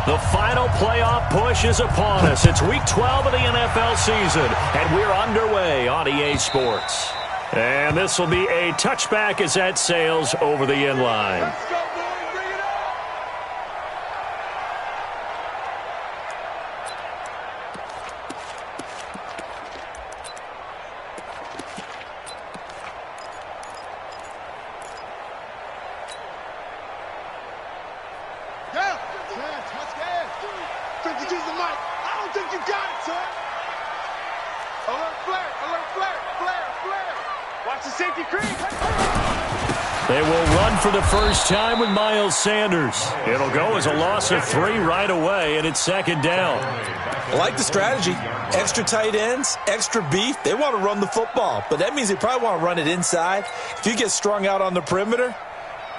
The final playoff push is upon us. It's Week 12 of the NFL season, and we're underway on EA Sports. And this will be a touchback as that sails over the end line. They will run for the first time with Miles Sanders. It'll go as a loss of 3 right away, and it's second down. I like the strategy. Extra tight ends, extra beef. They want to run the football, but that means they probably want to run it inside. If you get strung out on the perimeter,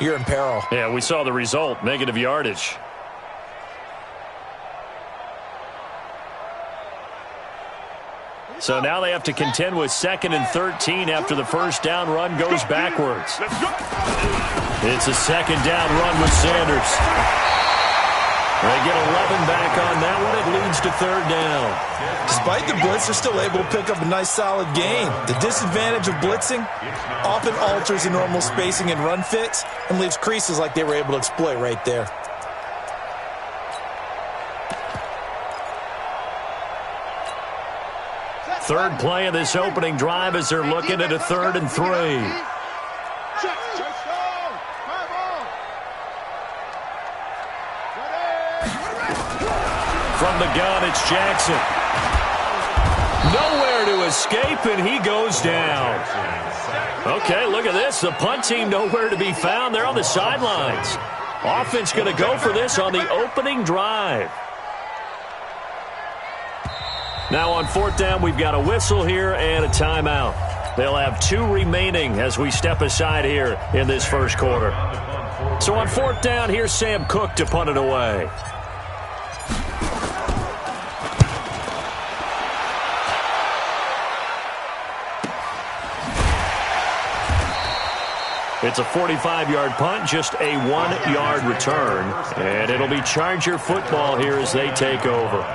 you're in peril. Yeah, we saw the result, negative yardage. So now they have to contend with 2nd and 13 after the first down run goes backwards. It's a second down run with Sanders. They get 11 back on that one. It leads to 3rd down. Despite the blitz, they're still able to pick up a nice solid gain. The disadvantage of blitzing often alters the normal spacing and run fits and leaves creases like they were able to exploit right there. Third play of this opening drive as they're looking at a 3rd and 3. From the gun, it's Jackson. Nowhere to escape, and he goes down. Okay, look at this. The punt team nowhere to be found. They're on the sidelines. Offense going to go for this on the opening drive. Now on 4th down, we've got a whistle here and a timeout. They'll have 2 remaining as we step aside here in this first quarter. So on 4th down, here's Sam Cook to punt it away. It's a 45-yard punt, just a 1-yard return. And it'll be Charger football here as they take over.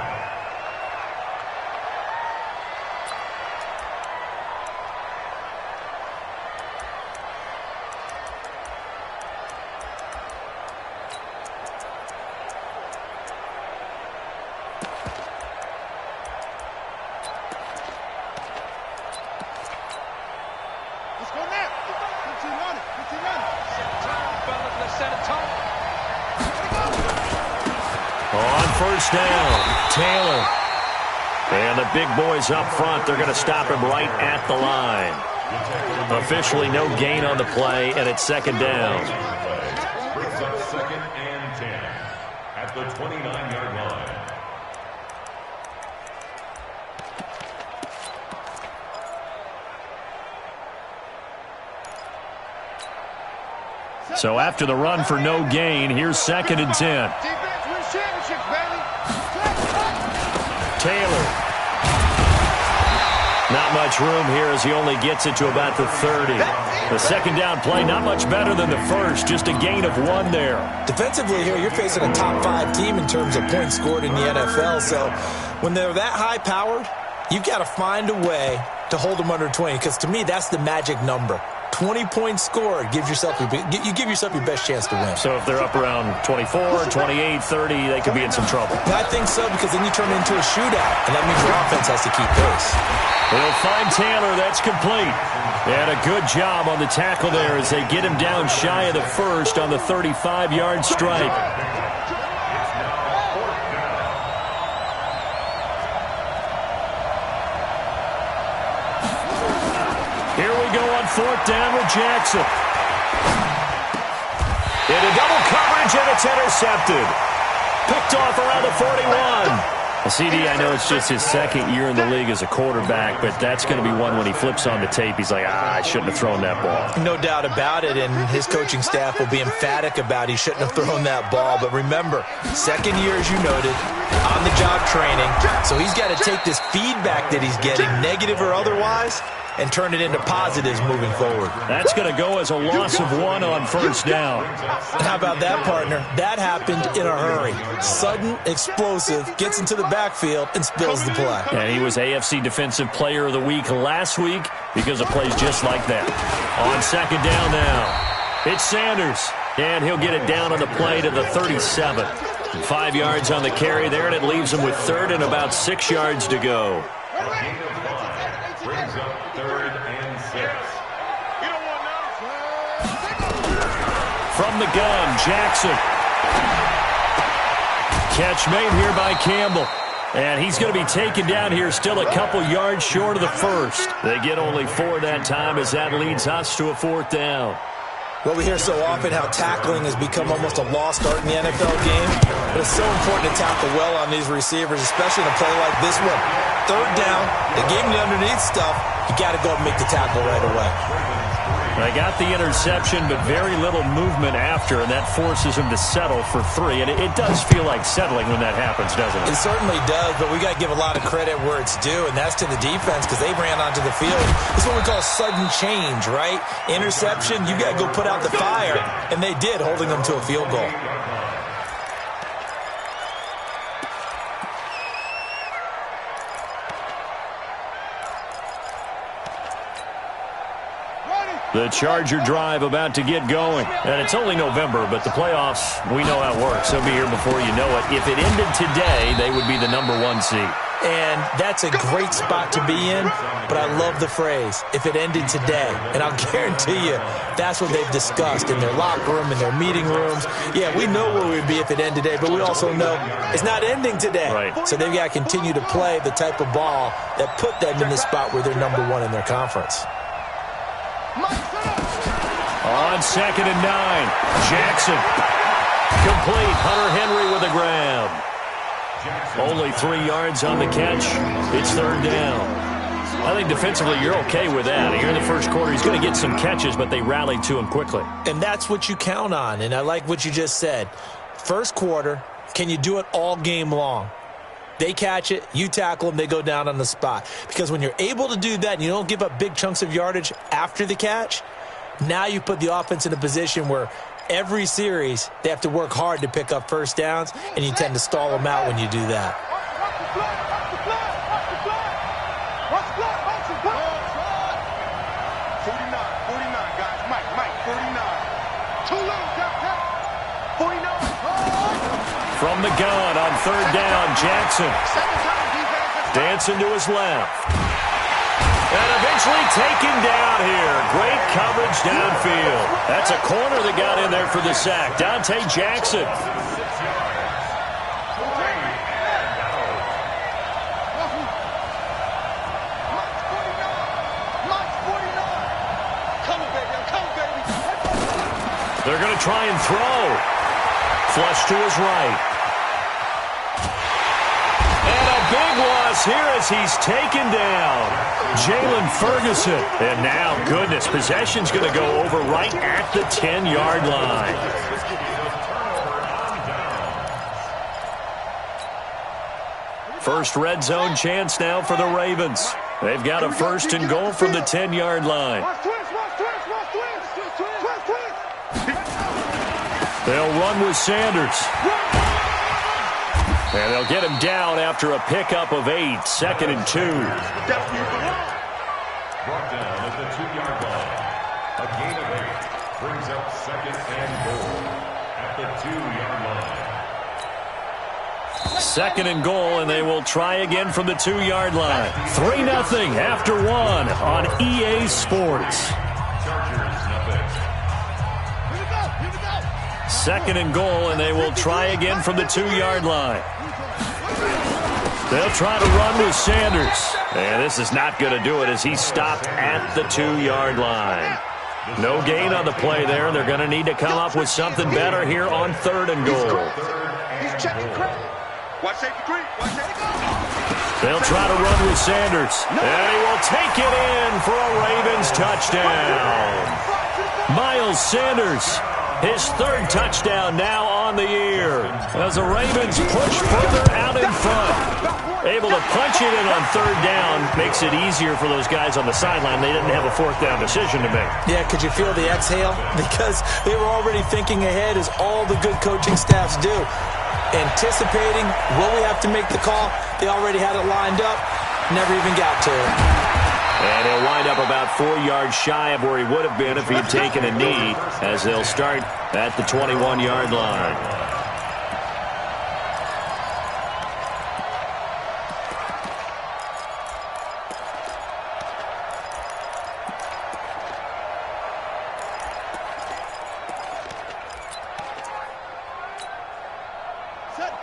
Down, Taylor. And the big boys up front, they're going to stop him right at the line. Officially no gain on the play, and it's 2nd down. Brings up 2nd and 10 at the 29-yard line. So after the run for no gain, here's 2nd and 10. Taylor. Not much room here as he only gets it to about the 30. The 2nd down play, not much better than the first, just a gain of 1 there. Defensively here, you're facing a top 5 team in terms of points scored in the NFL, so when they're that high-powered, you've got to find a way to hold them under 20, because to me, that's the magic number. 20 points scored, you give yourself your best chance to win. So if they're up around 24, 28, 30, they could be in some trouble. I think so, because then you turn it into a shootout, and that means your offense has to keep pace. They'll find Taylor. That's complete. And a good job on the tackle there as they get him down shy of the first on the 35-yard stripe. Here we go on 4th down with Jackson. Into double coverage, and it's intercepted. Picked off around the 41. CD, I know it's just his 2nd year in the league as a quarterback, but that's going to be one when he flips on the tape, he's like, I shouldn't have thrown that ball. No doubt about it, and his coaching staff will be emphatic about he shouldn't have thrown that ball. But remember, 2nd year, as you noted, on-the-job training, so he's got to take this feedback that he's getting, negative or otherwise, and turn it into positives moving forward. That's going to go as a loss of 1 on first down. How about that, partner? That happened in a hurry. Sudden, explosive, gets into the backfield, and spills the play. And he was AFC Defensive Player of the Week last week because of plays just like that. On second down now, it's Sanders. And he'll get it down on the play to the 37. 5 yards on the carry there, and it leaves him with third and about 6 yards to go. Brings up 3rd and 6. From the gun, Jackson. Catch made here by Campbell. And he's going to be taken down here still a couple yards short of the first. They get only 4 that time as that leads us to a 4th down. Well, we hear so often how tackling has become almost a lost art in the NFL game. But it's so important to tackle well on these receivers, especially in a play like this one. 3rd down, they gave him the underneath stuff. You got to go and make the tackle right away. They got the interception, but very little movement after, and that forces him to settle for 3. And it does feel like settling when that happens, doesn't it? It certainly does, but we got to give a lot of credit where it's due, and that's to the defense because they ran onto the field. This is what we call sudden change, right? Interception, you got to go put out the fire, and they did, holding them to a field goal. The Charger drive about to get going. And it's only November, but the playoffs, we know how it works. They'll be here before you know it. If it ended today, they would be the #1 seed. And that's a great spot to be in, but I love the phrase, if it ended today. And I'll guarantee you, that's what they've discussed in their locker room, in their meeting rooms. Yeah, we know where we'd be if it ended today, but we also know it's not ending today. Right. So they've got to continue to play the type of ball that put them in the spot where they're #1 in their conference. On 2nd and 9, Jackson. Complete. Hunter Henry with a grab. Only 3 yards on the catch. It's 3rd down. I think defensively you're okay with that. Here in the first quarter, he's going to get some catches, but they rallied to him quickly. And that's what you count on, and I like what you just said. First quarter, can you do it all game long? They catch it, you tackle them, they go down on the spot. Because when you're able to do that and you don't give up big chunks of yardage after the catch, now you put the offense in a position where every series they have to work hard to pick up first downs, and you tend to stall them out when you do that. From the gun on 3rd down, Jackson. Dancing to his left. And eventually taken down here. Great coverage downfield. That's a corner that got in there for the sack. Dante Jackson. They're going to try and throw. Flush to his right. And a big loss here as he's taken down. Jalen Ferguson. And now, goodness, possession's going to go over right at the 10-yard line. First red zone chance now for the Ravens. They've got a 1st and goal from the 10-yard line. They'll run with Sanders. And they'll get him down after a pickup of 8, 2nd and 2. Brought down at the 2-yard line. A gain of 8 brings up 2nd and goal at the 2-yard line. 2nd and goal, and they will try again from the 2-yard line. 3-0 after 1 on EA Sports. Chargers, nothing. 2nd and goal, and they will try again from the 2-yard line. They'll try to run with Sanders. And this is not going to do it as he's stopped at the 2-yard line. No gain on the play there. They're going to need to come up with something better here on 3rd and goal. They'll try to run with Sanders. And he will take it in for a Ravens touchdown. Miles Sanders His third touchdown now on the year as the Ravens push further out in front. Able to punch it in on third down makes it easier for those guys on the sideline. They didn't have a fourth down decision to make. Yeah, could you feel the exhale? Because they were already thinking ahead, as all the good coaching staffs do. Anticipating, will we have to make the call? They already had it lined up. Never even got to it. And he'll wind up about 4 yards shy of where he would have been if he had taken a knee, as they'll start at the 21-yard line.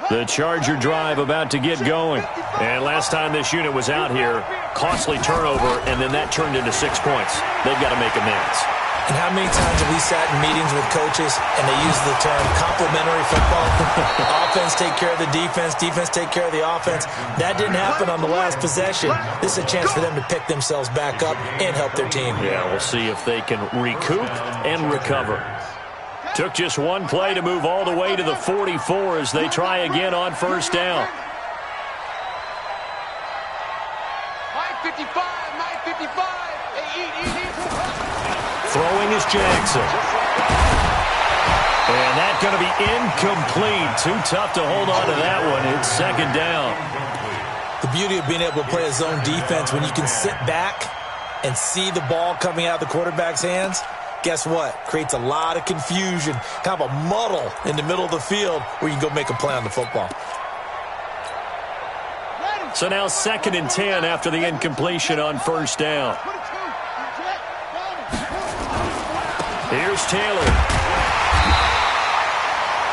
The Charger drive about to get going. And last time this unit was out here, costly turnover, and then that turned into 6 points. They've got to make amends. And how many times have we sat in meetings with coaches and they use the term complementary football? Offense take care of the defense, defense take care of the offense. That didn't happen on the last possession. This is a chance for them to pick themselves back up and help their team. Yeah, we'll see if they can recoup and recover. Took just one play to move all the way to the 44 as they try again on first down. 55. Throwing is Jackson. And that's going to be incomplete. Too tough to hold on to that one. It's second down. The beauty of being able to play a zone defense when you can sit back and see the ball coming out of the quarterback's hands. Guess what? Creates a lot of confusion, kind of a muddle in the middle of the field where you can go make a play on the football. So now 2nd and 10 after the incompletion on first down. Here's Taylor.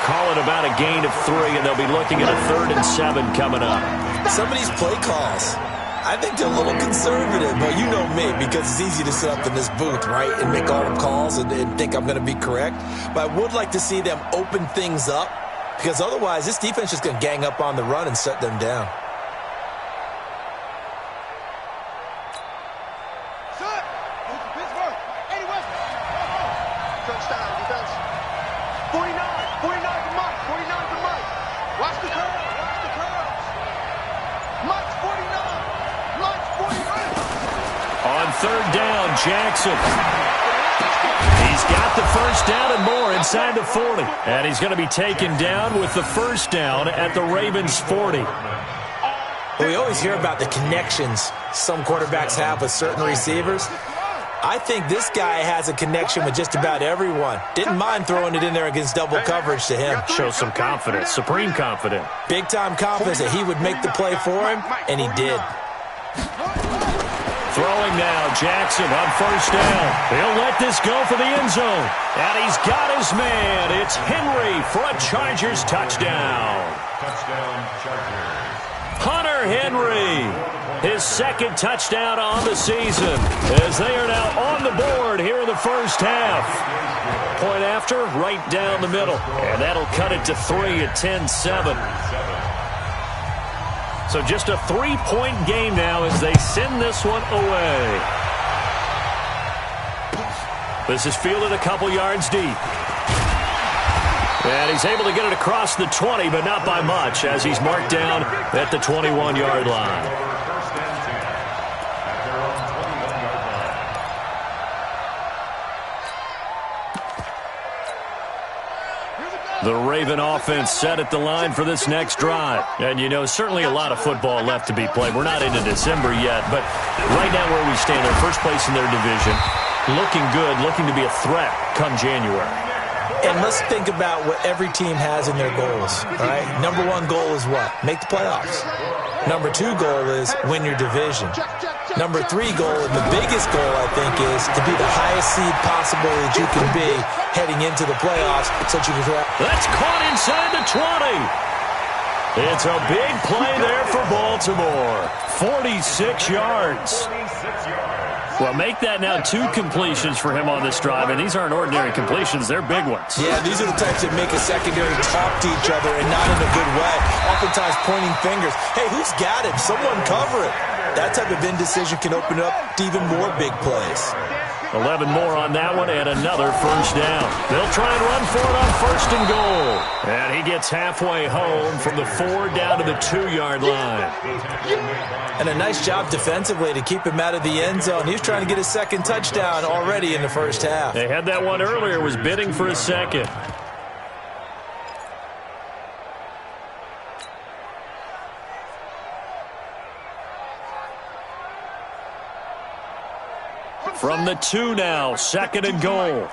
Call it about a gain of 3, and they'll be looking at a 3rd and 7 coming up. Some of these play calls, I think they're a little conservative, but you know me, because it's easy to sit up in this booth, right, and make all the calls and think I'm going to be correct. But I would like to see them open things up, because otherwise this defense is just going to gang up on the run and shut them down. Third down, Jackson. He's got the first down and more inside the 40. And he's going to be taken down with the first down at the Ravens 40. Well, we always hear about the connections some quarterbacks have with certain receivers. I think this guy has a connection with just about everyone. Didn't mind throwing it in there against double coverage to him. Shows some confidence, supreme confidence. Big-time confidence that he would make the play for him, and he did. Throwing now, Jackson on first down. He'll let this go for the end zone. And he's got his man. It's Henry for a Chargers touchdown. Touchdown, Chargers. Hunter Henry, his 2nd touchdown on the season, as they are now on the board here in the first half. Point after, right down the middle. And that'll cut it to 3 at 10-7. So just a 3-point game now as they send this one away. This is fielded a couple yards deep. And he's able to get it across the 20, but not by much, as he's marked down at the 21-yard line. The Raven offense set at the line for this next drive. And, you know, certainly a lot of football left to be played. We're not into December yet, but right now where we stand, they're first place in their division. Looking good, looking to be a threat come January. And let's think about what every team has in their goals, all right? Number 1 goal is what? Make the playoffs. Number 2 goal is win your division. Number 3 goal, and the biggest goal, I think, is to be the highest seed possible that you can be heading into the playoffs so that you can grab. That's caught inside the 20. It's a big play there for Baltimore. 46 yards. Well, make that now 2 completions for him on this drive, and these aren't ordinary completions. They're big ones. Yeah, these are the types that make a secondary talk to each other and not in a good way. Oftentimes pointing fingers. Hey, who's got it? Someone cover it. That type of indecision can open up to even more big plays. 11 more on that one and another first down. They'll try and run for it on 1st and goal. And he gets halfway home from the 4 down to the 2-yard line. And a nice job defensively to keep him out of the end zone. He was trying to get his 2nd touchdown already in the first half. They had that one earlier, was bidding for a 2nd. From the 2 now, 2nd and goal.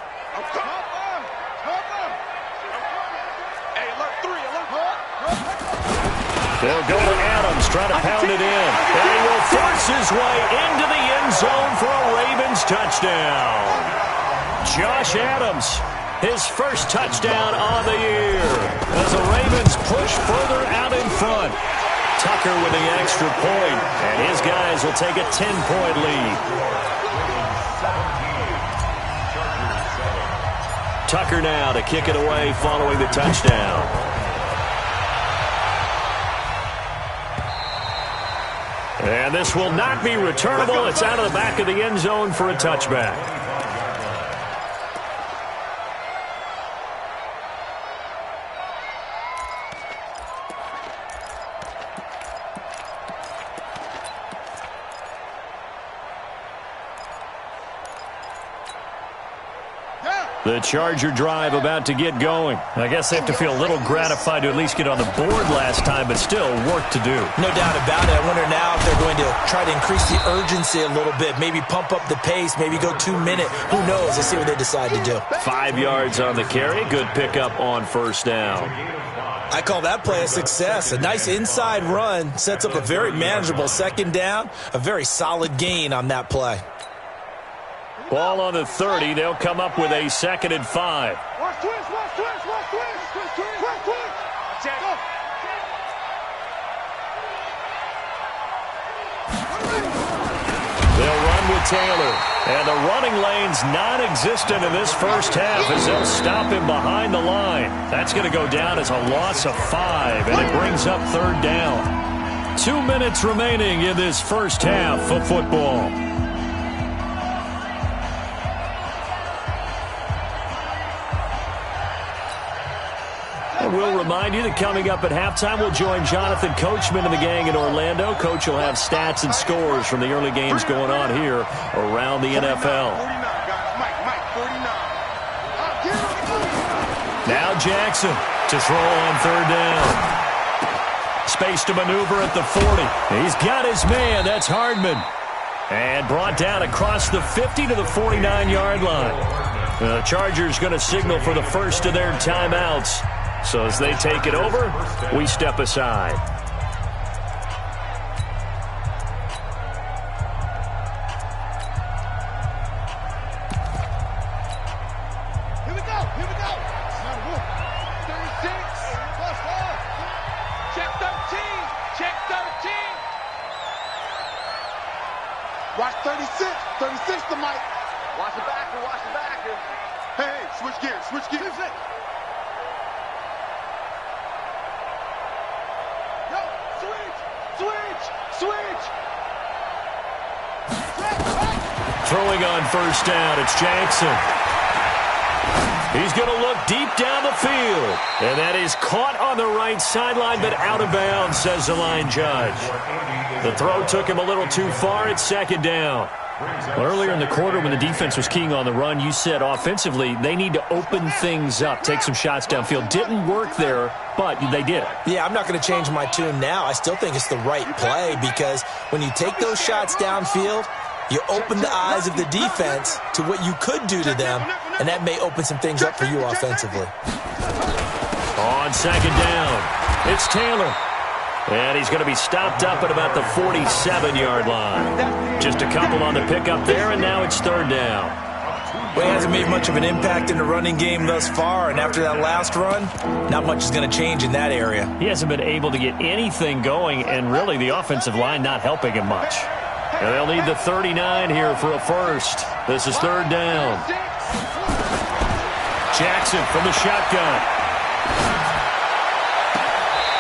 They'll go to Adams, trying to pound it in. And he will force his way into the end zone for a Ravens touchdown. Josh Adams, his first touchdown on the year, as the Ravens push further out in front. Tucker with the extra point, and his guys will take a 10-point lead. Tucker now to kick it away following the touchdown. And this will not be returnable. It's out of the back of the end zone for a touchback. The Charger drive about to get going. I guess they have to feel a little gratified to at least get on the board last time, but still work to do. No doubt about it. I wonder now if they're going to try to increase the urgency a little bit, maybe pump up the pace, maybe go 2 minute. Who knows? Let's see what they decide to do. 5 yards on the carry. Good pickup on 1st down. I call that play a success. A nice inside run sets up a very manageable 2nd down, a very solid gain on that play. Ball on the 30. They'll come up with a 2nd and 5. They'll run with Taylor. And the running lane's non-existent in this first half as they'll stop him behind the line. That's going to go down as a loss of 5, and it brings up 3rd down. 2 minutes remaining in this first half of football. We'll remind you that coming up at halftime, we'll join Jonathan Coachman and the gang in Orlando. Coach will have stats and scores from the early games going on here around the NFL. Now Jackson to throw on 3rd down. Space to maneuver at the 40. He's got his man. That's Hardman. And brought down across the 50 to the 49-yard line. The Chargers going to signal for the first of their timeouts. So as they take it over, we step aside. Here we go. 36. Check 13. Watch 36. 36 the mic. Watch the backer. Hey, switch gears. Switch! Throwing on 1st down, it's Jackson. He's going to look deep down the field. And that is caught on the right sideline, but out of bounds, says the line judge. The throw took him a little too far. It's 2nd down. Well, earlier in the quarter when the defense was keying on the run, you said offensively they need to open things up, take some shots downfield. Didn't work there, but they did it. Yeah, I'm not going to change my tune now. I still think it's the right play because when you take those shots downfield, you open the eyes of the defense to what you could do to them, and that may open some things up for you offensively. On 2nd down, it's Taylor. And he's going to be stopped up at about the 47-yard line. Just a couple on the pickup there, and now it's 3rd down. Well, he hasn't made much of an impact in the running game thus far, and after that last run, not much is going to change in that area. He hasn't been able to get anything going, and really the offensive line not helping him much. And they'll need the 39 here for a first. This is 3rd down. Jackson from the shotgun.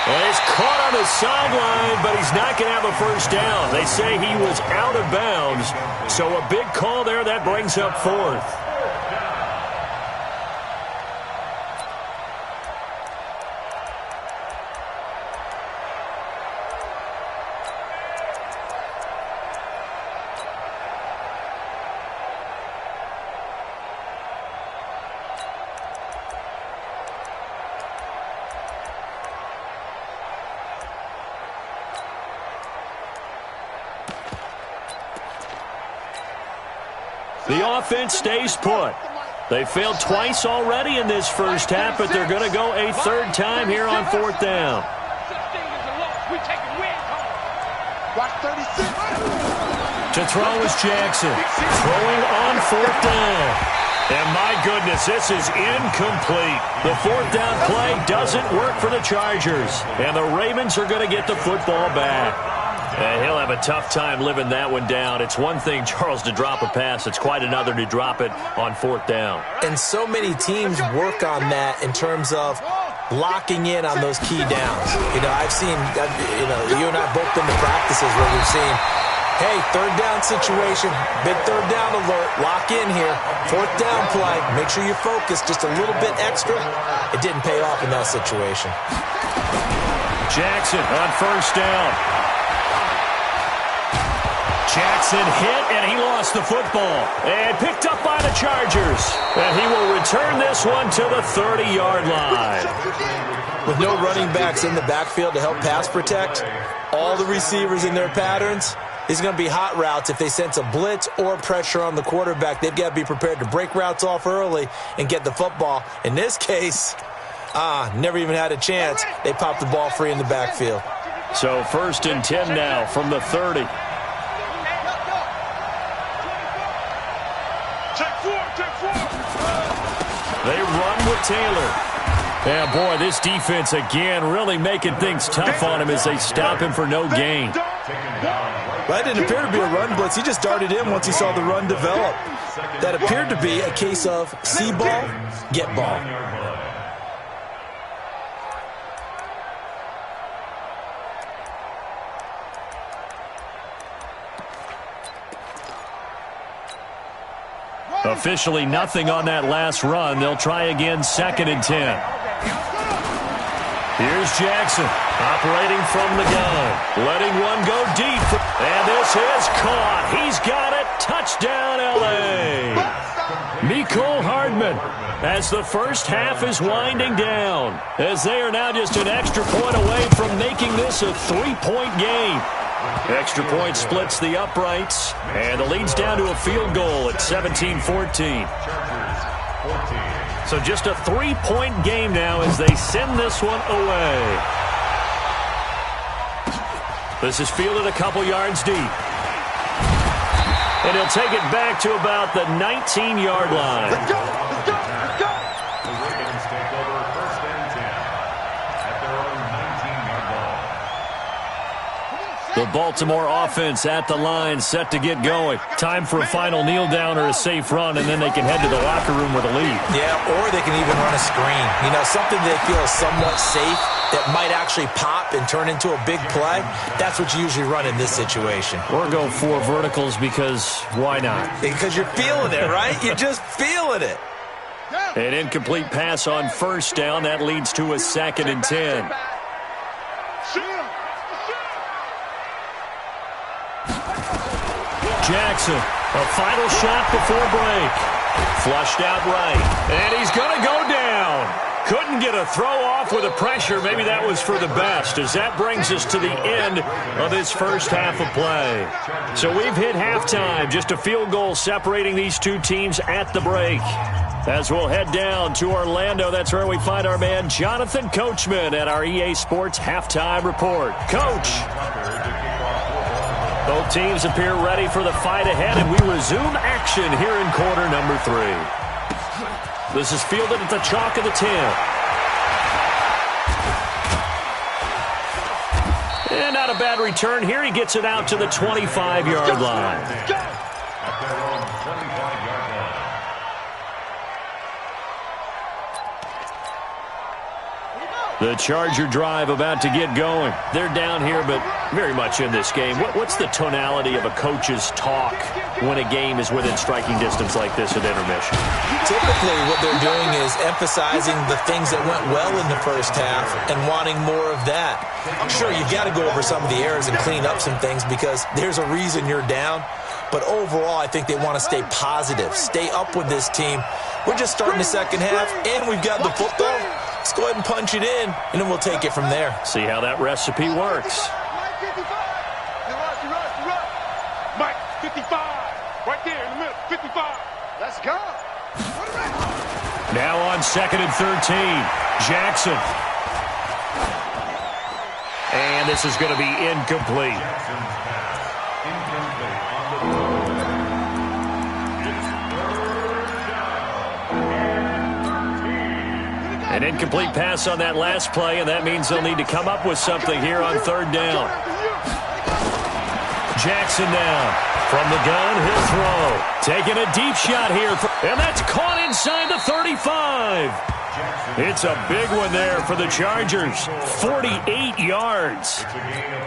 Well, he's caught on the sideline, but he's not going to have a first down. They say he was out of bounds, so a big call there. That brings up fourth. The offense stays put. They failed twice already in this first half, but they're going to go a third time here on fourth down. To throw is Jackson. Throwing on fourth down. And my goodness, this is incomplete. The fourth down play doesn't work for the Chargers. And the Ravens are going to get the football back. And he'll have a tough time living that one down. It's one thing, Charles, to drop a pass. It's quite another to drop it on fourth down. And so many teams work on that in terms of locking in on those key downs. You know, I've seen, you and I both been to practices where we've seen, hey, third down situation, big third down alert, lock in here. Fourth down play, make sure you're focused just a little bit extra. It didn't pay off in that situation. Jackson on first down. Jackson hit, and he lost the football. And picked up by the Chargers. And he will return this one to the 30-yard line. With no running backs in the backfield to help pass protect, all the receivers in their patterns, these are going to be hot routes. If they sense a blitz or pressure on the quarterback, they've got to be prepared to break routes off early and get the football. In this case, never even had a chance. They popped the ball free in the backfield. So 1st and 10 now from the 30. They run with Taylor. Yeah, boy, this defense again really making things tough on him as they stop him for no gain. Well, that didn't appear to be a run blitz. He just darted in once he saw the run develop. That appeared to be a case of see ball, get ball. Officially nothing on that last run. They'll try again, 2nd and 10. Here's Jackson operating from the gun. Letting one go deep. And this is caught. He's got it. Touchdown, L.A. Mecole Hardman as the first half is winding down. As they are now just an extra point away from making this a 3-point game. Extra point splits the uprights, and the lead's down to a field goal at 17-14. So just a 3-point game now as they send this one away. This is fielded a couple yards deep. And he'll take it back to about the 19-yard line. Let's go! Let's go! Let's go! The Ravens take over 1st and 10 at their own 19-yard line. The Baltimore offense at the line, set to get going. Time for a final kneel down or a safe run, and then they can head to the locker room with a lead. Yeah, or they can even run a screen. You know, something they feel is somewhat safe that might actually pop and turn into a big play. That's what you usually run in this situation. Or go 4 verticals because why not? Because you're feeling it, right? You're just feeling it. An incomplete pass on first down. That leads to a 2nd and 10. Jackson, a final shot before break. Flushed out right. And he's going to go down. Couldn't get a throw off with the pressure. Maybe that was for the best, as that brings us to the end of this first half of play. So we've hit halftime. Just a field goal separating these two teams at the break. As we'll head down to Orlando, that's where we find our man Jonathan Coachman at our EA Sports Halftime Report. Coach. Both teams appear ready for the fight ahead, and we resume action here in quarter number 3. This is fielded at the chalk of the 10. And not a bad return here. He gets it out to the 25-yard line. At their own 25-yard line. The Charger drive about to get going. They're down here, but very much in this game. What's the tonality of a coach's talk when a game is within striking distance like this at intermission? Typically, what they're doing is emphasizing the things that went well in the first half and wanting more of that. Sure, you've got to go over some of the errors and clean up some things because there's a reason you're down. But overall, I think they want to stay positive, stay up with this team. We're just starting the second half, and we've got the football. Let's go ahead and punch it in, and then we'll take it from there. See how that recipe works. Mike, 55. Right there in the middle, 55. Let's go. Now on 2nd and 13, Jackson. And this is going to be incomplete. An incomplete pass on that last play, and that means they'll need to come up with something here on 3rd down. Jackson now. From the gun, he'll throw. Taking a deep shot here, and that's caught inside the 35. It's a big one there for the Chargers. 48 yards.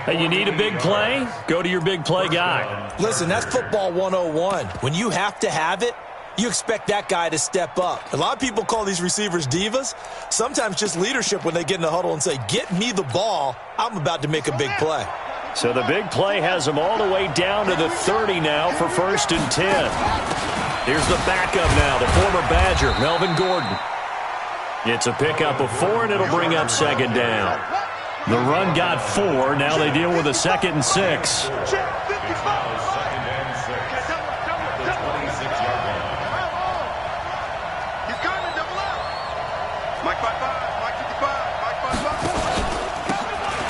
Hey, you need a big play? Go to your big play guy. Listen, that's football 101. When you have to have it, you expect that guy to step up. A lot of people call these receivers divas. Sometimes just leadership when they get in the huddle and say, get me the ball. I'm about to make a big play. So the big play has them all the way down to the 30 now for 1st and 10. Here's the backup now, the former Badger, Melvin Gordon. It's a pickup of 4, and it'll bring up 2nd down. The run got 4. Now they deal with a 2nd and 6.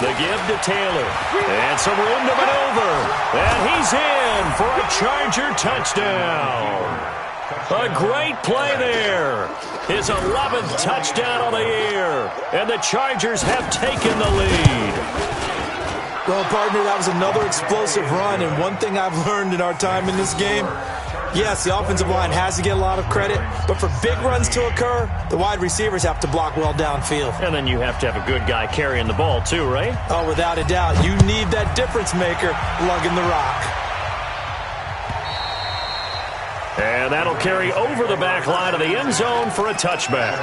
The give to Taylor. And some room to maneuver. And he's in for a Charger touchdown. A great play there. His 11th touchdown on the year. And the Chargers have taken the lead. Well, partner, that was another explosive run. And one thing I've learned in our time in this game, yes, the offensive line has to get a lot of credit, but for big runs to occur, the wide receivers have to block well downfield. And then you have to have a good guy carrying the ball too, right? Oh, without a doubt. You need that difference maker lugging the rock. And that'll carry over the back line of the end zone for a touchback.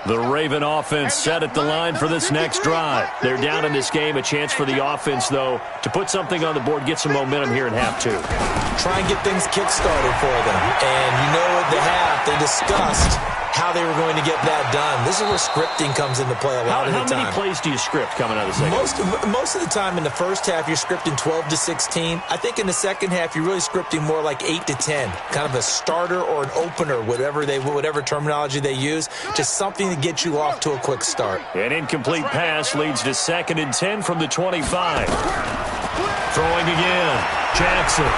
The Raven offense set at the line for this next drive. They're down in this game. A chance for the offense, though, to put something on the board, get some momentum here in half 2. Try and get things kick-started for them. And you know at the half, they discussed how they were going to get that done. This is where scripting comes into play a lot of the time. How many plays do you script coming out of the second? Most of the time in the first half, you're scripting 12 to 16. I think in the second half, you're really scripting more like 8 to 10. Kind of a starter or an opener, whatever terminology they use. Just something to get you off to a quick start. An incomplete pass leads to 2nd and 10 from the 25. Throwing again. Jackson.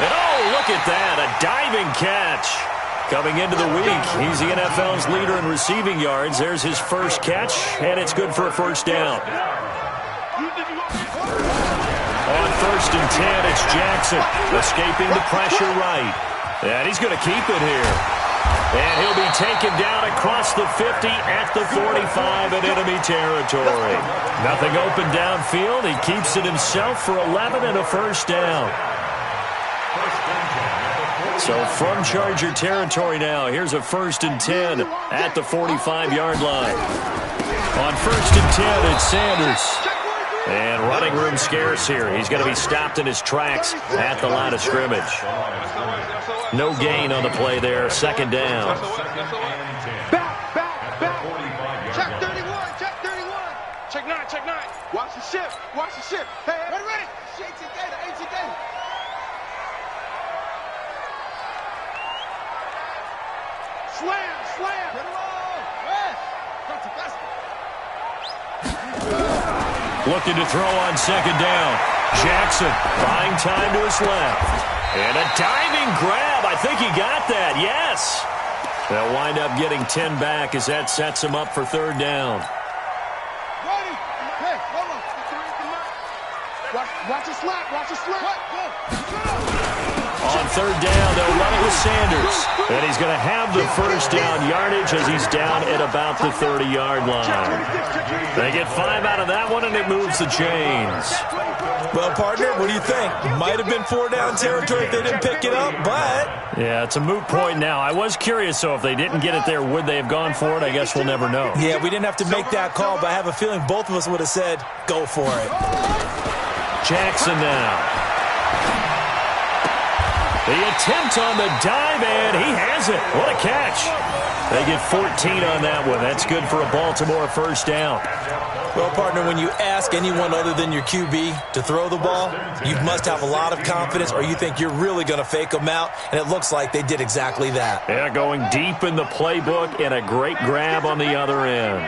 And oh, look at that. A diving catch. Coming into the week, he's the NFL's leader in receiving yards. There's his first catch, and it's good for a 1st down. On 1st and 10, it's Jackson, escaping the pressure right. And he's going to keep it here. And he'll be taken down across the 50 at the 45 in enemy territory. Nothing open downfield. He keeps it himself for 11 and a 1st down. So from Charger territory now, here's a 1st and 10 at the 45-yard line. On 1st and 10, it's Sanders. And running room scarce here. He's going to be stopped in his tracks at the line of scrimmage. No gain on the play there. 2nd down. Back. Check 31. Check 9. Watch the ship. Hey, ready. AT Gator. Slam. Looking to throw on 2nd down. Jackson buying time to his left. And a diving grab. I think he got that. Yes. They'll wind up getting 10 back as that sets him up for 3rd down. Ready. Hey, hold on. Watch it slap. Watch it slap. On third down, they'll run it with Sanders. And he's going to have the first down yardage as he's down at about the 30-yard line. They get 5 out of that one, and it moves the chains. Well, partner, what do you think? Might have been 4-down territory if they didn't pick it up, but... Yeah, it's a moot point now. I was curious, so if they didn't get it there, would they have gone for it? I guess we'll never know. Yeah, we didn't have to make that call, but I have a feeling both of us would have said, go for it. Jackson now. The attempt on the dive, and he has it. What a catch. They get 14 on that one. That's good for a Baltimore first down. Well, partner, when you ask anyone other than your QB to throw the ball, you must have a lot of confidence, or you think you're really going to fake them out, and it looks like they did exactly that. Yeah, going deep in the playbook and a great grab on the other end.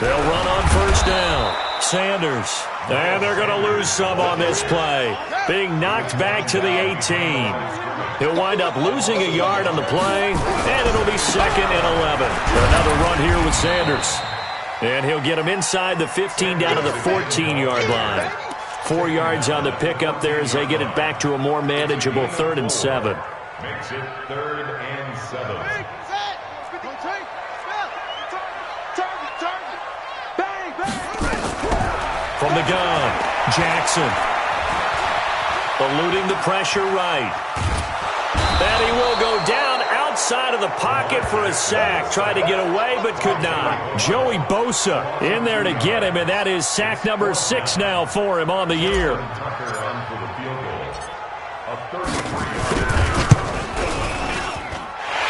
They'll run on first down. Sanders. And they're going to lose some on this play. Being knocked back to the 18. He'll wind up losing a yard on the play, and it'll be 2nd and 11. Another run here with Sanders. And he'll get him inside the 15 down to the 14-yard line. 4 yards on the pickup there as they get it back to a more manageable 3rd and 7. Makes it 3rd and 7. From the gun, Jackson. Eluding the pressure right. And he will go down outside of the pocket for a sack. Tried to get away, but could not. Joey Bosa in there to get him, and that is sack number 6 now for him on the year.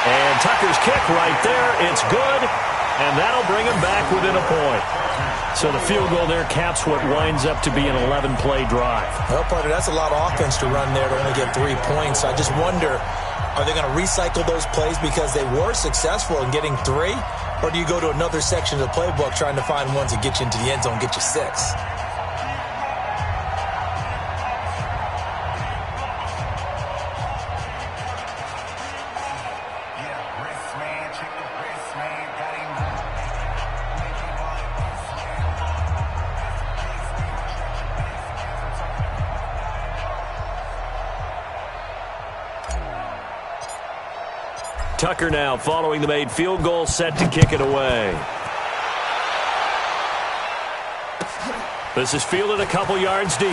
And Tucker's kick right there. It's good, and that'll bring him back within a point. So the field goal there caps what winds up to be an 11-play drive. Well, partner, that's a lot of offense to run there to only get 3 points. I just wonder, are they going to recycle those plays because they were successful in getting 3? Or do you go to another section of the playbook trying to find one to get you into the end zone, get you 6? Tucker now following the made field goal, set to kick it away. This is fielded a couple yards deep.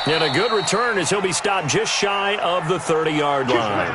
And a good return as he'll be stopped just shy of the 30-yard line.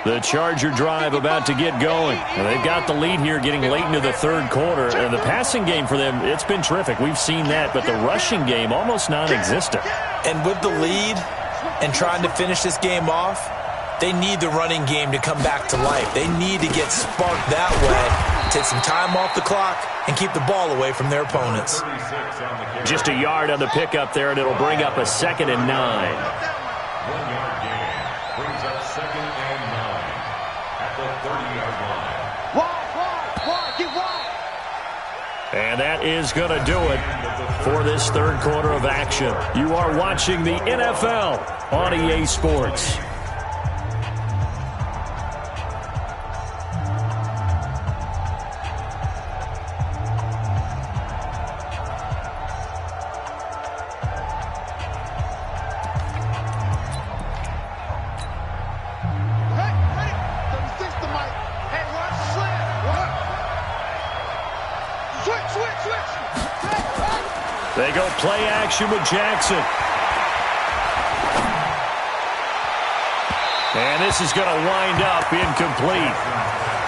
The Charger drive about to get going. And they've got the lead here getting late into the 3rd quarter. And the passing game for them, it's been terrific. We've seen that. But the rushing game, almost non-existent. And with the lead and trying to finish this game off, they need the running game to come back to life. They need to get sparked that way, take some time off the clock, and keep the ball away from their opponents. Just a yard on the pickup there, and it'll bring up a 2nd and 9. 1-yard gain brings up 2nd and 9 at the 30-yard line. Wide, get wide. And that is going to do it for this 3rd quarter of action. You are watching the NFL on EA Sports. They go play action with Jackson. And this is going to wind up incomplete.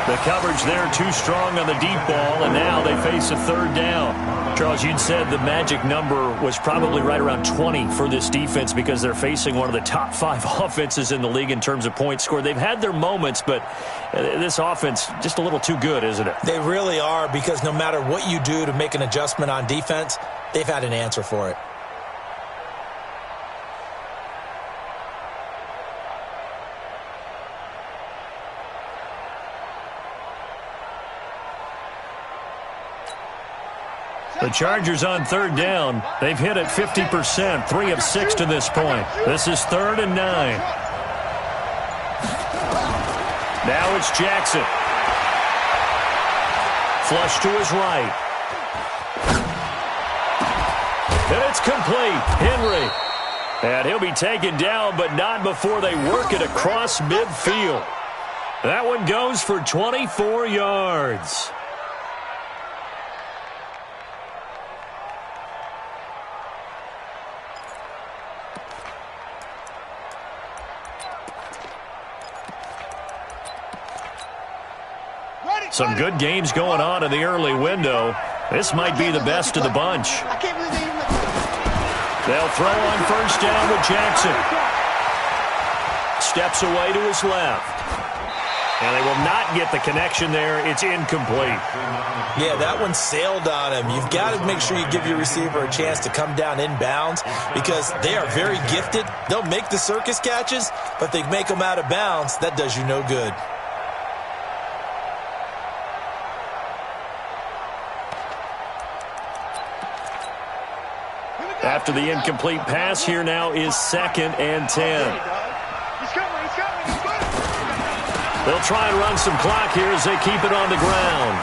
The coverage there too strong on the deep ball, and now they face a third down. Charles, you'd said the magic number was probably right around 20 for this defense because they're facing one of the top 5 offenses in the league in terms of points scored. They've had their moments, but this offense just a little too good, isn't it? They really are, because no matter what you do to make an adjustment on defense, they've had an answer for it. The Chargers on third down. They've hit it 50%, 3 of 6 to this point. This is 3rd and 9. Now it's Jackson. Flush to his right. And it's complete. Henry. And he'll be taken down, but not before they work it across midfield. That one goes for 24 yards. Some good games going on in the early window. This might be the best of the bunch. They'll throw on first down with Jackson. Steps away to his left. And they will not get the connection there. It's incomplete. Yeah, that one sailed on him. You've got to make sure you give your receiver a chance to come down inbounds because they are very gifted. They'll make the circus catches, but they make them out of bounds. That does you no good. After the incomplete pass, here now is 2nd and 10. They'll try and run some clock here as they keep it on the ground.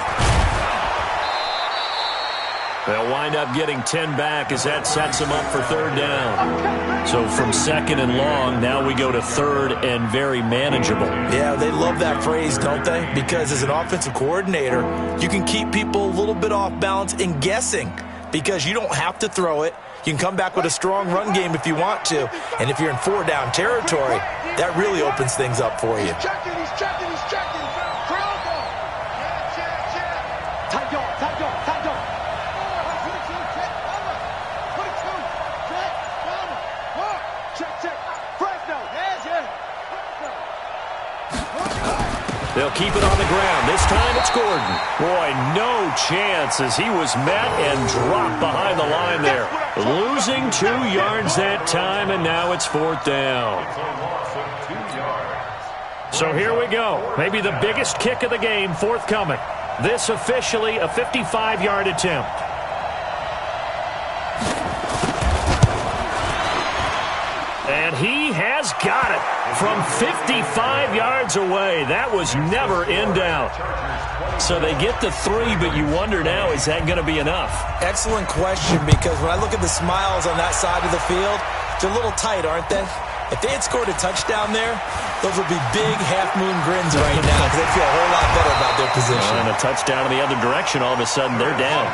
They'll wind up getting 10 back as that sets them up for 3rd down. So from 2nd and long, now we go to 3rd and very manageable. Yeah, they love that phrase, don't they? Because as an offensive coordinator, you can keep people a little bit off balance and guessing because you don't have to throw it. You can come back with a strong run game if you want to. And if you're in 4-down territory, that really opens things up for you. He's checking. They'll keep it on the ground. This time it's Gordon. Boy, no chance as he was met and dropped behind the line there. Losing 2 yards that time, and now it's 4th down. So here we go. Maybe the biggest kick of the game forthcoming. This officially a 55-yard attempt. And he has got it from 55 yards away. That was never in doubt. So they get the 3, but you wonder now, is that going to be enough? Excellent question, because when I look at the smiles on that side of the field, they're a little tight, aren't they? If they had scored a touchdown there, those would be big half-moon grins right now because they feel a whole lot better about their position. And a touchdown in the other direction, all of a sudden they're down.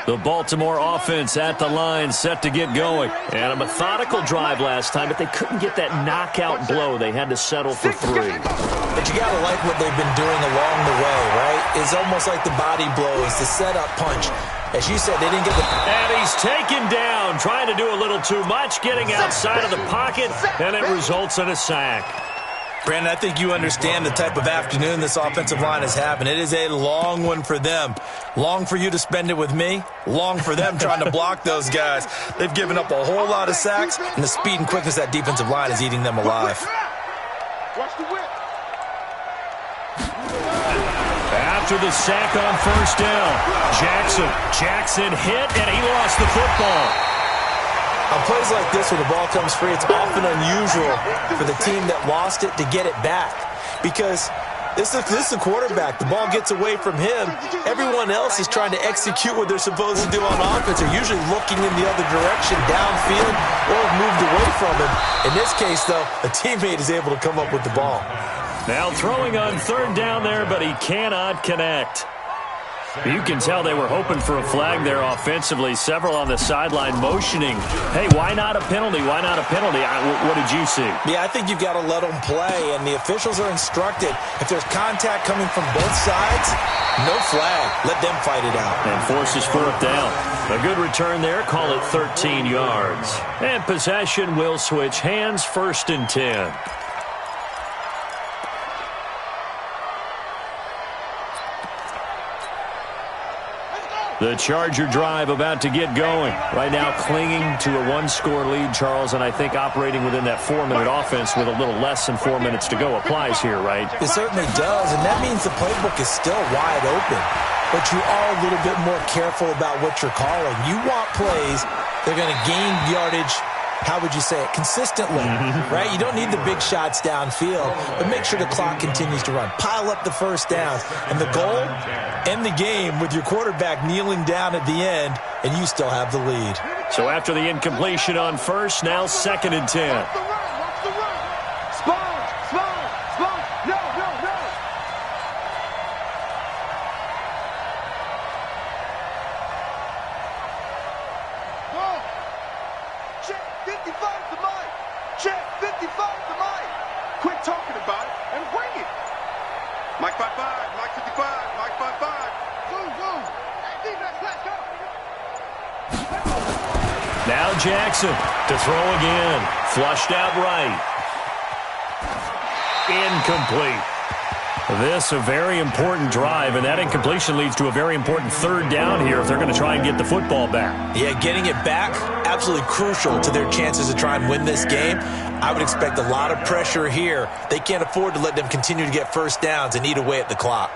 The Baltimore offense at the line, set to get going. And a methodical drive last time, but they couldn't get that knockout blow. They had to settle for 3. But you got to like what they've been doing along the way, right? It's almost like the body blows, the setup punch. As you said, they didn't get the... And he's taken down, trying to do a little too much, getting outside of the pocket, and it results in a sack. Brandon, I think you understand the type of afternoon this offensive line is having. It is a long one for them. Long for you to spend it with me. Long for them trying to block those guys. They've given up a whole lot of sacks, and the speed and quickness of that defensive line is eating them alive. Watch the whip. After the sack on first down, Jackson hit, and he lost the football. On plays like this, when the ball comes free, it's often unusual for the team that lost it to get it back. Because this is the quarterback. The ball gets away from him. Everyone else is trying to execute what they're supposed to do on offense. They're usually looking in the other direction, downfield, or have moved away from him. In this case, though, a teammate is able to come up with the ball. Now throwing on third down there, but he cannot connect. You can tell they were hoping for a flag there offensively. Several on the sideline motioning, hey, why not a penalty? Why not a penalty? What did you see? Yeah, I think you've got to let them play, and the officials are instructed. If there's contact coming from both sides, no flag. Let them fight it out. And forces fourth down. A good return there. Call it 13 yards. And possession will switch hands, 1st and 10. The Charger drive about to get going. Right now clinging to a one-score lead, Charles, and I think operating within that 4-minute offense with a little less than 4 minutes to go applies here, right? It certainly does, and that means the playbook is still wide open. But you are a little bit more careful about what you're calling. You want plays that are going to gain yardage, how would you say it, consistently, right? You don't need the big shots downfield, but make sure the clock continues to run. Pile up the first downs. And the goal, end the game with your quarterback kneeling down at the end, and you still have the lead. So after the incompletion on first, now 2nd and 10. Watch the run. Sponge. No. Go. Check 55 to Mike. Check 55 to Mike. Quit talking about it and bring it. Mike 55, Mike 55, Mike 55. Boom. Hey, defense, let's go. Now Jackson to throw again. Flushed out right. Incomplete. This a very important drive, and that incompletion leads to a very important 3rd down here if they're going to try and get the football back. Yeah, getting it back, absolutely crucial to their chances to try and win this game. I would expect a lot of pressure here. They can't afford to let them continue to get first downs and eat away at the clock.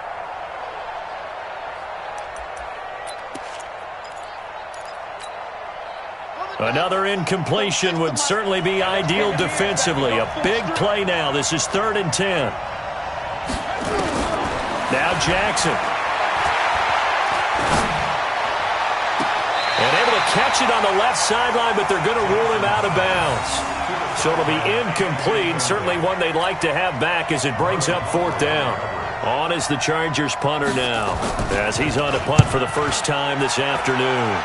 Another incompletion would certainly be ideal defensively. A big play now. This is 3rd and 10. Now Jackson. And able to catch it on the left sideline, but they're going to rule him out of bounds. So it'll be incomplete. Certainly one they'd like to have back as it brings up 4th down. On is the Chargers punter now, as he's on to punt for the first time this afternoon.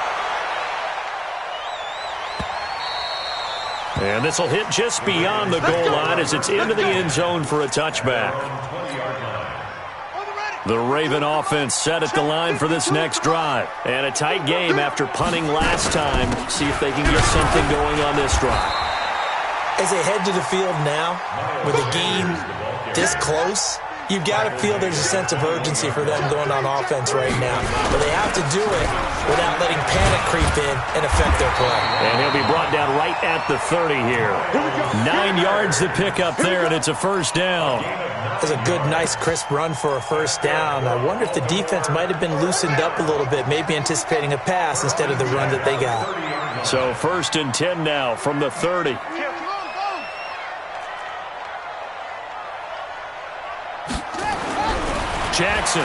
And this will hit just beyond the goal line as it's into the end zone for a touchback. The Raven offense set at the line for this next drive. And a tight game after punting last time. See if they can get something going on this drive. As they head to the field now, with the game this close, you've got to feel there's a sense of urgency for them going on offense right now. But they have to do it without letting panic creep in and affect their play. And he'll be brought down right at the 30 here. 9 yards to pick up there, and it's a 1st down. That's a good, nice, crisp run for a 1st down. I wonder if the defense might have been loosened up a little bit, maybe anticipating a pass instead of the run that they got. So 1st and 10 now from the 30. Jackson.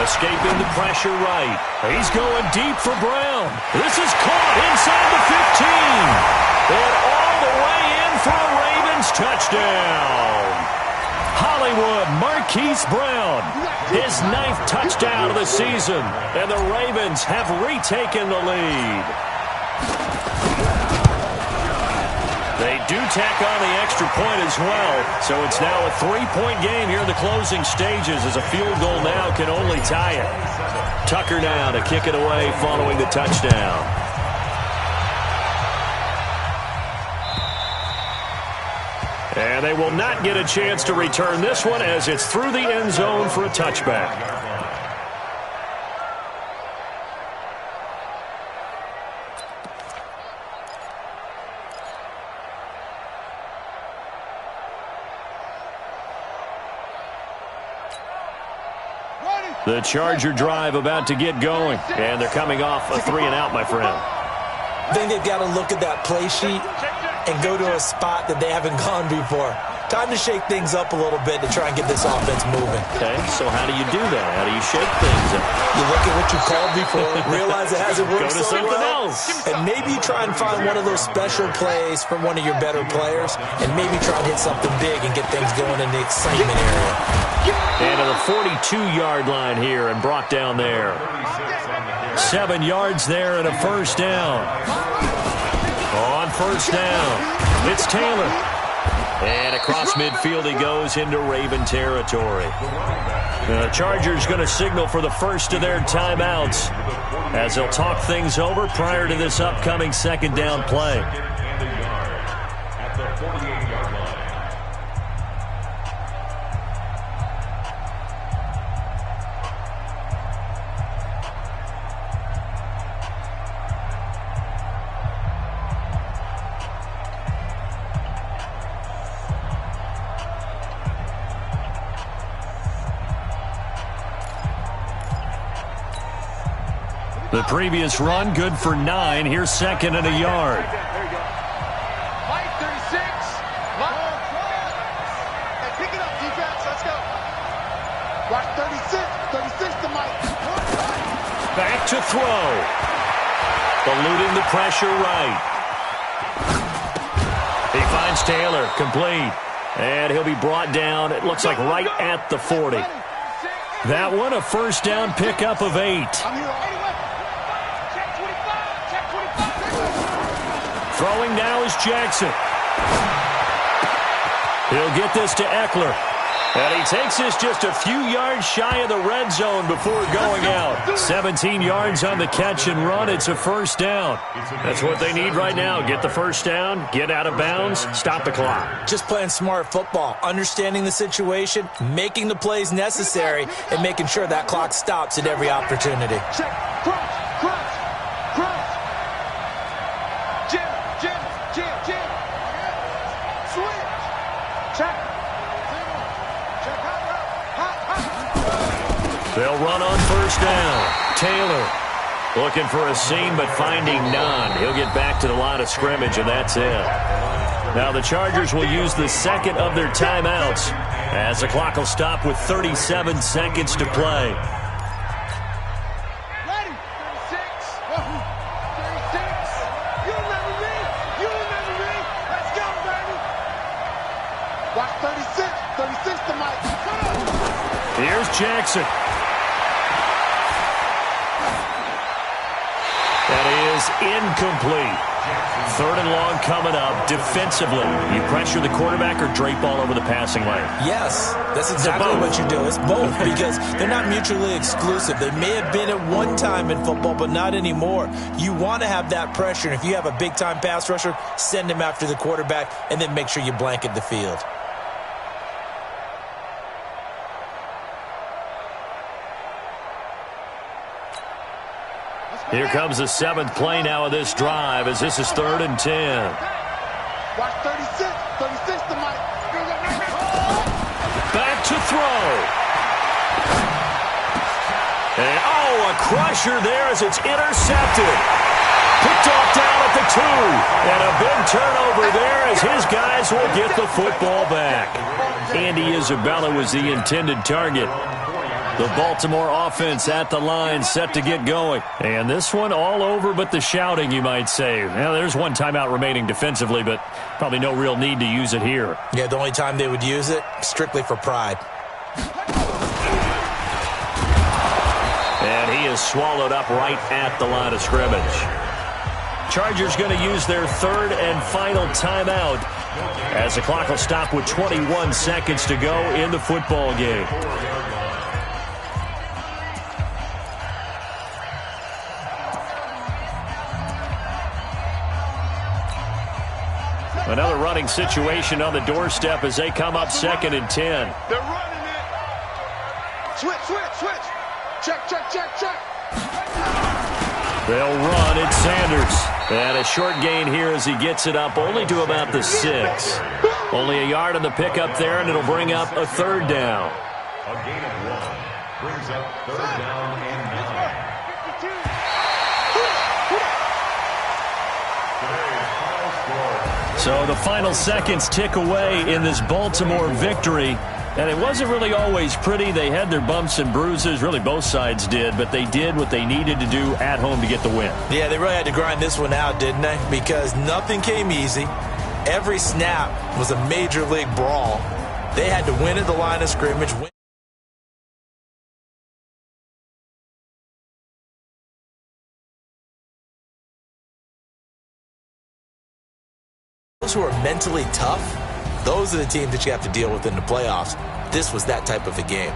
Escaping the pressure right. He's going deep for Brown. This is caught inside the 15. And all the way in for a Ravens touchdown. Hollywood Marquise Brown. His 9th touchdown of the season. And the Ravens have retaken the lead. They do tack on the extra point as well, so it's now a 3-point game here in the closing stages as a field goal now can only tie it. Tucker now to kick it away following the touchdown. And they will not get a chance to return this one as it's through the end zone for a touchback. The Charger drive about to get going, and they're coming off a 3-and-out, my friend. I think they've got to look at that play sheet and go to a spot that they haven't gone before. Time to shake things up a little bit to try and get this offense moving. Okay, so how do you do that? How do you shake things up? You look at what you called before, realize it hasn't worked Go to so something well, else. and maybe you try and find one of those special plays from one of your better players, and maybe try and hit something big and get things going in the excitement area. And to the 42-yard line here and brought down there. 7 yards there and a first down. On first down, it's Taylor. And across midfield he goes into Raven territory. The Chargers going to signal for the first of their timeouts as they'll talk things over prior to this upcoming second down play. At the 48-yard line. The previous run, good for 9. Here's second and a yard. There you go. Mike, 36. Mike. Hey, pick it up, defense. Let's go. Watch 36. 36 to Mike. Back to throw. Eluding the pressure right. He finds Taylor, complete. And he'll be brought down, it looks like right at the 40. That one, a first down pickup of 8. I'm here. Check 25. Check 25. Throwing now is Jackson. He'll get this to Eckler. And he takes this just a few yards shy of the red zone before going out. 17 yards on the catch and run. It's a first down. That's what they need right now. Get the first down, get out of bounds, stop the clock. Just playing smart football, understanding the situation, making the plays necessary, and making sure that clock stops at every opportunity. Check. Crunch. Crunch. Crunch. Jim. Jim. Jim. Jim. Switch. Check. Check. Hot. They'll run on first down. Taylor looking for a seam, but finding none. He'll get back to the line of scrimmage, and that's it. Now the Chargers will use the second of their timeouts as the clock will stop with 37 seconds to play. Ready. 36. 36. You remember me. You remember me. Let's go, baby. Watch 36. 36 to Mike. Come on. Here's Jackson. That is incomplete. Third and long coming up. Defensively, you pressure the quarterback or drape all over the passing lane? Yes, that's exactly what you do. It's both because they're not mutually exclusive. They may have been at one time in football, but not anymore. You want to have that pressure, and if you have a big-time pass rusher, send him after the quarterback, and then make sure you blanket the field. Here comes the 7th play now of this drive as this is 3rd and 10. Watch 36. 36 to Mike. Back to throw. And, a crusher there as it's intercepted. Picked off down at the 2. And a big turnover there as his guys will get the football back. Andy Isabella was the intended target. The Baltimore offense at the line set to get going. And this one all over but the shouting, you might say. Well, there's one timeout remaining defensively, but probably no real need to use it here. Yeah, the only time they would use it, strictly for pride. And he is swallowed up right at the line of scrimmage. Chargers going to use their 3rd and final timeout as the clock will stop with 21 seconds to go in the football game. Another running situation on the doorstep as they come up 2nd and 10. They're running it. Switch, switch, switch. Check, check, check, check. They'll run. It's Sanders. And a short gain here as he gets it up only to about the 6. Only a yard on the pickup there, and it'll bring up a 3rd down. A gain of 1 brings up 3rd down and 9. So the final seconds tick away in this Baltimore victory. And it wasn't really always pretty. They had their bumps and bruises. Really, both sides did. But they did what they needed to do at home to get the win. Yeah, they really had to grind this one out, didn't they? Because nothing came easy. Every snap was a major league brawl. They had to win at the line of scrimmage. Those who are mentally tough, those are the teams that you have to deal with in the playoffs. This was that type of a game.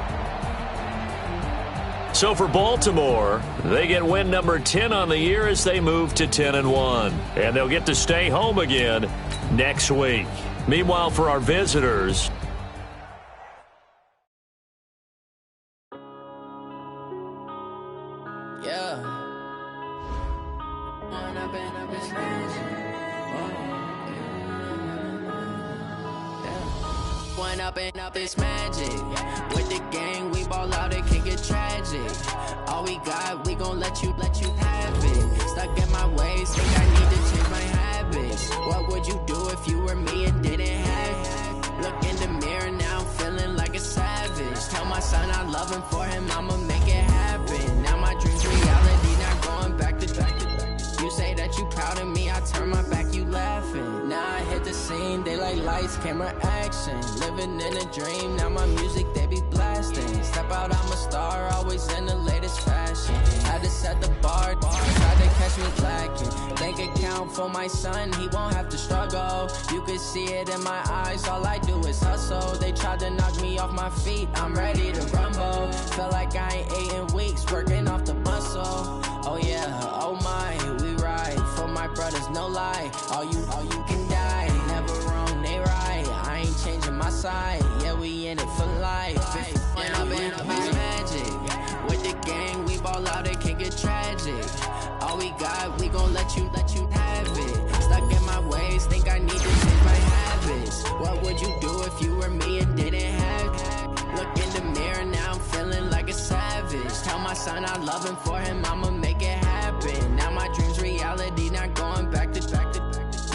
So for Baltimore, they get win number 10 on the year as they move to 10-1. And they'll get to stay home again next week. Meanwhile, for our visitors, up this magic. With the gang, we ball out, it can get tragic. All we got, we gon' let you have it. Stuck in my ways, think I need to change my habits. What would you do if you were me and didn't have it? Look in the mirror now, I'm feeling like a savage. Tell my son I love him, for him I'ma make it happen. Now my dreams reality, not going back to back. You say that you proud of me, I turn my back, you laughing. Now I hit the scene, they like lights, camera, action. Living in a dream, now my music, they be blasting. Step out, I'm a star, always in the latest fashion. Had to set the bar, tried to catch me lacking. Bank account for my son, he won't have to struggle. You could see it in my eyes, all I do is hustle. They tried to knock me off my feet, I'm ready to rumble. Felt like I ain't ate in weeks, working off the muscle. Oh yeah, oh my, we ride for my brothers, no lie. All you can die, never wrong, they right. I ain't changing my side, yeah, we in it for life. And I've been magic. With the gang, we ball out, it can get tragic. All we got, we gon' let you have it. Stuck in my ways, think I need to change my habits. What would you do if you were me and didn't have it? Look in the mirror, now I'm feeling like a savage. Tell my son I love him, for him I'ma make it happen. Now my dreams reality, not going back to back.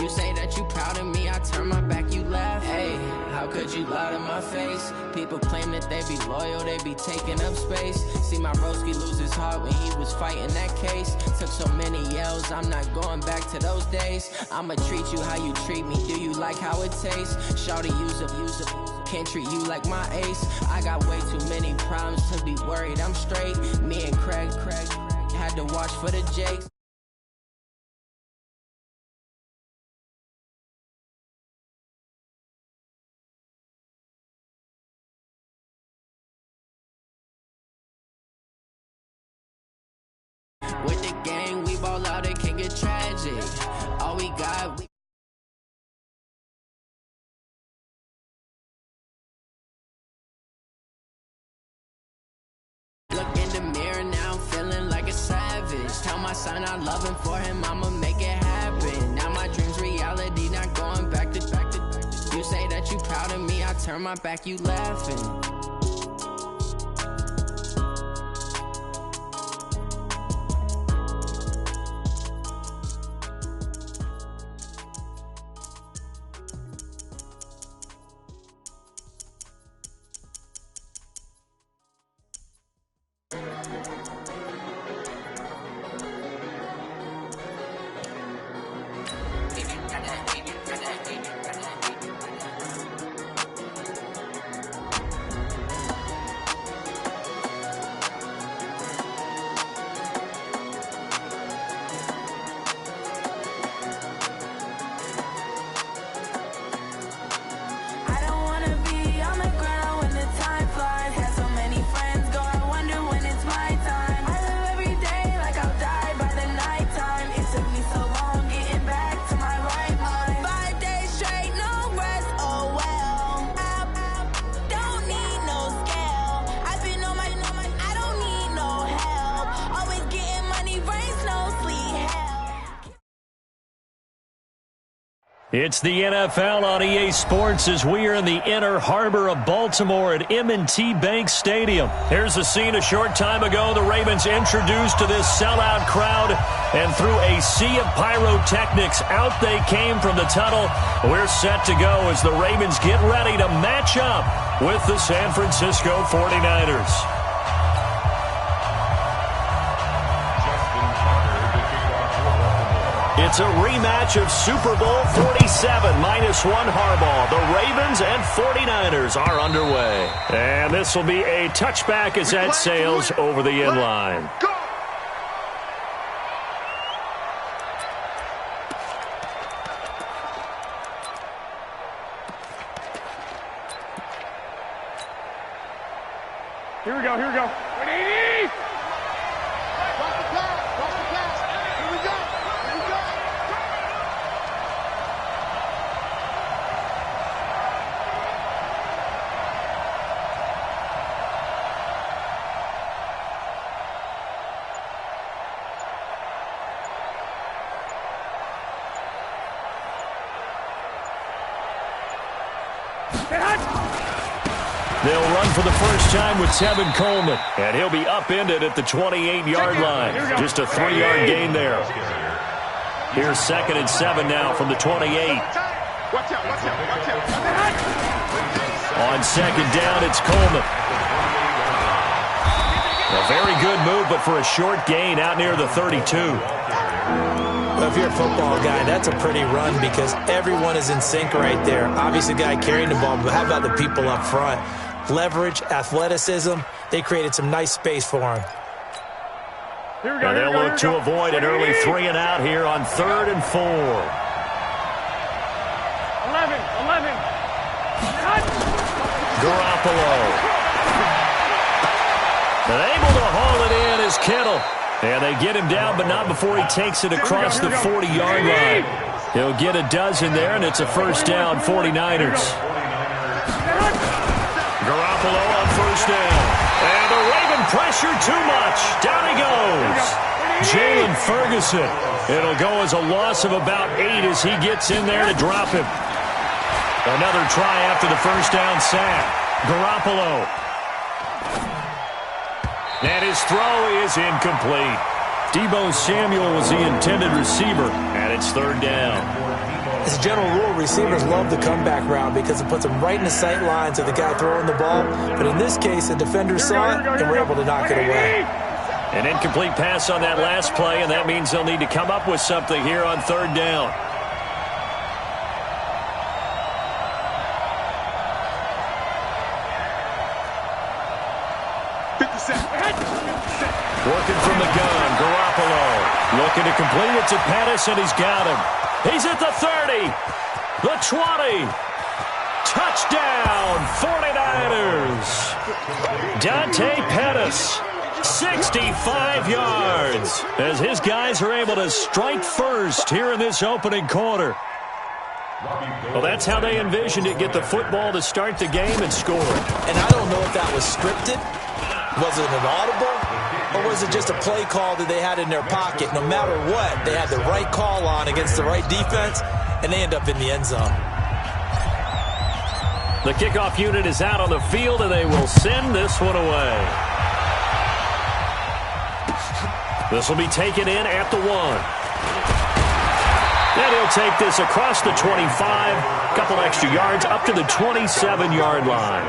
You say that you proud of me, I turn my back, you laugh. Hey, how could you lie to my face? People claim that they be loyal, they be taking up space. See my broski lose his heart when he was fighting that case. Took so many yells, I'm not going back to those days. I'ma treat you how you treat me, do you like how it tastes? Shawty, use up, can't treat you like my ace. I got way too many problems to be worried, I'm straight. Me and Craig had to watch for the Jakes. With the gang, we ball out, it can get tragic. All we got, look in the mirror, now I'm feeling like a savage. Tell my son I love him, for him I'ma make it happen. Now my dreams reality, not going back to back. You say that you proud of me, I turn my back, you laughing. It's the NFL on EA Sports as we are in the inner harbor of Baltimore at M&T Bank Stadium. Here's the scene a short time ago. The Ravens introduced to this sellout crowd, and through a sea of pyrotechnics, out they came from the tunnel. We're set to go as the Ravens get ready to match up with the San Francisco 49ers. It's a rematch of Super Bowl 47 -1 Harbaugh. The Ravens and 49ers are underway. And this will be a touchback as that sails over the end line. Here we go, here we go. 180! Watch the pass, watch the pass. Here we go, here we go. They'll run for the first time with Tevin Coleman, and he'll be upended at the 28-yard line. Just a 3-yard gain there. Here's 2nd and 7 now from the 28. Watch out, watch out, watch out. On 2nd down, it's Coleman. A very good move, but for a short gain out near the 32. Well, if you're a football guy, that's a pretty run because everyone is in sync right there. Obviously, the guy carrying the ball, but how about the people up front? Leverage, athleticism, they created some nice space for him. Here we go, And they'll look to avoid an early 3 and out here on 3rd and 4. 11. Garoppolo. And able to haul it in is Kittle. And they get him down, but not before he takes it across the 40-yard line. He'll get a dozen there, and it's a first down, 49ers. Garoppolo on first down. And the Raven pressure too much. Down he goes. Jalen Ferguson. It'll go as a loss of about 8 as he gets in there to drop him. Another try after the first down sack. Garoppolo. And his throw is incomplete. Deebo Samuel was the intended receiver, and it's 3rd down. As a general rule, receivers love the comeback route because it puts them right in the sight lines of the guy throwing the ball. But in this case, the defender saw it and were able to knock it away. An incomplete pass on that last play, and that means they'll need to come up with something here on 3rd down. Working from the gun, Garoppolo. Looking to complete it to Pettis, and he's got him. He's at the 30, the 20. Touchdown, 49ers. Dante Pettis, 65 yards, as his guys are able to strike first here in this opening quarter. Well, that's how they envisioned it, get the football to start the game and score. And I don't know if that was scripted. Was it an audible? Or was it just a play call that they had in their pocket? No matter what, they had the right call on against the right defense, and they end up in the end zone. The kickoff unit is out on the field, and they will send this one away. This will be taken in at the 1. And he'll take this across the 25, a couple extra yards up to the 27-yard line.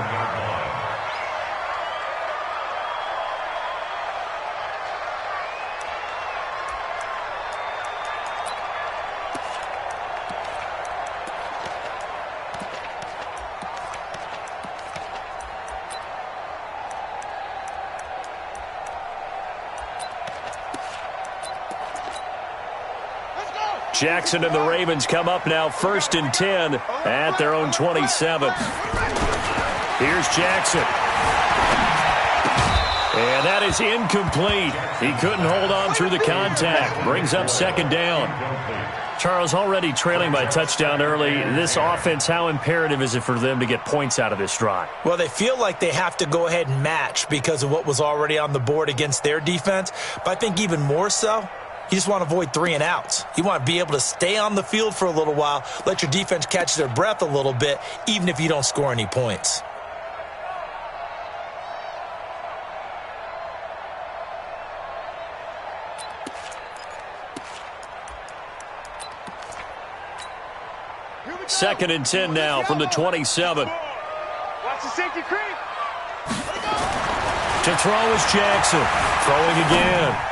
Jackson and the Ravens come up now 1st and 10 at their own 27. Here's Jackson. And that is incomplete. He couldn't hold on through the contact. Brings up 2nd down. Charles, already trailing by touchdown early. This offense, how imperative is it for them to get points out of this drive? Well, they feel like they have to go ahead and match because of what was already on the board against their defense. But I think even more so, You just want to avoid 3 and outs. You want to be able to stay on the field for a little while, let your defense catch their breath a little bit, even if you don't score any points. Second and 10 now from the 27. Watch the safety creep. To throw is Jackson. Throwing again.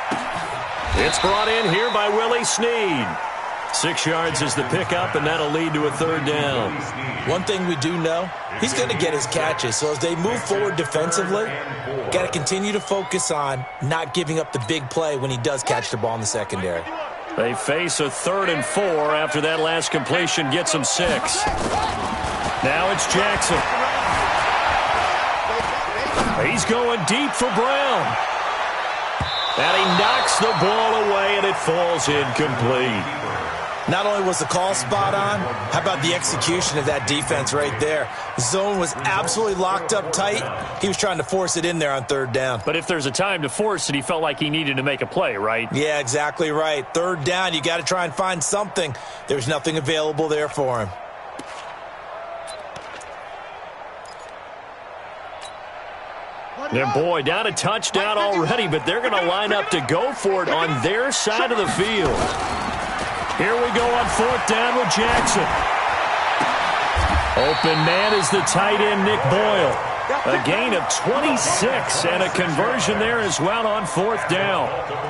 It's brought in here by Willie Snead. 6 yards is the pickup, and that'll lead to a 3rd down. One thing we do know, he's going to get his catches. So as they move forward defensively, got to continue to focus on not giving up the big play when he does catch the ball in the secondary. They face a 3rd and 4 after that last completion gets them 6. Now it's Jackson. He's going deep for Brown. And he knocks the ball away, and it falls incomplete. Not only was the call spot on, how about the execution of that defense right there? The zone was absolutely locked up tight. He was trying to force it in there on 3rd down. But if there's a time to force it, he felt like he needed to make a play, right? Yeah, exactly right. 3rd down, you got to try and find something. There's nothing available there for him. And boy, down a touchdown already, but they're going to line up to go for it on their side of the field. Here we go on 4th down with Jackson. Open man is the tight end, Nick Boyle. A gain of 26 and a conversion there as well on 4th down.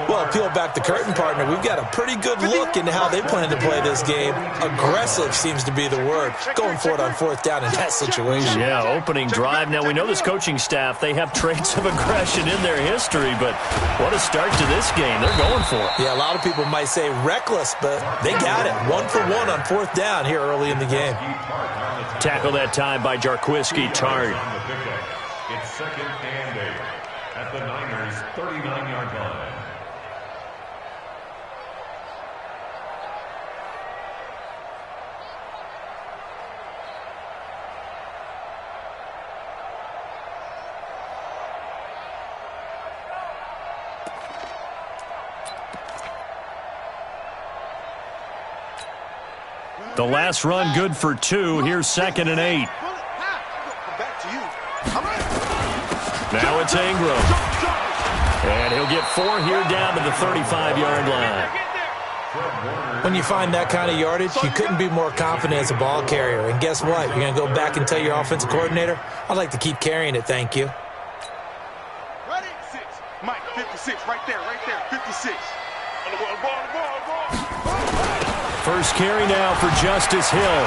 Well, peel back the curtain, partner. We've got a pretty good look into how they plan to play this game. Aggressive seems to be the word. Going for it on 4th down in that situation. Yeah, opening drive. Now, we know this coaching staff, they have traits of aggression in their history, but what a start to this game. They're going for it. Yeah, a lot of people might say reckless, but they got it. 1 for 1 on 4th down here early in the game. Tackle that time by Jarquiski Tart. It's 2nd and 8 at the Niners' 39-yard line. The last run good for 2. Here's 2nd and 8. Now it's Ingram. And he'll get 4 here down to the 35-yard line. When you find that kind of yardage, you couldn't be more confident as a ball carrier. And guess what? You're going to go back and tell your offensive coordinator, I'd like to keep carrying it, thank you. Ready? 6. Mike, 56, right there, 56. First carry now for Justice Hill.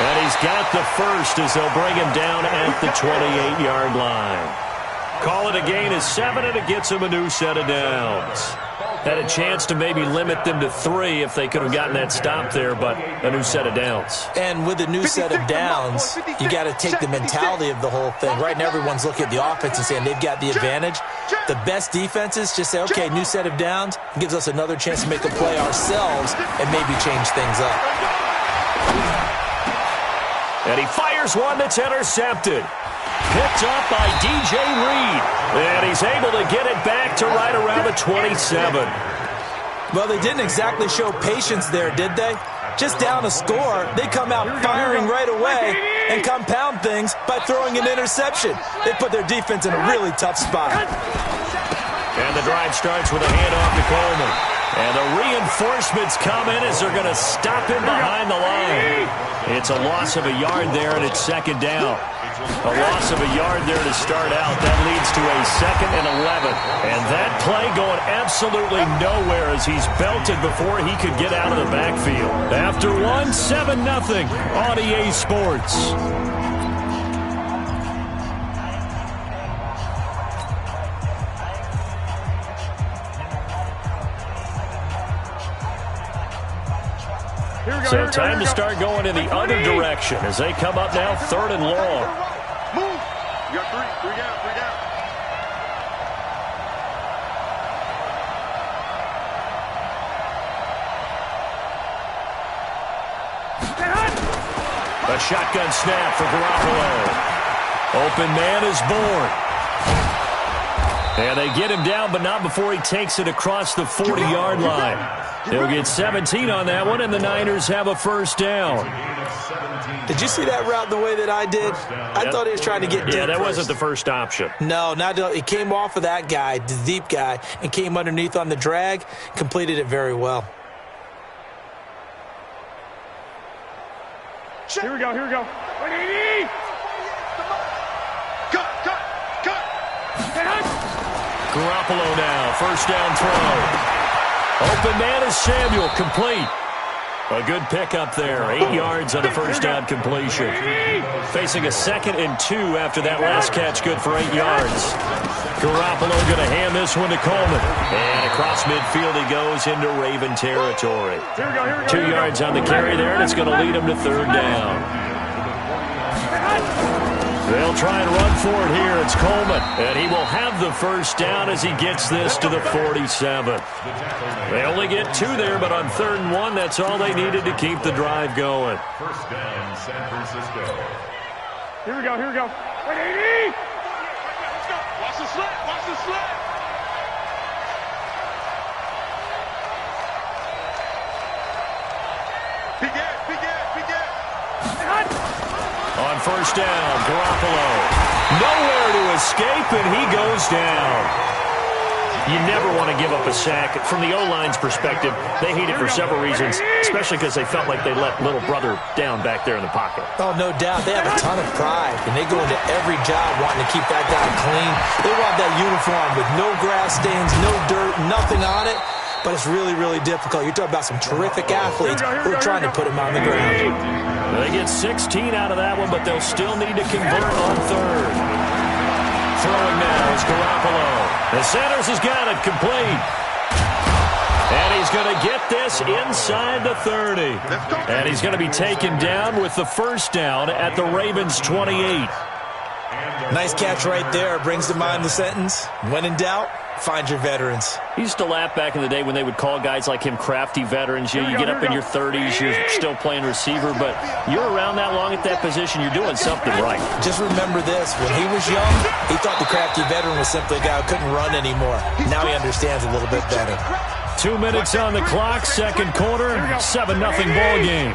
And he's got the first as they'll bring him down at the 28-yard line. Call it a gain of 7, and it gets him a new set of downs. Had a chance to maybe limit them to 3 if they could have gotten that stop there, but a new set of downs. And with a new set of downs, you got to take the mentality of the whole thing. Right now, everyone's looking at the offense and saying they've got the advantage. The best defenses just say, okay, new set of downs, gives us another chance to make a play ourselves and maybe change things up. And he fires one that's intercepted. Picked up by DJ Reed. And he's able to get it back to right around the 27. Well, they didn't exactly show patience there, did they? Just down a score, they come out firing right away and compound things by throwing an interception. They put their defense in a really tough spot. And the drive starts with a handoff to Coleman. And the reinforcements come in as they're going to stop him behind the line. It's a loss of a yard there, and it's 2nd down. A loss of a yard there to start out. That leads to a 2nd and 11. And that play going absolutely nowhere as he's belted before he could get out of the backfield. After 7-0 on EA Sports. So time to start going in the other direction as they come up now 3rd and long. Move. You got 3 down, 3 down. A shotgun snap for Garoppolo. Open man is born. And they get him down, but not before he takes it across the 40-yard line. He'll get 17 on that one, and the Niners have a first down. Did you see that route the way that I did? I thought he was trying to get deep. Yeah, that wasn't the first option. No, he came off of that guy, the deep guy, and came underneath on the drag, completed it very well. Here we go. 180! Cut! Garoppolo now, first down throw. Open man is Samuel, complete. A good pickup there, 8 yards on the first down completion. Facing a 2nd and 2 after that last catch, good for 8 yards. Garoppolo going to hand this one to Coleman. And across midfield he goes into Raven territory. 2 yards on the carry there, and it's going to lead him to 3rd down. They'll try and run for it here. It's Coleman, and he will have the first down as he gets this to the 47. They only get 2 there, but on 3rd and 1, that's all they needed to keep the drive going. First down, San Francisco. Here we go. 180! Watch the slap! Big ass! On first down, Garoppolo. Nowhere to escape, and he goes down. You never want to give up a sack. From the O-line's perspective, they hate it for several reasons, especially because they felt like they let little brother down back there in the pocket. Oh, no doubt. They have a ton of pride, and they go into every job wanting to keep that guy clean. They want that uniform with no grass stains, no dirt, nothing on it. But it's really, really difficult. You're talking about some terrific athletes who are trying to put him on the ground. They get 16 out of that one, but they'll still need to convert on 3rd. Throwing now is Garoppolo. The Sanders has got it complete. And he's going to get this inside the 30. And he's going to be taken down with the first down at the Ravens' 28. Nice catch right there. Brings to mind the sentence, when in doubt, find your veterans. He used to laugh back in the day when they would call guys like him crafty veterans. You get up in your 30s, you're still playing receiver, but you're around that long at that position, you're doing something right. Just remember this. When he was young, he thought the crafty veteran was simply a guy who couldn't run anymore. Now he understands a little bit better. 2 minutes on the clock, 2nd quarter, 7-0 ball game.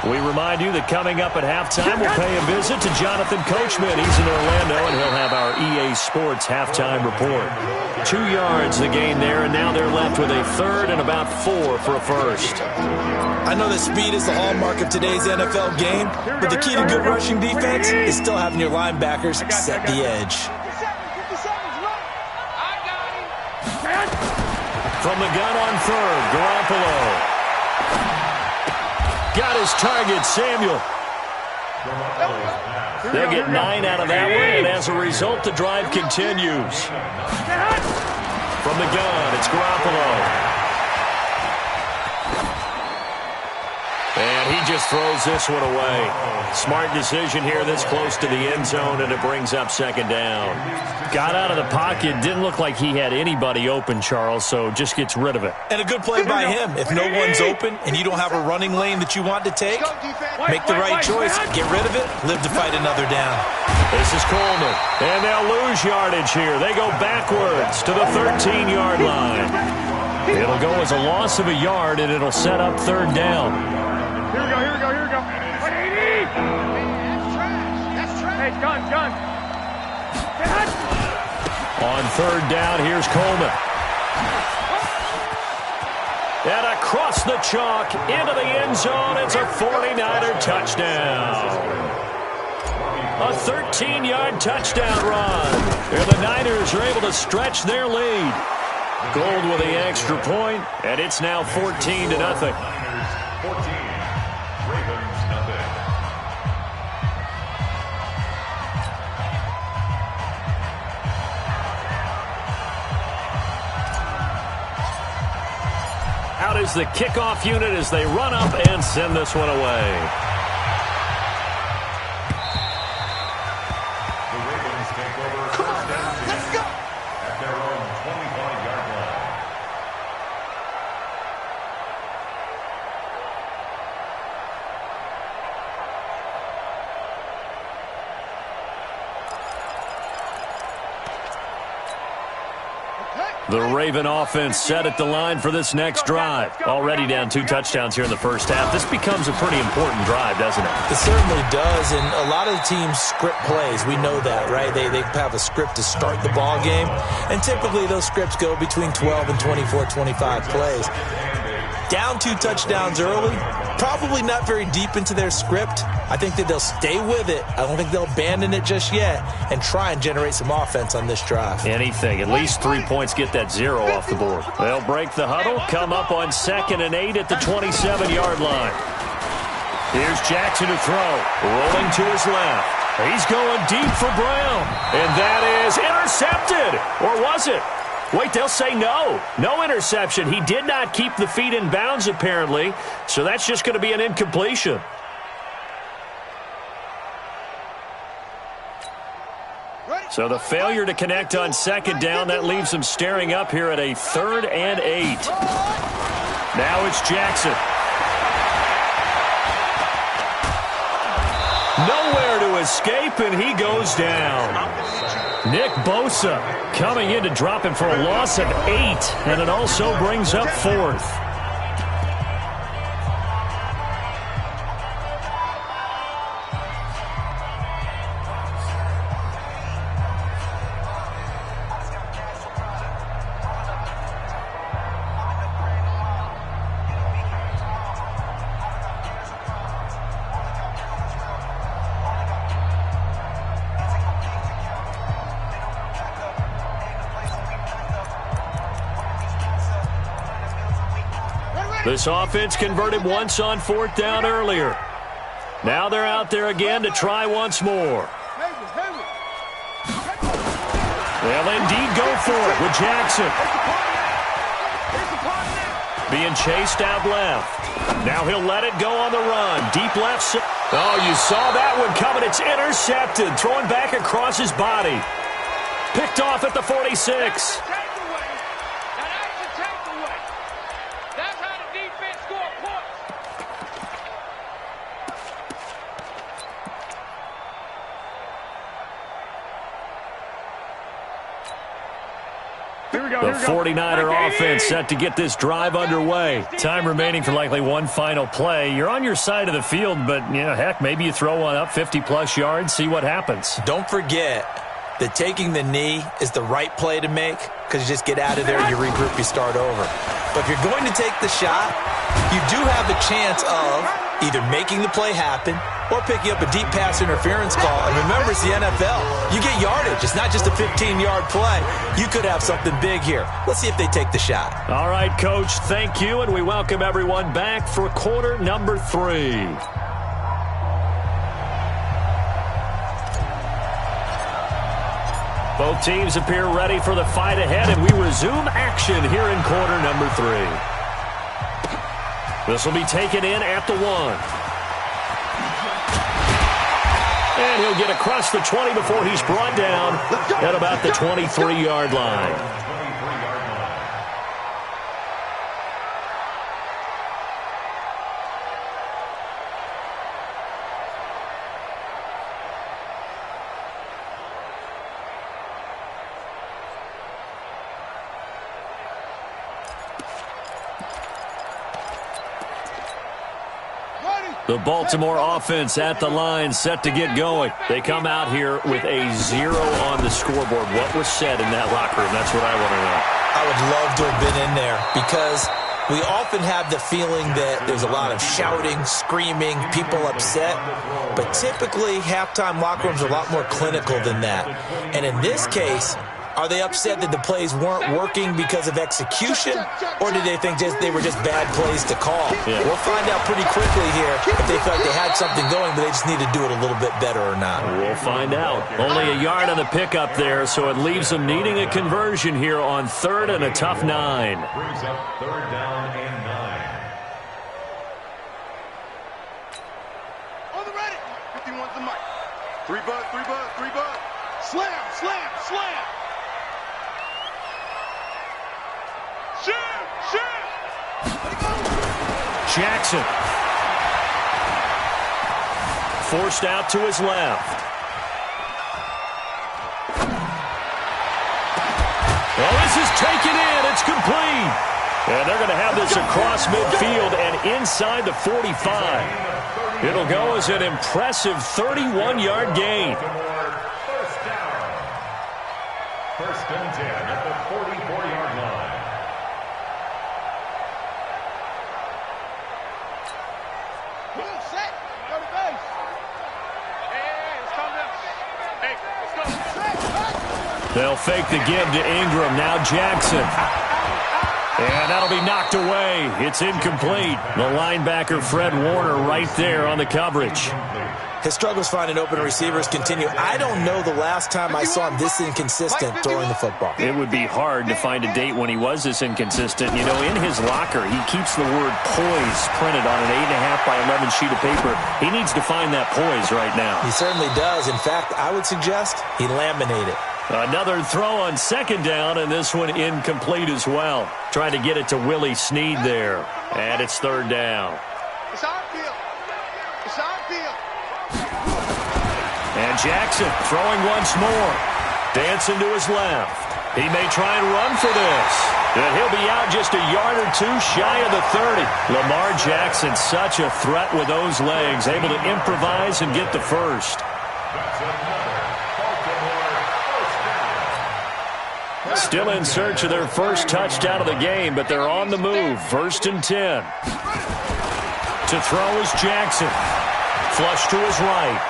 We remind you that coming up at halftime, we'll pay a visit to Jonathan Coachman. He's in Orlando, and he'll have our EA Sports halftime report. 2 yards the gain there, and now they're left with a 3rd and about 4 for a first. I know that speed is the hallmark of today's NFL game, but the key to good rushing defense is still having your linebackers set the edge. From the gun on 3rd, Garoppolo. Got his target, Samuel. They'll get 9 out of that one, and as a result, the drive continues. From the gun, it's Garoppolo. And he just throws this one away. Smart decision here this close to the end zone, and it brings up 2nd down. Got out of the pocket. Didn't look like he had anybody open, Charles, so just gets rid of it. And a good play by him. If no one's open and you don't have a running lane that you want to take, make the right choice. Get rid of it. Live to fight another down. This is Coleman. And they'll lose yardage here. They go backwards to the 13-yard line. It'll go as a loss of a yard, and it'll set up 3rd down. Here we go. 180! Hey, gun. On 3rd down, here's Coleman. And across the chalk, into the end zone, it's a 49er touchdown. A 13-yard touchdown run. And the Niners are able to stretch their lead. Gold with the extra point, and it's now 14-0. 14. Ravens, nothing. Out is the kickoff unit as they run up and send this one away. The Ravens take over first down at their own 25-yard line. The Raven offense set at the line for this next drive. Already down 2 touchdowns here in the first half. This becomes a pretty important drive, doesn't it? It certainly does, and a lot of the teams script plays. We know that, right? They have a script to start the ball game, and typically those scripts go between 12 and 24, 25 plays. Down 2 touchdowns early, probably not very deep into their script. I think that they'll stay with it. I don't think they'll abandon it just yet and try and generate some offense on this drive. Anything. At least 3 points get that 0 off the board. They'll break the huddle, come up on 2nd and 8 at the 27-yard line. Here's Jackson to throw. Rolling to his left. He's going deep for Brown. And that is intercepted. Or was it? Wait, they'll say no. No interception. He did not keep the feet in bounds, apparently. So that's just going to be an incompletion. So the failure to connect on 2nd down, that leaves them staring up here at a 3rd and 8. Now it's Jackson. Nowhere to escape, and he goes down. Nick Bosa coming in to drop him for a loss of 8, and it also brings up 4th. This offense converted once on 4th down earlier. Now they're out there again to try once more. They'll indeed go for it with Jackson. Being chased out left. Now he'll let it go on the run. Deep left. Oh, you saw that one coming. It's intercepted. Thrown back across his body. Picked off at the 46. The 49er offense set to get this drive underway. Time remaining for likely one final play. You're on your side of the field, but, you know, heck, maybe you throw one up 50-plus yards, see what happens. Don't forget that taking the knee is the right play to make because you just get out of there, you regroup, you start over. But if you're going to take the shot, you do have a chance of either making the play happen or picking up a deep pass interference call. And remember, it's the NFL. You get yardage. It's not just a 15-yard play. You could have something big here. Let's see if they take the shot. All right, Coach, thank you, and we welcome everyone back for quarter number 3. Both teams appear ready for the fight ahead, and we resume action here in quarter number 3. This will be taken in at the 1. And he'll get across the 20 before he's brought down at about the 23-yard line. The Baltimore offense at the line, set to get going. They come out here with a 0 on the scoreboard. What was said in that locker room? That's what I want to know. I would love to have been in there because we often have the feeling that there's a lot of shouting, screaming, people upset. But typically, halftime locker rooms are a lot more clinical than that. And in this case, are they upset that the plays weren't working because of execution, or did they think they were just bad plays to call? Yeah. We'll find out pretty quickly here if they felt like they had something going, but they just need to do it a little bit better or not. We'll find out. Only a yard on the pickup there, so it leaves them needing a conversion here on 3rd and a tough 9. Brings up 3rd down and 9. On the ready. 51's the mic. 3 bud, 3 bud, 3 bud. Slam, slam, slam. Jackson. Forced out to his left. Oh, this is taken in. It's complete. And they're going to have this across midfield and inside the 45. It'll go as an impressive 31-yard gain. First and 10 at the 44-yard line. Come on, set. Go to base. Hey, let's calm down. Hey, let's go. They'll fake the give to Ingram. Now Jackson. And that'll be knocked away. It's incomplete. The linebacker, Fred Warner, right there on the coverage. His struggles finding open receivers continue. I don't know the last time I saw him this inconsistent throwing the football. It would be hard to find a date when he was this inconsistent. You know, in his locker, he keeps the word poise printed on an 8.5 by 11 sheet of paper. He needs to find that poise right now. He certainly does. In fact, I would suggest he laminate it. Another throw on second down, and this one incomplete as well. Trying to get it to Willie Snead there. And it's third down. It's our field. It's our field. And Jackson throwing once more. Dancing to his left. He may try and run for this. And he'll be out just a yard or two shy of the 30. Lamar Jackson, such a threat with those legs. Able to improvise and get the first. Still in search of their first touchdown of the game, but they're on the move. First and 10. To throw is Jackson. Flush to his right.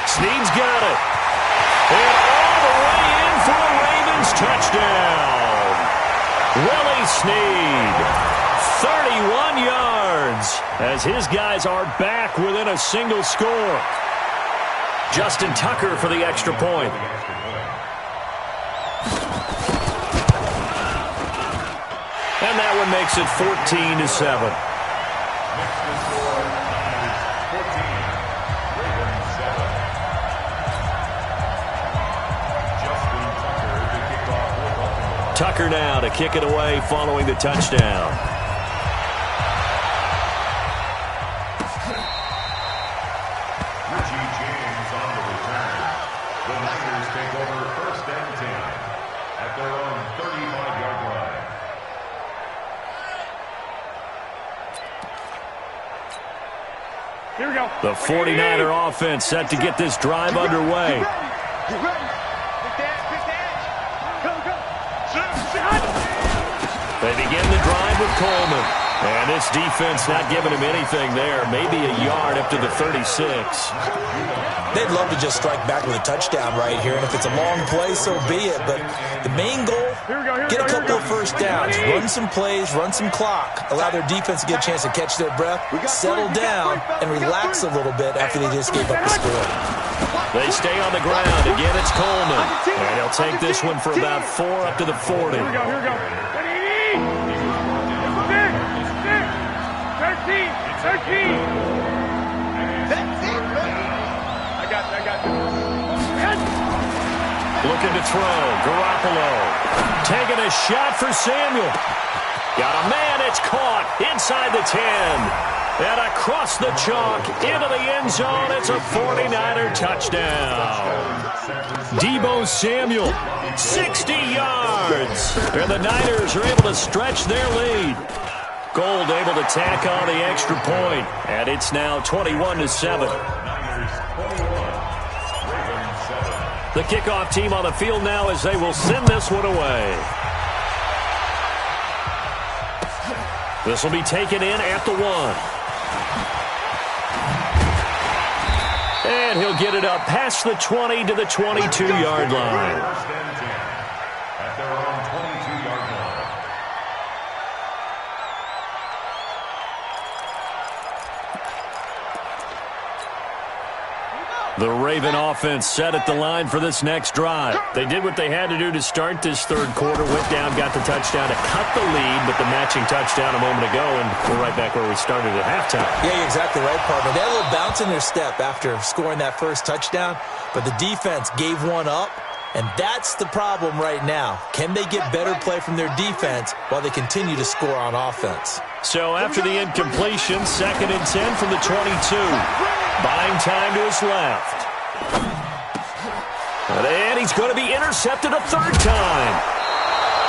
Snead's got it. And all the way in for a Ravens touchdown. Willie Snead. 31 yards as his guys are back within a single score. Justin Tucker for the extra point. And that one makes it 14-7. Tucker now to kick it away following the touchdown. Richie James on the return. The Niners take over first and 10 at their own 35-yard line. Here we go. The 49er offense set to get this drive underway. You ready? Pick the edge. Go, go. They begin the drive with Coleman. And this defense not giving him anything there. Maybe a yard up to the 36. They'd love to just strike back with a touchdown right here, and if it's a long play, so be it. But the main goal, get a couple of first downs, run some plays, run some clock, allow their defense to get a chance to catch their breath, settle down, and relax a little bit after they just gave up the score. They stay on the ground. Again, it's Coleman. And he'll take this one for about 4 up to the 40. Here we go. 13. That's it, man. I got you. Looking to throw. Garoppolo. Taking a shot for Samuel. Got a man. It's caught inside the 10. And across the chalk into the end zone. It's a 49er touchdown. Deebo Samuel, 60 yards. And the Niners are able to stretch their lead. Gold able to tack on the extra point. And it's now 21-7. The kickoff team on the field now as they will send this one away. This will be taken in at the 1. And he'll get it up past the 20 to the 22-yard line. First and 10 at their own 22-yard line. The Raven offense set at the line for this next drive. They did what they had to do to start this third quarter, went down, got the touchdown to cut the lead, but the matching touchdown a moment ago, and we're right back where we started at halftime. Yeah, you're exactly right, partner. They had a little bounce in their step after scoring that first touchdown, but the defense gave one up, and that's the problem right now. Can they get better play from their defense while they continue to score on offense? So after the incompletion, 2nd and 10 from the 22. Buying time to his left. And he's going to be intercepted a third time.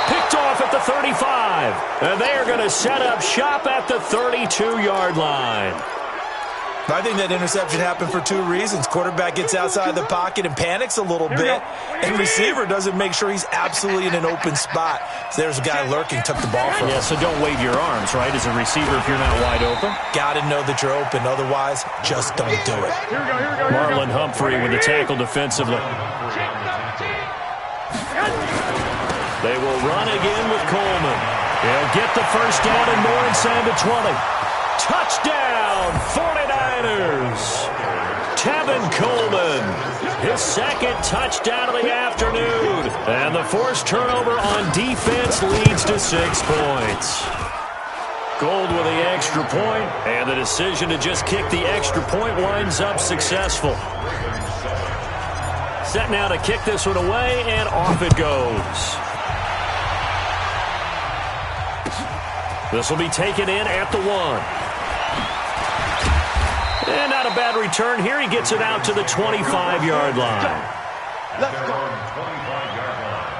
Picked off at the 35. And they are going to set up shop at the 32-yard line. I think that interception happened for two reasons. Quarterback gets outside the pocket and panics a little bit, and receiver doesn't make sure he's absolutely in an open spot. So there's a guy lurking, took the ball from him. Yeah, so don't wave your arms, right, as a receiver if you're not wide open. Got to know that you're open. Otherwise, just don't do it. Marlon Humphrey with the tackle defensively. They will run again with Coleman. He'll get the first down and more inside the 20. Touchdown, 49ers. Tevin Coleman, his second touchdown of the afternoon. And the forced turnover on defense leads to 6 points. Gold with the extra point, and the decision to just kick the extra point winds up successful. Set now to kick this one away, and off it goes. This will be taken in at the 1. And not a bad return here. He gets it out to the 25-yard line. Let's go. 25-yard line.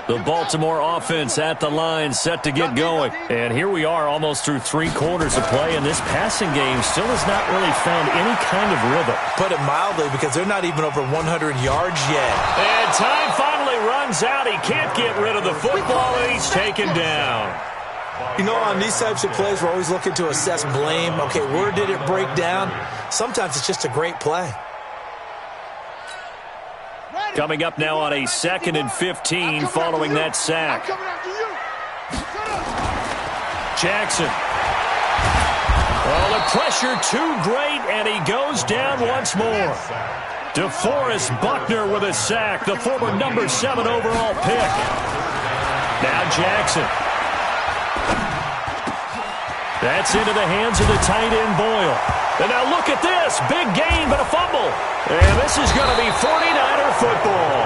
The Baltimore offense at the line, set to get going. And here we are almost through 3 quarters of play, and this passing game still has not really found any kind of rhythm. Put it mildly, because they're not even over 100 yards yet. And time finally runs out. He can't get rid of the football, and he's taken down. You know, on these types of plays, we're always looking to assess blame. Okay, where did it break down? Sometimes it's just a great play. Coming up now on a 2nd and 15 following that sack. Jackson. Oh, the pressure too great, and he goes down once more. DeForest Buckner with a sack, the former number 7 overall pick. Now Jackson. That's into the hands of the tight end Boyle. And now look at this. Big gain, but a fumble. And this is going to be 49er football.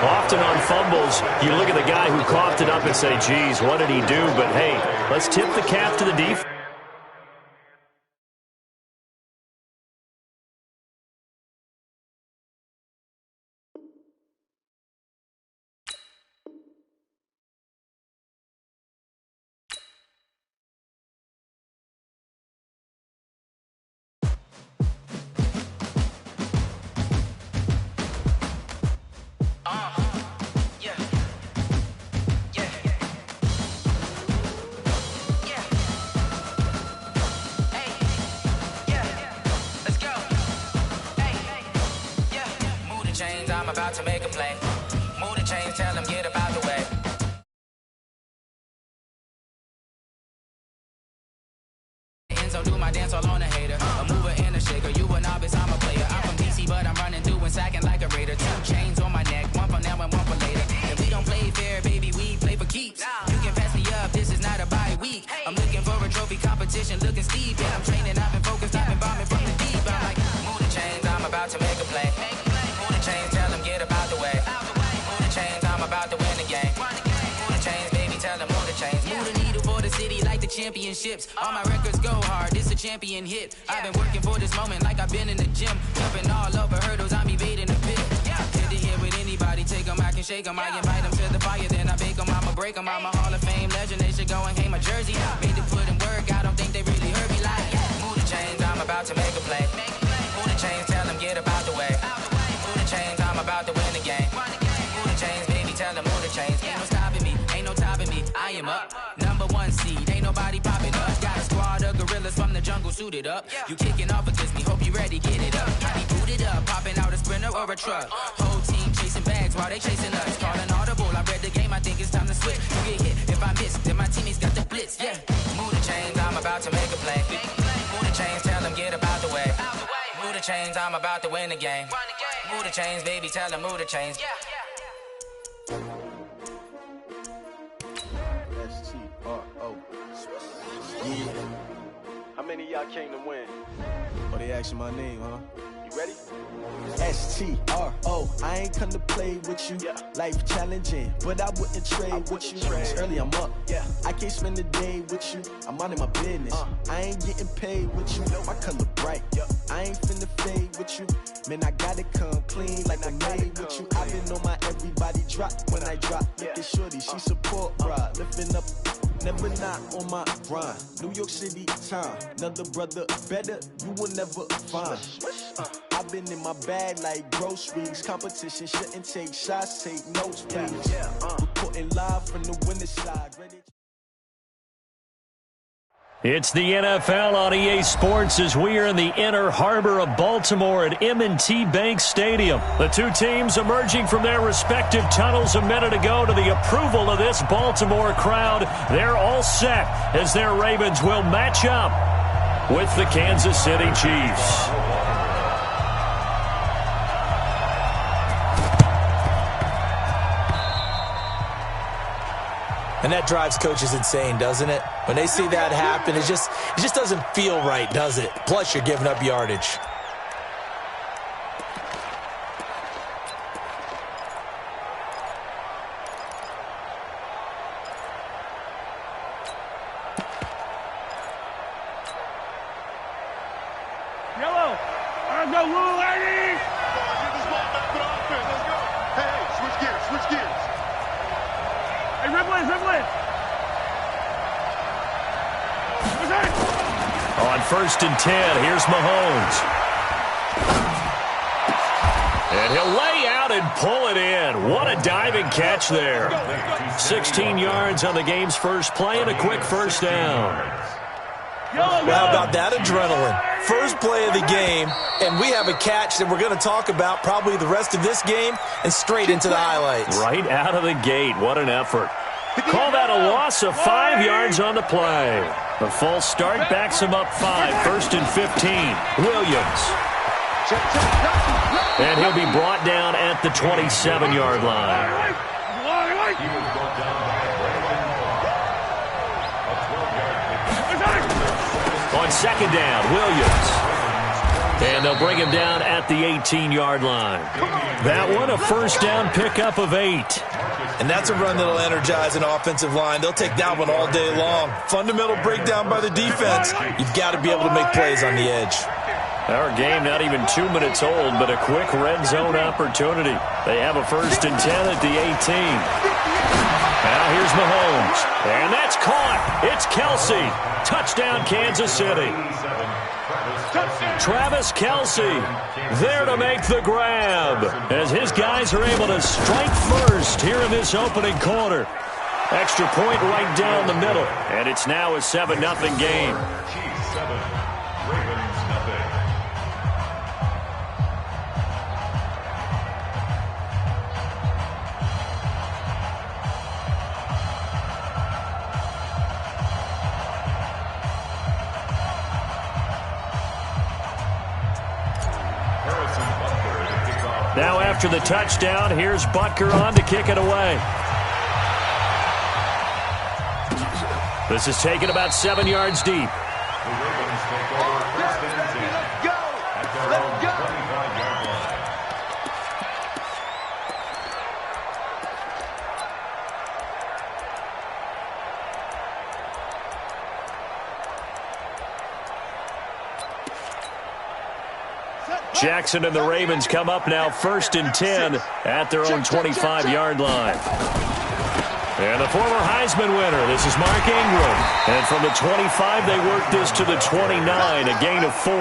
Often on fumbles, you look at the guy who coughed it up and say, geez, what did he do? But, hey, let's tip the cap to the defense. About to make a play. Move the chains, tell them get about the way. Enzo do my dance all on a hater. A mover and a shaker. You a novice, I'm a player. I'm from DC, but I'm running through and sacking like a raider. 2 chains on my neck, one for now and one for later. If we don't play fair, baby, we play for keeps. You can pass me up, this is not a bye week. I'm looking for a trophy competition, looking steep. And I'm training, I've been focused, I've been bombing from the deep. I'm like, move the chains, I'm about to make a play. Move the chains, tell them get about the way. Move the chains, I'm about to win the game. Move the chains, baby, tell them move the chains. Move the needle for the city like the championships. All my records go hard, this a champion hit. I've been working for this moment like I've been in the gym. Jumping all over hurdles, I'm evading the pit. Hit to hit with anybody, take them, I can shake them. I invite them to the fire, then I bake them, I'ma break them. I'm a Hall of Fame legend, they should go and hang my jersey. Made to put in work, I don't think they really heard me like. Move the chains, I'm about to make a play. Move the chains, tell them get about the way. Move the chains, I'm about to win the game. Move the chains, baby, tell them move the chains. Ain't no stopping me, ain't no topping me. I am up, number 1 seed, ain't nobody popping up. Got a squad of gorillas from the jungle suited up. You kicking off against me, hope you ready, get it up. I be booted up, popping out a sprinter or a truck. Whole team chasing bags while they chasing us. Calling audible, I read the game, I think it's time to switch. You get hit, if I miss, then my teammates got the blitz, yeah. Move the chains, I'm about to make a play. Move the chains, tell them get about the way. Move the chains, I'm about to win the game. Move the chains, baby, tell them move the chains. S-T-R-O. Yeah. How many of y'all came to win? Oh, they asking my name, huh? You ready? STRO, I ain't come to play with you. Life challenging, but I wouldn't trade with you. It's early, I'm up. I can't spend the day with you. I'm minding my business. I ain't getting paid with you. My color bright. I ain't finna fade with you. Man, I gotta come clean like I made with you. I've been on my everybody drop when I drop. Look at shorty, she support, bruh. Lifting up. Never not on my grind. New York City time. Another brother better, you will never find. I've been in my bag like groceries. Competition shouldn't take shots, take notes, please. Reporting live from the winning side. It's the NFL on EA Sports as we are in the inner harbor of Baltimore at M&T Bank Stadium. The two teams emerging from their respective tunnels a minute ago to the approval of this Baltimore crowd. They're all set as their Ravens will match up with the Kansas City Chiefs. And that drives coaches insane, doesn't it? When they see that happen, it just doesn't feel right, does it? Plus, you're giving up yardage. Yellow. Let's go, Lou, ladies. Get this ball back to the offense. Let's go. Hey, switch gears, switch gears. Hey, Ripley. On 1st and 10, here's Mahomes. And he'll lay out and pull it in. What a diving catch there. 16 yards on the game's first play and a quick first down. Well, how about that adrenaline? First play of the game, and we have a catch that we're going to talk about probably the rest of this game and straight into the highlights. Right out of the gate. What an effort. Call that a loss of 5 yards on the play. The false start backs him up 5. 1st and 15. Williams. And he'll be brought down at the 27-yard line. He was brought down by a 12-yard pickup. On 2nd down, Williams. And they'll bring him down at the 18-yard line. That one, a first down pickup of 8. And that's a run that'll energize an offensive line. They'll take that one all day long. Fundamental breakdown by the defense. You've got to be able to make plays on the edge. Our game not even 2 minutes old, but a quick red zone opportunity. They have a 1st and 10 at the 18. Now here's Mahomes. And that's caught. It's Kelsey. Touchdown, Kansas City. Travis Kelsey there to make the grab as his guys are able to strike first here in this opening quarter. Extra point right down the middle, and it's now a 7-0 game. Chiefs 7, Ravens nothing. Now after the touchdown, here's Butker on to kick it away. This is taken about 7 yards deep. The Ravens take over 1st and 10. Let's go. At their own 25-yard line. Jackson and the Ravens come up now 1st and 10 at their own 25-yard line. And the former Heisman winner, this is Mark Ingram. And from the 25, they work this to the 29, a gain of 4.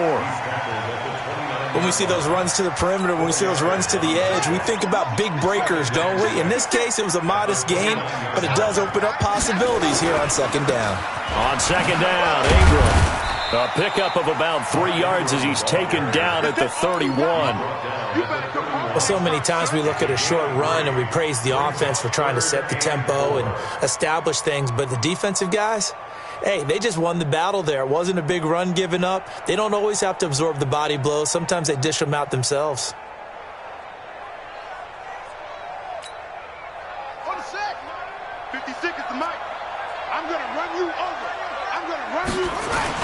When we see those runs to the perimeter, when we see those runs to the edge, we think about big breakers, don't we? In this case, it was a modest gain, but it does open up possibilities here on 2nd down. On 2nd down, Ingram. A pickup of about 3 yards as he's taken down at the 31. Well, so many times we look at a short run and we praise the offense for trying to set the tempo and establish things, but the defensive guys, hey, they just won the battle there. It wasn't a big run given up. They don't always have to absorb the body blows. Sometimes they dish them out themselves. On the set. 50 seconds to Mike. I'm going to run you over. I'm going to run you right.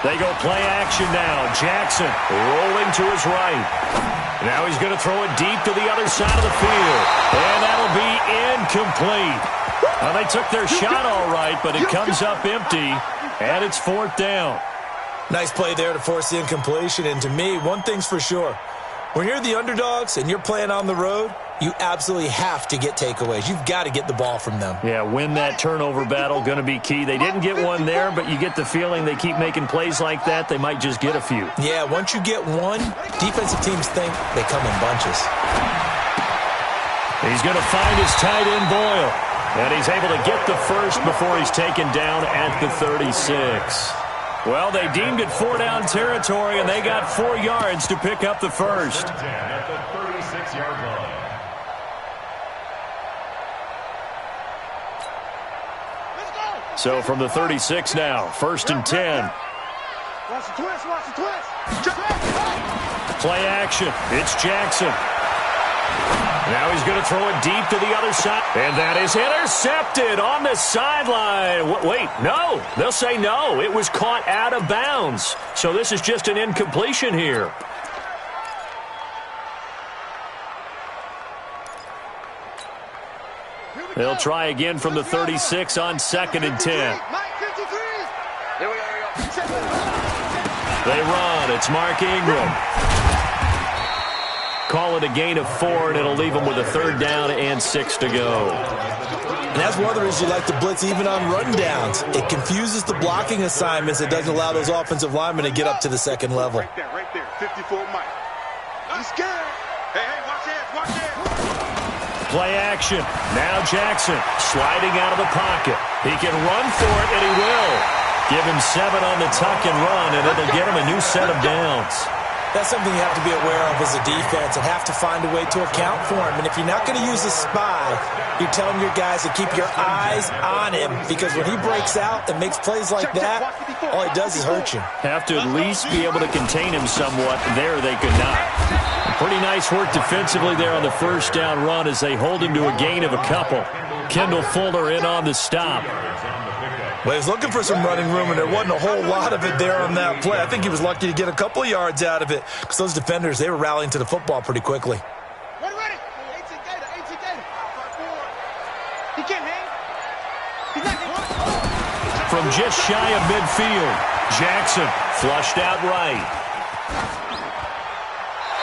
They go play action now. Jackson rolling to his right. Now he's going to throw it deep to the other side of the field. And that'll be incomplete. Well, they took their shot all right, but it comes up empty, and it's 4th down. Nice play there to force the incompletion. And to me, one thing's for sure. When you're the underdogs and you're playing on the road, you absolutely have to get takeaways. You've got to get the ball from them. Yeah, win that turnover battle, going to be key. They didn't get one there, but you get the feeling they keep making plays like that, they might just get a few. Yeah, once you get one, defensive teams think they come in bunches. He's going to find his tight end, Boyle. And he's able to get the first before he's taken down at the 36. Well, they deemed it 4-down territory, and they got 4 yards to pick up the first. At the 36-yard line. So from the 36 now, 1st and 10. Watch the twist, watch the twist. Play action. It's Jackson. Now he's going to throw it deep to the other side. And that is intercepted on the sideline. Wait, no. They'll say no. It was caught out of bounds. So this is just an incompletion here. They'll try again from the 36 on 2nd and 10. They run. It's Mark Ingram. Call it a gain of 4, and it'll leave them with a 3rd down and 6 to go. And that's one of the reasons you like to blitz even on rundowns. It confuses the blocking assignments. It doesn't allow those offensive linemen to get up to the second level. Right there, 54 Mike. He's scared. Hey, watch hands, watch hands. Play action. Now Jackson sliding out of the pocket. He can run for it, and he will. Give him 7 on the tuck and run, and it'll get him a new set of downs. That's something you have to be aware of as a defense and have to find a way to account for him. And if you're not going to use a spy, you're telling your guys to keep your eyes on him, because when he breaks out and makes plays like that, all he does is hurt you. Have to at least be able to contain him somewhat. There they could not. Pretty nice work defensively there on the 1st down run as they hold him to a gain of a couple. Kendall Fuller in on the stop. Well, he was looking for some running room, and there wasn't a whole lot of it there on that play. I think he was lucky to get a couple of yards out of it, because those defenders, they were rallying to the football pretty quickly. Ready. 18 Gator. He can't hang. He's not getting. From just shy of midfield, Jackson flushed out right.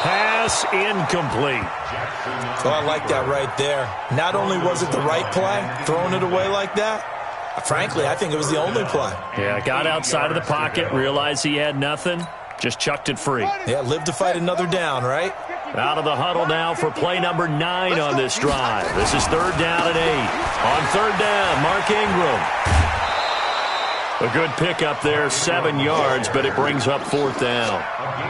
Pass incomplete. Oh, I like that right there. Not only was it the right play, throwing it away like that, frankly, I think it was the only play. Yeah, got outside of the pocket, realized he had nothing, just chucked it free. Yeah, live to fight another down, right? Out of the huddle now for play number 9 on this drive. This is 3rd down and 8. On 3rd down, Mark Ingram. A good pickup there, 7 yards, but it brings up 4th down.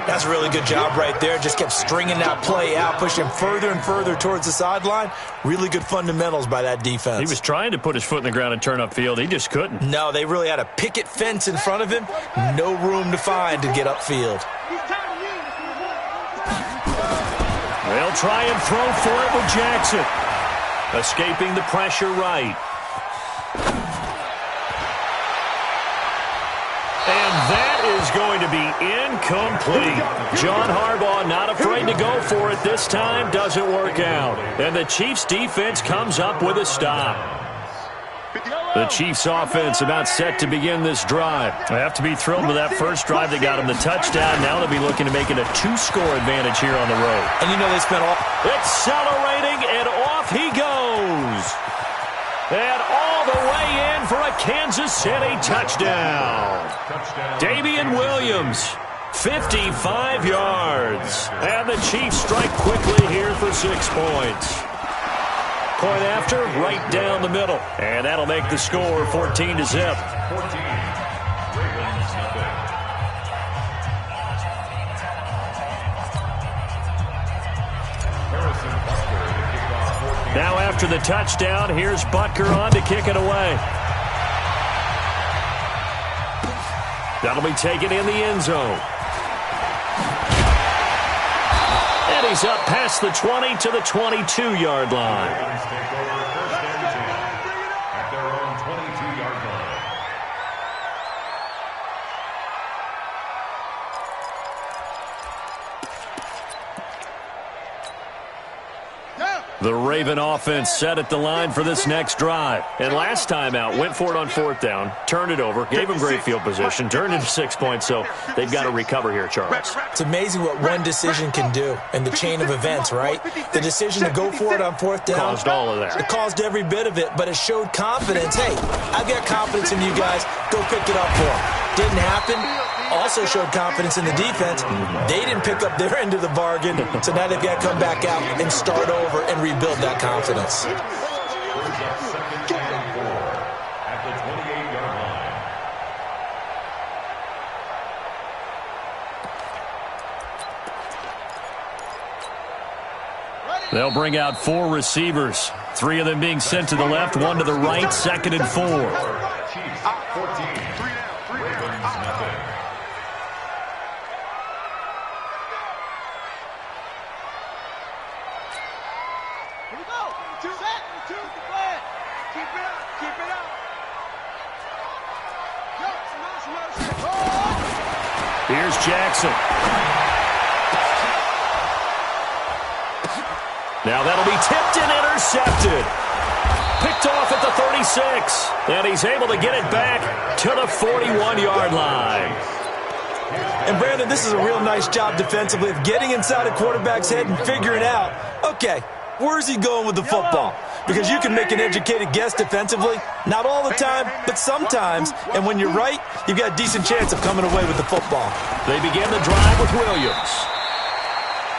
That's a really good job right there. Just kept stringing that play out, pushing further and further towards the sideline. Really good fundamentals by that defense. He was trying to put his foot in the ground and turn upfield. He just couldn't. No, they really had a picket fence in front of him. No room to find to get upfield. They'll try and throw for it with Jackson. Escaping the pressure right. And that is going to be incomplete. John Harbaugh not afraid to go for it this time. Doesn't work out. And the Chiefs defense comes up with a stop. The Chiefs offense about set to begin this drive. They have to be thrilled with that first drive. They got him the touchdown. Now they'll be looking to make it a 2-score advantage here on the road. And you know they spent all... Accelerating, and off he goes. And all the way in for a Kansas City touchdown. Damian Williams, 55 yards. And the Chiefs strike quickly here for 6 points. Point after, right down the middle. And that'll make the score 14-0. Now after the touchdown, here's Butker on to kick it away. That'll be taken in the end zone. And he's up past the 20 to the 22-yard line. The Raven offense set at the line for this next drive. And last time out, went for it on 4th down, turned it over, gave them great field position, turned into 6 points, so they've got to recover here, Charles. It's amazing what one decision can do in the chain of events, right? The decision to go for it on 4th down. Caused all of that. It caused every bit of it, but it showed confidence. Hey, I've got confidence in you guys. Go pick it up for them. Didn't happen. Also showed confidence in the defense. They didn't pick up their end of the bargain, so now they've got to come back out and start over and rebuild that confidence. Second and 4 at the 28-yard line. They'll bring out 4 receivers, 3 of them being sent to the left, 1 to the right, 2nd and 4. Chiefs 14. Ravens nothing. Here we go. Set. Keep it up. Keep it up. Here's Jackson. Now that'll be tipped and intercepted. Picked off at the 36. And he's able to get it back to the 41-yard line. And, Brandon, this is a real nice job defensively of getting inside a quarterback's head and figuring out, okay, where's he going with the football? Because you can make an educated guess defensively. Not all the time, but sometimes. And when you're right, you've got a decent chance of coming away with the football. They begin the drive with Williams.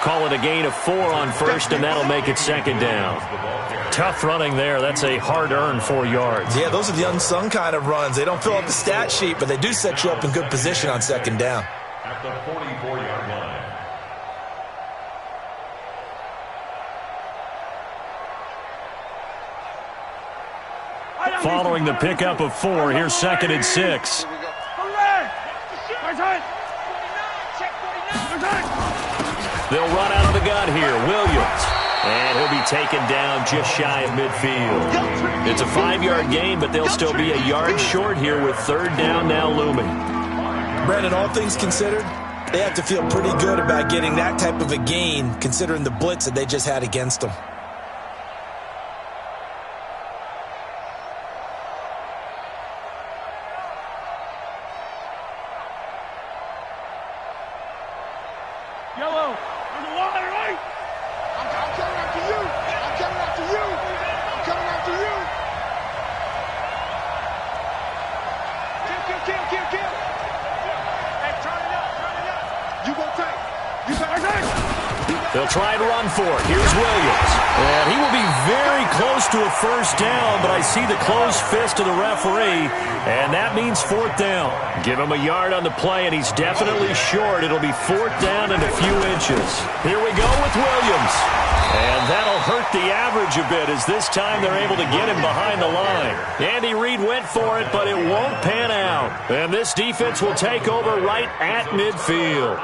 Call it a gain of 4 on 1st, and that'll make it 2nd down. Tough running there. That's a hard-earned 4 yards. Yeah, those are the unsung kind of runs. They don't fill up the stat sheet, but they do set you up in good position on 2nd down. At the 44-yard line. Following the pickup of 4, here's 2nd and 6. They'll run out of the gun here. Williams. And he'll be taken down just shy of midfield. It's a 5-yard gain, but they'll still be a yard short here with 3rd down now looming. Brandon, all things considered, they have to feel pretty good about getting that type of a gain considering the blitz that they just had against them. Yellow, on the wall, right? I'm coming after you. I'm coming after you. I'm coming after you. Kill. Hey, turn it up. You go take. You take. They'll try and run for it. Here's Williams. And he will be very close to a 1st down, but I see the closed fist of the referee, and that means 4th down. Give him a yard on the play, and he's definitely short. It'll be 4th down and a few inches. Here we go with Williams. And that'll hurt the average a bit as this time they're able to get him behind the line. Andy Reid went for it, but it won't pan out. And this defense will take over right at midfield.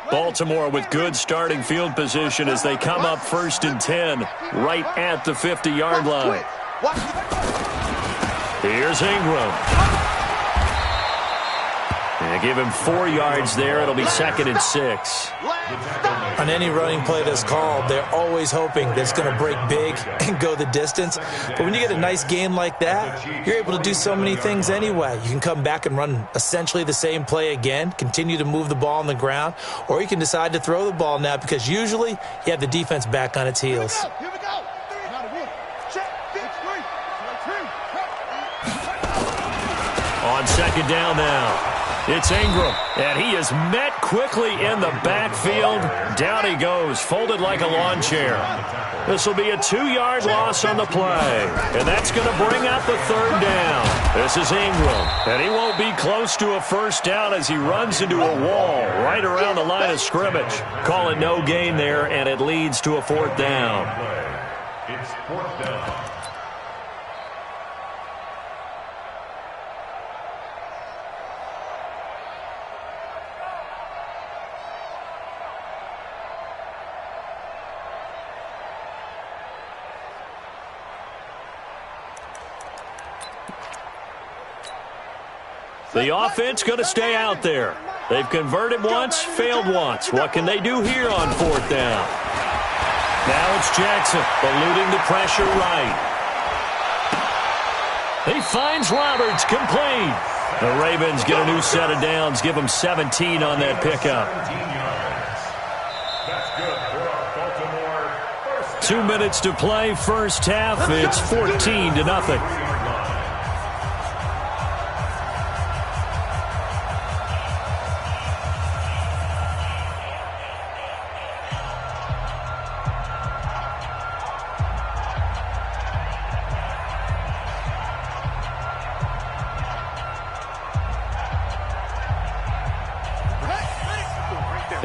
Baltimore with good starting field position as they come up 1st and 10 right at the 50-yard line. Here's Ingram. And give him 4 yards there. It'll be 2nd and 6. On any running play that's called, they're always hoping that it's going to break big and go the distance. But when you get a nice game like that, you're able to do so many things anyway. You can come back and run essentially the same play again, continue to move the ball on the ground, or you can decide to throw the ball now because usually you have the defense back on its heels. Here we go. Check. On 2nd down now. It's Ingram, and he is met quickly in the backfield. Down he goes, folded like a lawn chair. This will be a 2-yard loss on the play, and that's going to bring up the 3rd down. This is Ingram, and he won't be close to a 1st down as he runs into a wall right around the line of scrimmage. Call it no gain there, and it leads to a 4th down. It's 4th down. The offense going to stay out there. They've converted once, failed once. What can they do here on 4th down? Now it's Jackson, eluding the pressure right. He finds Roberts, complete. The Ravens get a new set of downs, give them 17 on that pickup. 2 minutes to play, first half. It's 14-0.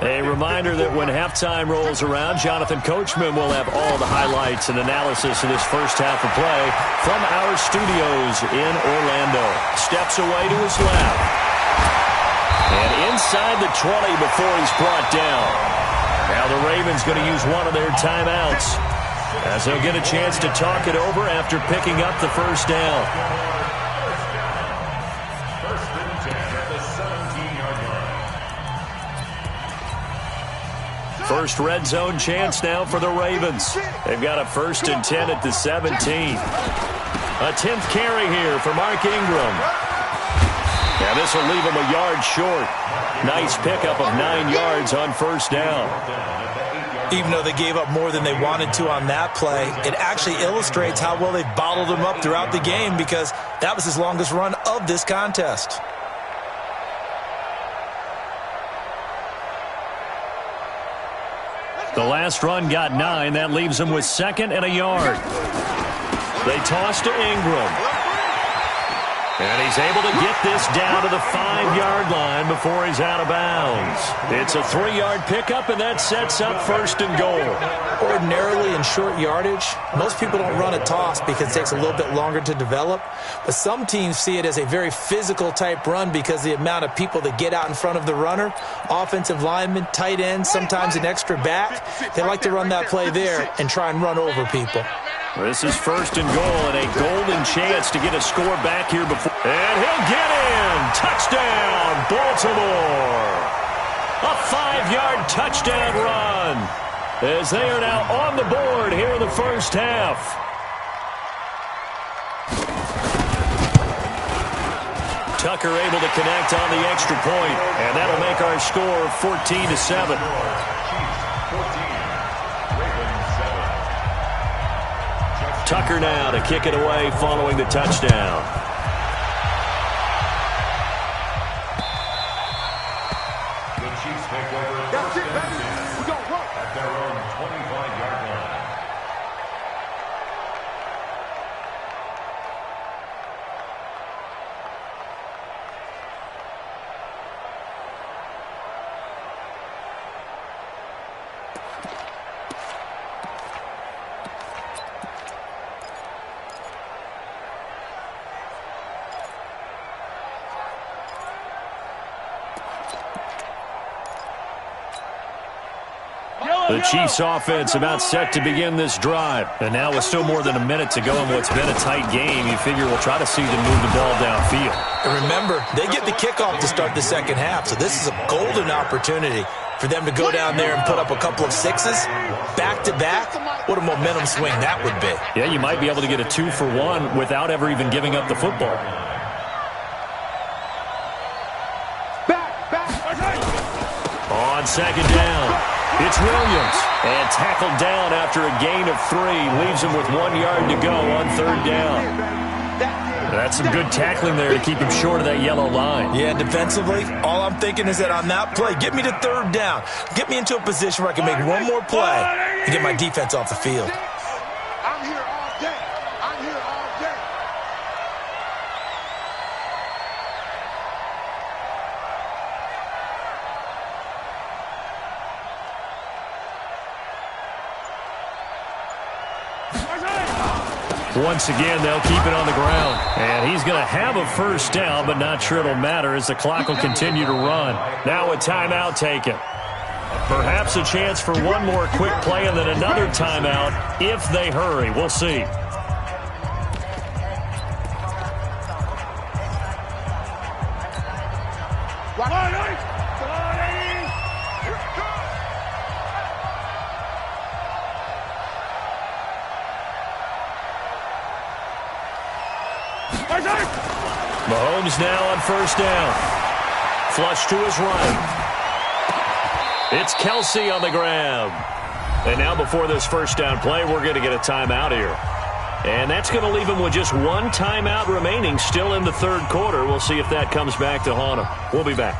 A reminder that when halftime rolls around, Jonathan Coachman will have all the highlights and analysis of this first half of play from our studios in Orlando. Steps away to his left. And inside the 20 before he's brought down. Now the Ravens going to use one of their timeouts as they'll get a chance to talk it over after picking up the first down. First red zone chance now for the Ravens. They've got a 1st and 10 at the 17. A 10th carry here for Mark Ingram. And this will leave him a yard short. Nice pickup of 9 yards on first down. Even though they gave up more than they wanted to on that play, it actually illustrates how well they've bottled him up throughout the game because that was his longest run of this contest. The last run got 9. That leaves him with 2nd and a yard. They toss to Ingram. And he's able to get this down to the 5-yard line before he's out of bounds. It's a 3-yard pickup, and that sets up 1st and goal. Ordinarily in short yardage, most people don't run a toss because it takes a little bit longer to develop. But some teams see it as a very physical type run because the amount of people that get out in front of the runner, offensive linemen, tight ends, sometimes an extra back, they like to run that play there and try and run over people. This is 1st and goal and a golden chance to get a score back here before. And he'll get in. Touchdown, Baltimore. A 5-yard touchdown run as they are now on the board here in the first half. Tucker able to connect on the extra point, and that'll make our score 14-7. Tucker now to kick it away following the touchdown. The Chiefs take over first and 10 at their own 25-yard line. The Chiefs offense about set to begin this drive. And now with still more than a minute to go in what's been a tight game, you figure we'll try to see them move the ball downfield. And remember, they get the kickoff to start the second half, so this is a golden opportunity for them to go down there and put up a couple of sixes back-to-back. What a momentum swing that would be. Yeah, you might be able to get a 2-for-1 without ever even giving up the football. On second down, it's Williams. And tackled down after a gain of 3. Leaves him with 1 yard to go on third down. That's some good tackling there to keep him short of that yellow line. Yeah, defensively, all I'm thinking is that on that play, get me to third down. Get me into a position where I can make one more play and get my defense off the field. I'm here all day. I'm here all day. Once again, they'll keep it on the ground. And he's going to have a first down, but not sure it'll matter as the clock will continue to run. Now a timeout taken. Perhaps a chance for one more quick play and then another timeout if they hurry. We'll see. Mahomes now on first down. Flush to his right. It's Kelsey on the grab. And now before this first down play, we're going to get a timeout here. And that's going to leave him with just one timeout remaining still in the third quarter. We'll see if that comes back to haunt him. We'll be back.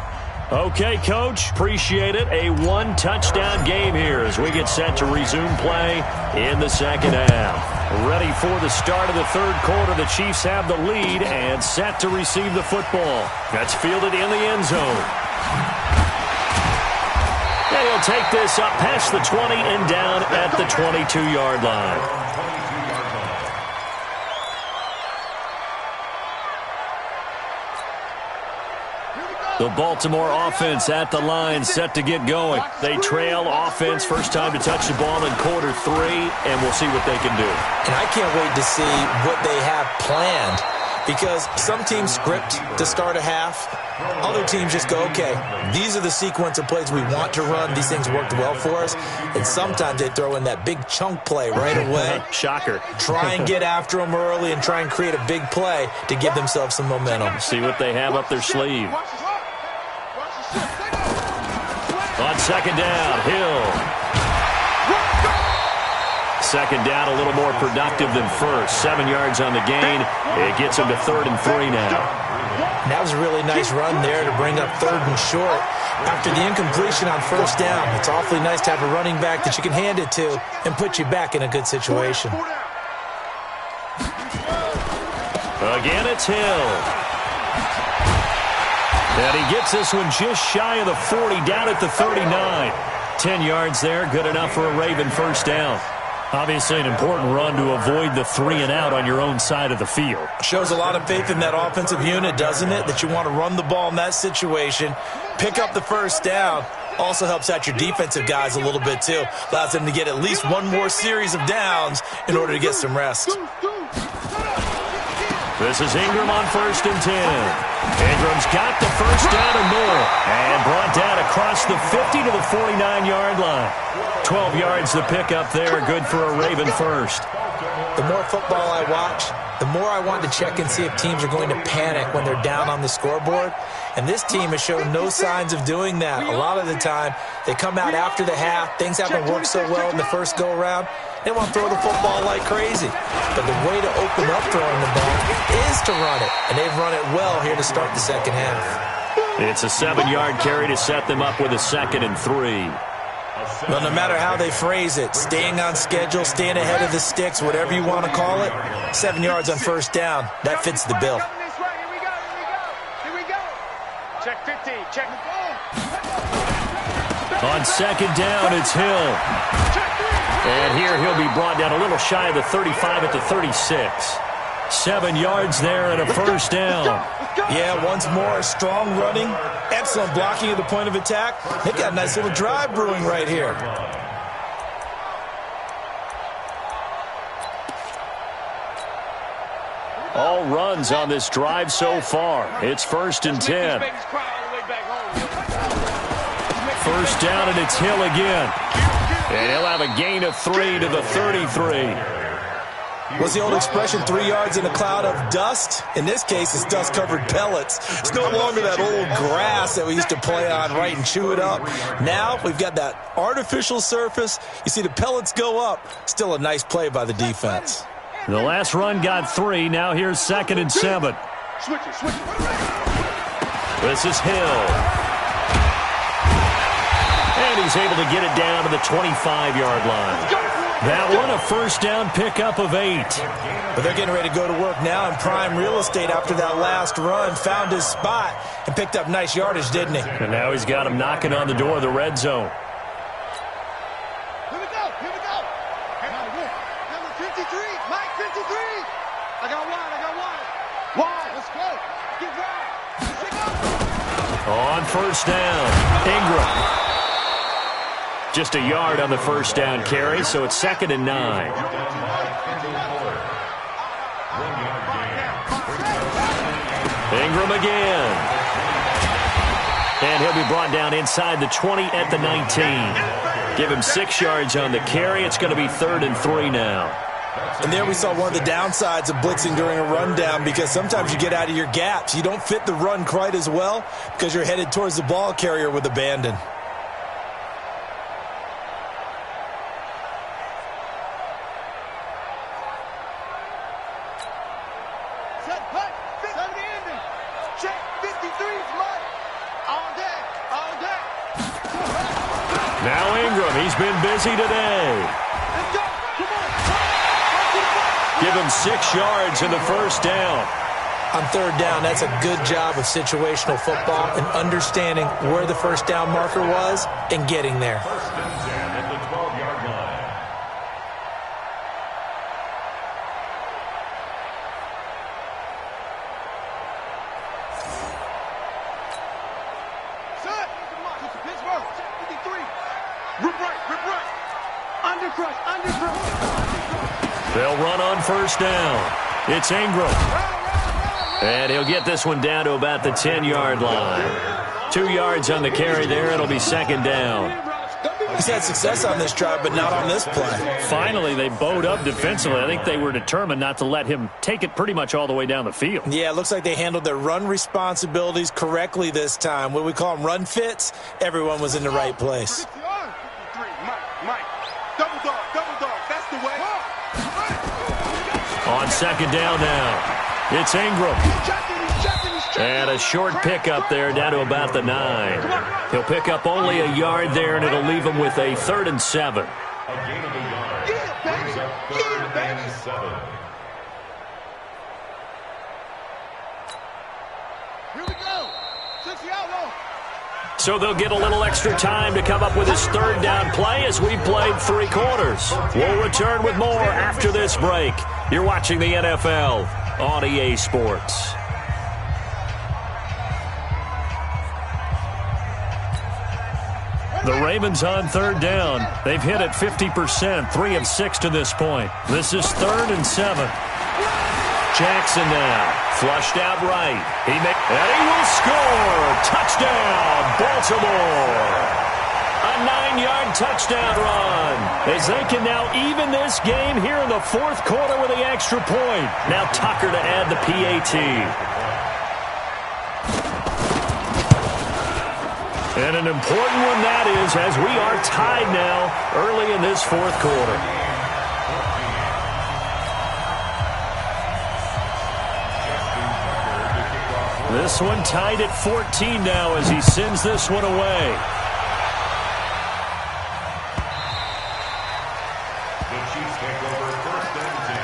Okay, Coach, appreciate it. A one-touchdown game here as we get set to resume play in the second half. Ready for the start of the third quarter. The Chiefs have the lead and set to receive the football. That's fielded in the end zone. And he'll take this up past the 20 and down at the 22-yard line. The Baltimore offense at the line, set to get going. They trail offense, first time to touch the ball in quarter 3, and we'll see what they can do. And I can't wait to see what they have planned, because some teams script to start a half. Other teams just go, okay, these are the sequence of plays we want to run. These things worked well for us. And sometimes they throw in that big chunk play right away. Shocker. Try and get after them early and try and create a big play to give themselves some momentum. See what they have up their sleeve. On second down, Hill. Second down, a little more productive than first. 7 yards on the gain. It gets him to 3rd and 3 now. That was a really nice run there to bring up 3rd and short. After the incompletion on first down, it's awfully nice to have a running back that you can hand it to and put you back in a good situation. Again, it's Hill. And he gets this one just shy of the 40, down at the 39. 10 yards there, good enough for a Raven first down. Obviously an important run to avoid the 3-and-out on your own side of the field. Shows a lot of faith in that offensive unit, doesn't it? That you want to run the ball in that situation, pick up the first down. Also helps out your defensive guys a little bit, too. Allows them to get at least one more series of downs in order to get some rest. This is Ingram on 1st and 10. Ingram's got the first down and more. And brought down across the 50 to the 49-yard line. 12 yards to pick up there. Good for a Raven first. The more football I watch, the more I want to check and see if teams are going to panic when they're down on the scoreboard. And this team has shown no signs of doing that. A lot of the time, they come out after the half. Things haven't worked so well in the first go-around. They want to throw the football like crazy. But the way to open up throwing the ball is to run it. And they've run it well here to start the second half. It's a 7-yard carry to set them up with a 2nd and 3. Well, no matter how they phrase it, staying on schedule, staying ahead of the sticks, whatever you want to call it, 7 yards on first down, that fits the bill. Here we go. Check 15, check. On second down, it's Hill. And here he'll be brought down a little shy of the 35 at the 36. 7 yards there and a first down. Yeah, once more, strong running, excellent blocking at the point of attack. They've got a nice little drive brewing right here. All runs on this drive so far. It's 1st and 10. First down, and it's Hill again. And he'll have a gain of 3 to the 33. What's the old expression, 3 yards in a cloud of dust? In this case, it's dust-covered pellets. It's no longer that old grass that we used to play on, right, and chew it up. Now we've got that artificial surface. You see the pellets go up. Still a nice play by the defense. The last run got 3. Now here's 2nd and 7. This is Hill. And he's able to get it down to the 25-yard line. That one, a first down pickup of 8. But they're getting ready to go to work now in prime real estate after that last run. Found his spot and picked up nice yardage, didn't he? And now he's got him knocking on the door of the red zone. Here we go. Number 53, Mike 53. I got one. Wide, let's go. Get wide. On first down, Ingram. Just a yard on the first down carry, so it's 2nd and 9. Ingram again. And he'll be brought down inside the 20 at the 19. Give him 6 yards on the carry. It's going to be 3rd and 3 now. And there we saw one of the downsides of blitzing during a rundown, because sometimes you get out of your gaps. You don't fit the run quite as well because you're headed towards the ball carrier with abandon. Now Ingram, he's been busy today. Give him 6 yards in the first down. On third down, that's a good job of situational football and understanding where the first down marker was and getting there. First and 10 at the 12-yard line. They'll run on first down. It's Ingram. And he'll get this one down to about the 10-yard line. 2 yards on the carry there. It'll be second down. He's had success on this drive, but not on this play. Finally, they bowed up defensively. I think they were determined not to let him take it pretty much all the way down the field. Yeah, it looks like they handled their run responsibilities correctly this time. What we call them run fits, everyone was in the right place. Mike, double dog, that's the way. On second down now, it's Ingram. And a short pickup there down to about the 9. He'll pick up only a yard there, and it'll leave him with a 3rd and 7. A gain of a yard. Brings up 3rd and 7. Here we go. 60 outlaw. So they'll get a little extra time to come up with his third down play as we've played 3 quarters. We'll return with more after this break. You're watching the NFL on EA Sports. The Ravens on third down. They've hit it 50%, 3 of 6 to this point. This is 3rd and 7. Jackson now, flushed out right. And he will score. Touchdown, Baltimore. A 9-yard touchdown run, as they can now even this game here in the 4th quarter with the extra point. Now Tucker to add the PAT. And an important one that is, as we are tied now early in this 4th quarter. This one tied at 14 now as he sends this one away. The Chiefs take over 1st and 10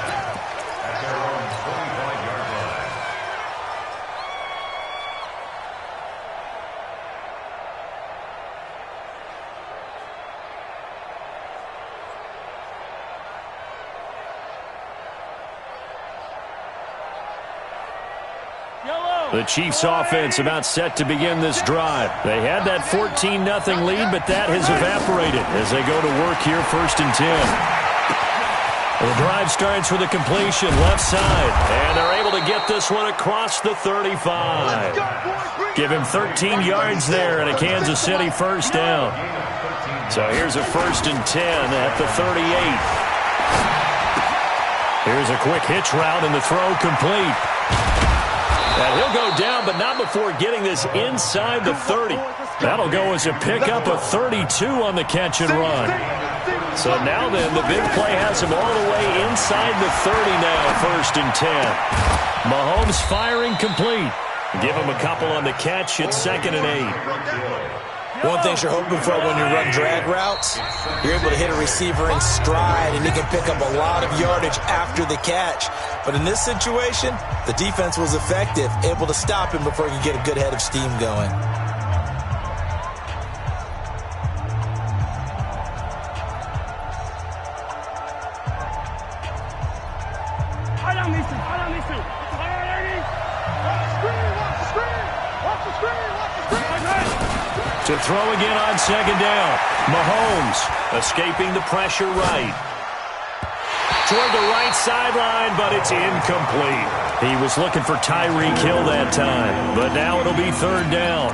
at their own 25-yard line. The Chiefs offense about set to begin this drive. They had that 14-0 lead, but that has evaporated as they go to work here 1st and 10. The drive starts with a completion left side, and they're able to get this one across the 35. Give him 13 yards there and a Kansas City first down. So here's a 1st and 10 at the 38. Here's a quick hitch route and the throw complete. And he'll go down, but not before getting this inside the 30. That'll go as a pickup of 32 on the catch and run. So now then, the big play has him all the way inside the 30 now, 1st and 10. Mahomes firing complete. Give him a couple on the catch. It's 2nd and 8. One thing you're hoping for when you run drag routes, you're able to hit a receiver in stride, and he can pick up a lot of yardage after the catch. But in this situation, the defense was effective, able to stop him before he could get a good head of steam going. To throw again on 2nd down. Mahomes escaping the pressure right. Toward the right sideline, but it's incomplete. He was looking for Tyreek Hill that time, but now it'll be 3rd down.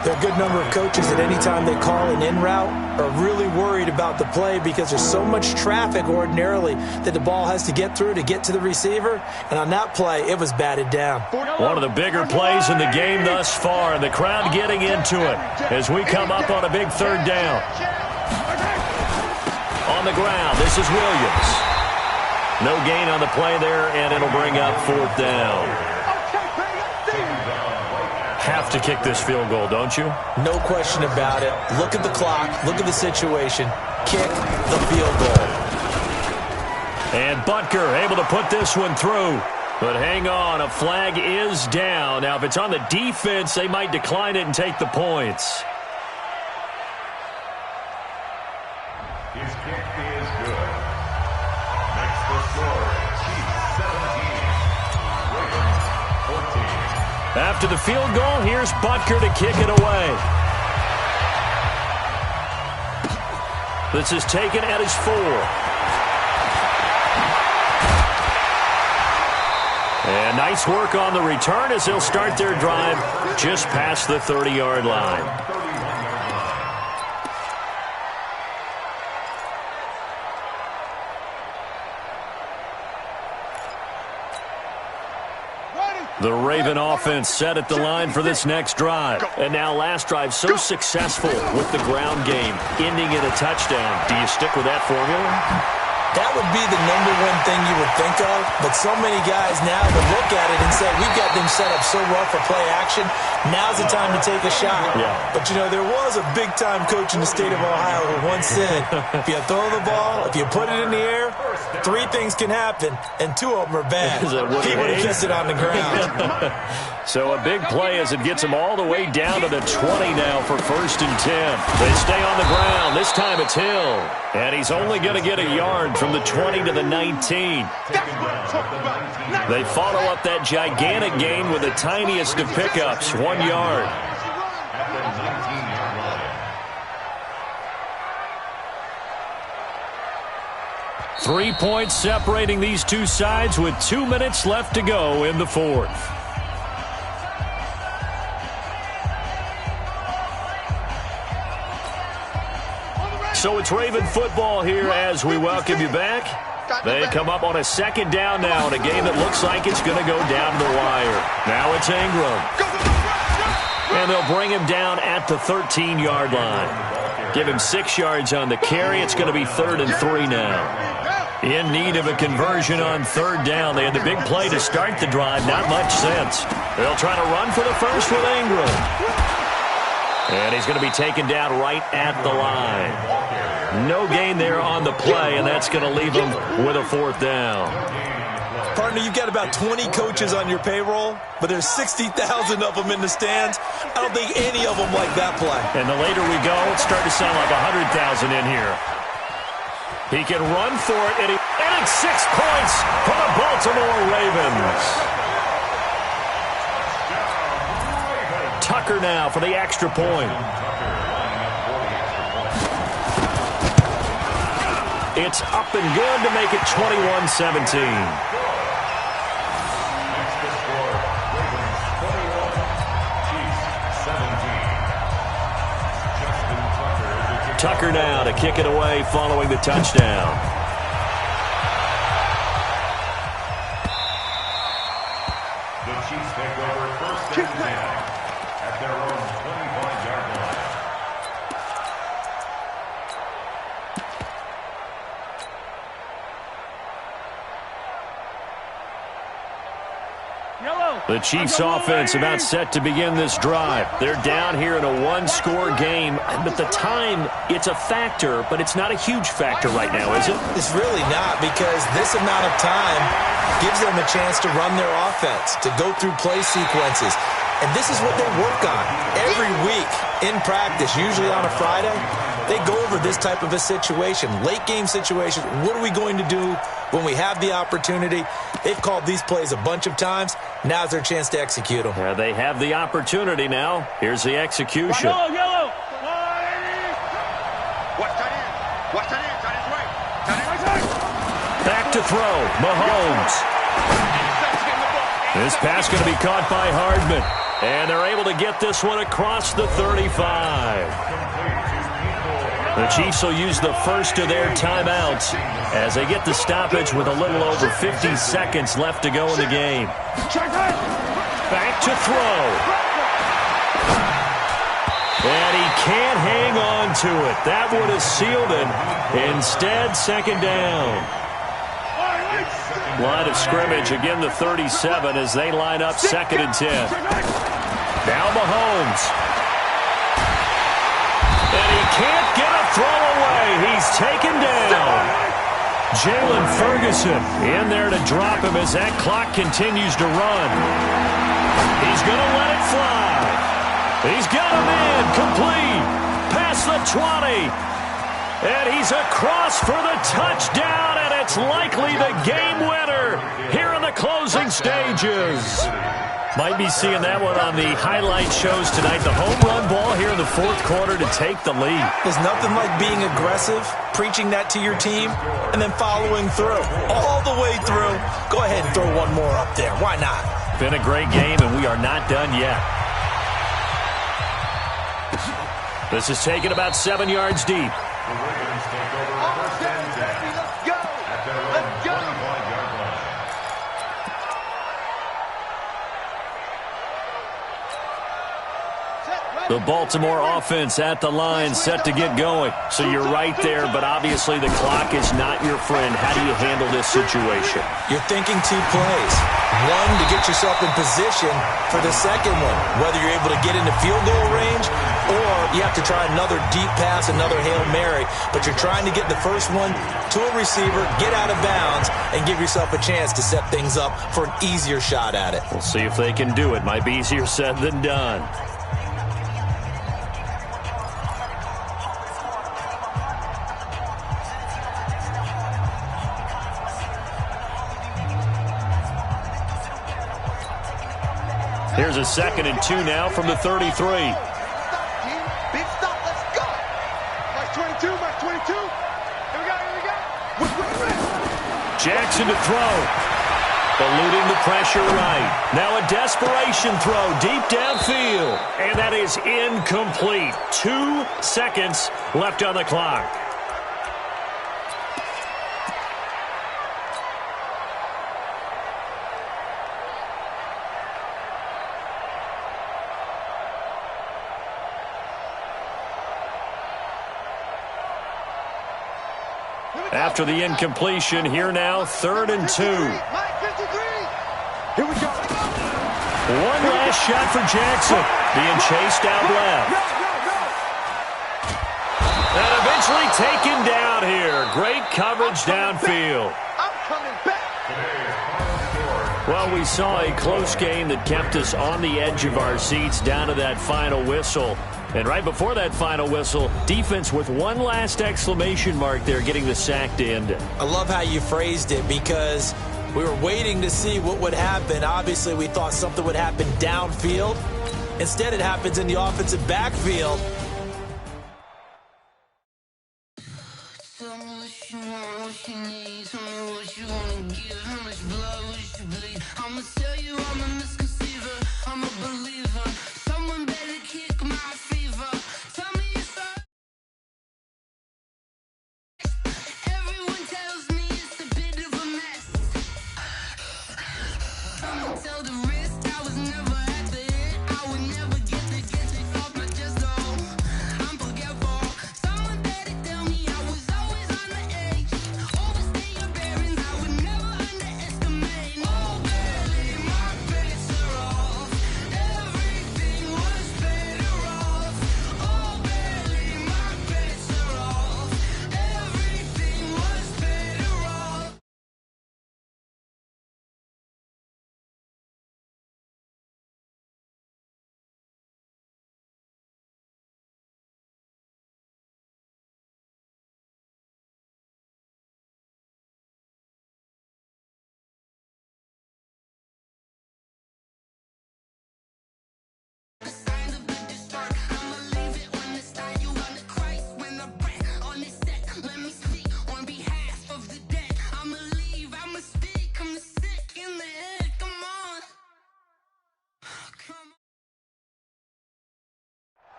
There are a good number of coaches that any time they call an in route are really worried about the play because there's so much traffic ordinarily that the ball has to get through to get to the receiver. And on that play, it was batted down. One of the bigger plays in the game thus far, and the crowd getting into it as we come up on a big third down. On the ground, this is Williams. No gain on the play there, and it'll bring up fourth down. Have to kick this field goal, don't you? No question about it. Look at the clock. Look at the situation. Kick the field goal. And Butker able to put this one through. But hang on, a flag is down. Now, if it's on the defense, they might decline it and take the points. His kick is good. Next the score, Chiefs 17, Ravens 14. After the field goal, here's Butker to kick it away. This is taken at his 4. And nice work on the return as they'll start their drive just past the 30-yard line. The Raven offense set at the line for this next drive. And now last drive so successful with the ground game, ending in a touchdown. Do you stick with that formula? That would be the number one thing you would think of, but so many guys now would look at it and say, we've got them set up so well for play action, now's the time to take a shot. Yeah. But, you know, there was a big-time coach in the state of Ohio who once said, if you throw the ball, if you put it in the air, 3 things can happen, and 2 of them are bad. He would have kissed it on the ground. So a big play as it gets them all the way down to the 20 now for 1st and 10. They stay on the ground. This time it's Hill. And he's only going to get a yard from the 20 to the 19. They follow up that gigantic gain with the tiniest of pickups, 1 yard. At the 19-yard line. 3 points separating these two sides with 2 minutes left to go in the 4th. So it's Raven football here as we welcome you back. They come up on a 2nd down now in a game that looks like it's going to go down to the wire. Now it's Ingram. And they'll bring him down at the 13-yard line. Give him 6 yards on the carry. It's going to be 3rd and 3 now. In need of a conversion on 3rd down. They had the big play to start the drive. Not much sense. They'll try to run for the first with Ingram. And he's going to be taken down right at the line. No gain there on the play, and that's going to leave him with a 4th down. Partner, you've got about 20 coaches on your payroll, but there's 60,000 of them in the stands. I don't think any of them like that play. And the later we go, it's starting to sound like 100,000 in here. He can run for it, and it's 6 points for the Baltimore Ravens. Tucker now for the extra point. It's up and good to make it 21-17. Tucker now to kick it away following the touchdown. The Chiefs take over 1st and 10 at their own 25-yard line. The Chiefs offense about set to begin this drive. They're down here in a 1-score game. But the time, it's a factor, but it's not a huge factor right now, is it? It's really not, because this amount of time gives them a chance to run their offense, to go through play sequences. And this is what they work on every week in practice, usually on a Friday. They go over this type of a situation, late game situation. What are we going to do when we have the opportunity? They've called these plays a bunch of times. Now's their chance to execute them. Yeah, they have the opportunity now. Here's the execution. Yellow. Watch tight end. Watch tight end. Tight end's right. Tight end right side. Back to throw. Mahomes. This pass going to be caught by Hardman. And they're able to get this one across the 35. The Chiefs will use the first of their timeouts as they get the stoppage with a little over 50 seconds left to go in the game. Back to throw. And he can't hang on to it. That would have sealed it. Instead, second down. Line of scrimmage, again the 37 as they line up second and 10. Now Mahomes. And he can't get a throw away. He's taken down. Jalen Ferguson in there to drop him as that clock continues to run. He's going to let it fly. He's got him in, complete, past the 20. And he's across for the touchdown, and it's likely the game winner here in the closing stages. Might be seeing that one on the highlight shows tonight. The home run ball here in the fourth quarter to take the lead. There's nothing like being aggressive, preaching that to your team, and then following through. All the way through. Go ahead and throw one more up there. Why not? Been a great game, and we are not done yet. This is taken about 7 yards deep. The Ravens take over first and 10 at their own 25-yard line. The Baltimore offense at the line, set to get going. So you're right there, but obviously the clock is not your friend. How do you handle this situation? You're thinking two plays. One, to get yourself in position for the second one, whether you're able to get into field goal range or you have to try another deep pass, another Hail Mary. But you're trying to get the first one to a receiver, get out of bounds, and give yourself a chance to set things up for an easier shot at it. We'll see if they can do it. Might be easier said than done. Here's a 2nd and 2 now from the 33. Big stop, let's go. Mark 22, Mark 22. Here we go. Jackson to throw. Eluding the pressure right. Now a desperation throw deep downfield. And that is incomplete. 2 seconds left on the clock. After the incompletion, here now, 3rd and 2. Here we go. One last shot for Jackson. Being chased out left. And eventually taken down here. Great coverage downfield. I'm coming back. Well, we saw a close game that kept us on the edge of our seats down to that final whistle. And right before that final whistle, defense with one last exclamation mark there, getting the sack to end it. I love how you phrased it because we were waiting to see what would happen. Obviously, we thought something would happen downfield. Instead, it happens in the offensive backfield. Tell me what you want, what you need. Tell me what you wanna give. How much blood would you bleed? I'ma tell you I'm a misconceiver. I'm a believer. Someone better kick my fever. Tell me it's all. Everyone tells me it's a bit of a mess. Someone tell the risk I was never at the end. I would never get the off my chest. Oh, I'm forgetful. Someone better tell me I was always on the edge. Overstay your bearings, I would never underestimate. Oh, barely my bets are off. Everything was better off. Oh, barely my bets are off. Everything was better off.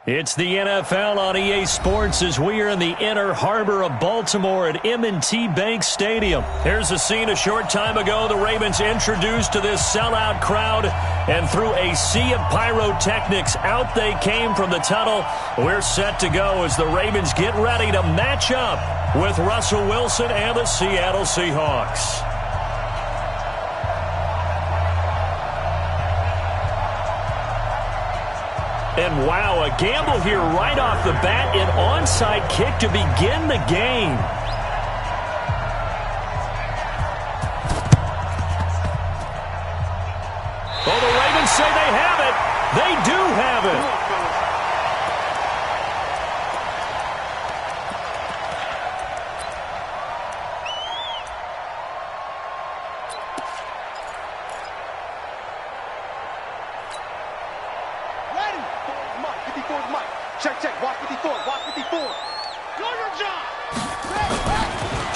It's the NFL on EA Sports as we are in the inner harbor of Baltimore at M&T Bank Stadium. Here's a scene a short time ago. The Ravens introduced to this sellout crowd, and through a sea of pyrotechnics, out they came from the tunnel. We're set to go as the Ravens get ready to match up with Russell Wilson and the Seattle Seahawks. And wow, a gamble here right off the bat, an onside kick to begin the game. Oh, the Ravens say they have it. They do have it.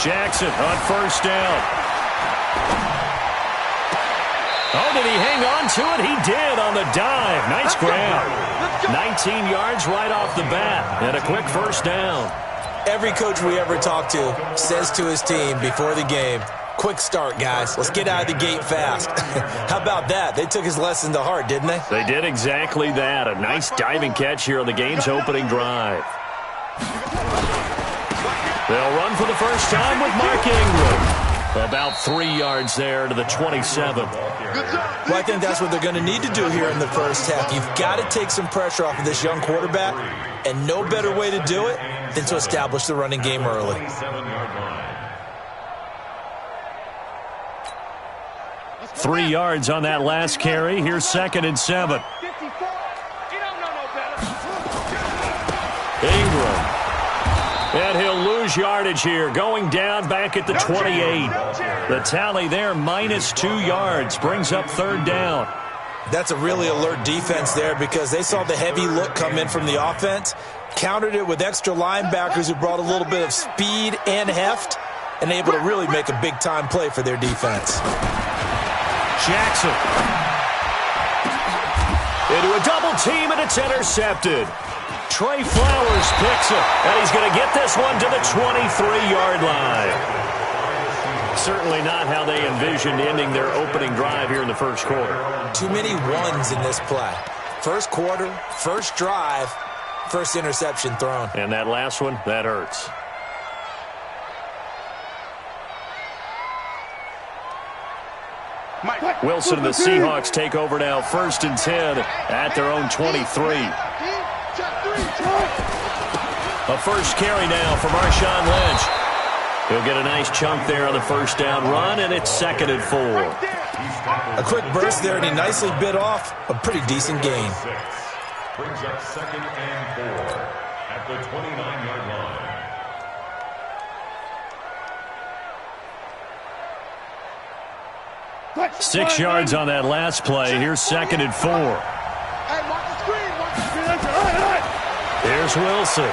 Jackson on first down. Oh, did he hang on to it? He did on the dive. Nice grab. 19 yards right off the bat and a quick first down. Every coach we ever talk to says to his team before the game, quick start, guys. Let's get out of the gate fast. How about that? They took his lesson to heart, didn't they? They did exactly that. A nice diving catch here on the game's opening drive. They'll run for the first time with Mark Ingram. About 3 yards there to the 27. Well, I think that's what they're going to need to do here in the first half. You've got to take some pressure off of this young quarterback, and no better way to do it than to establish the running game early. 3 yards on that last carry. Here's 2nd and 7. Ingram. And he'll lose yardage here, going down back at the 28. The tally there, -2 yards, brings up 3rd down. That's a really alert defense there because they saw the heavy look come in from the offense, countered it with extra linebackers who brought a little bit of speed and heft, and able to really make a big-time play for their defense. Jackson. Into a double team, and it's intercepted. Trey Flowers picks it, and he's going to get this one to the 23-yard line. Certainly not how they envisioned ending their opening drive here in the first quarter. Too many ones in this play. First quarter, first drive, first interception thrown. And that last one, that hurts. Wilson and the Seahawks take over now, 1st and 10 at their own 23. A first carry now for Marshawn Lynch. He'll get a nice chunk there on the first down run, and it's 2nd and 4. A quick burst there, and he nicely bit off a pretty decent gain. Brings up 2nd and 4 at the 29-yard line. 6 yards on that last play. Here's 2nd and 4. Here's Wilson.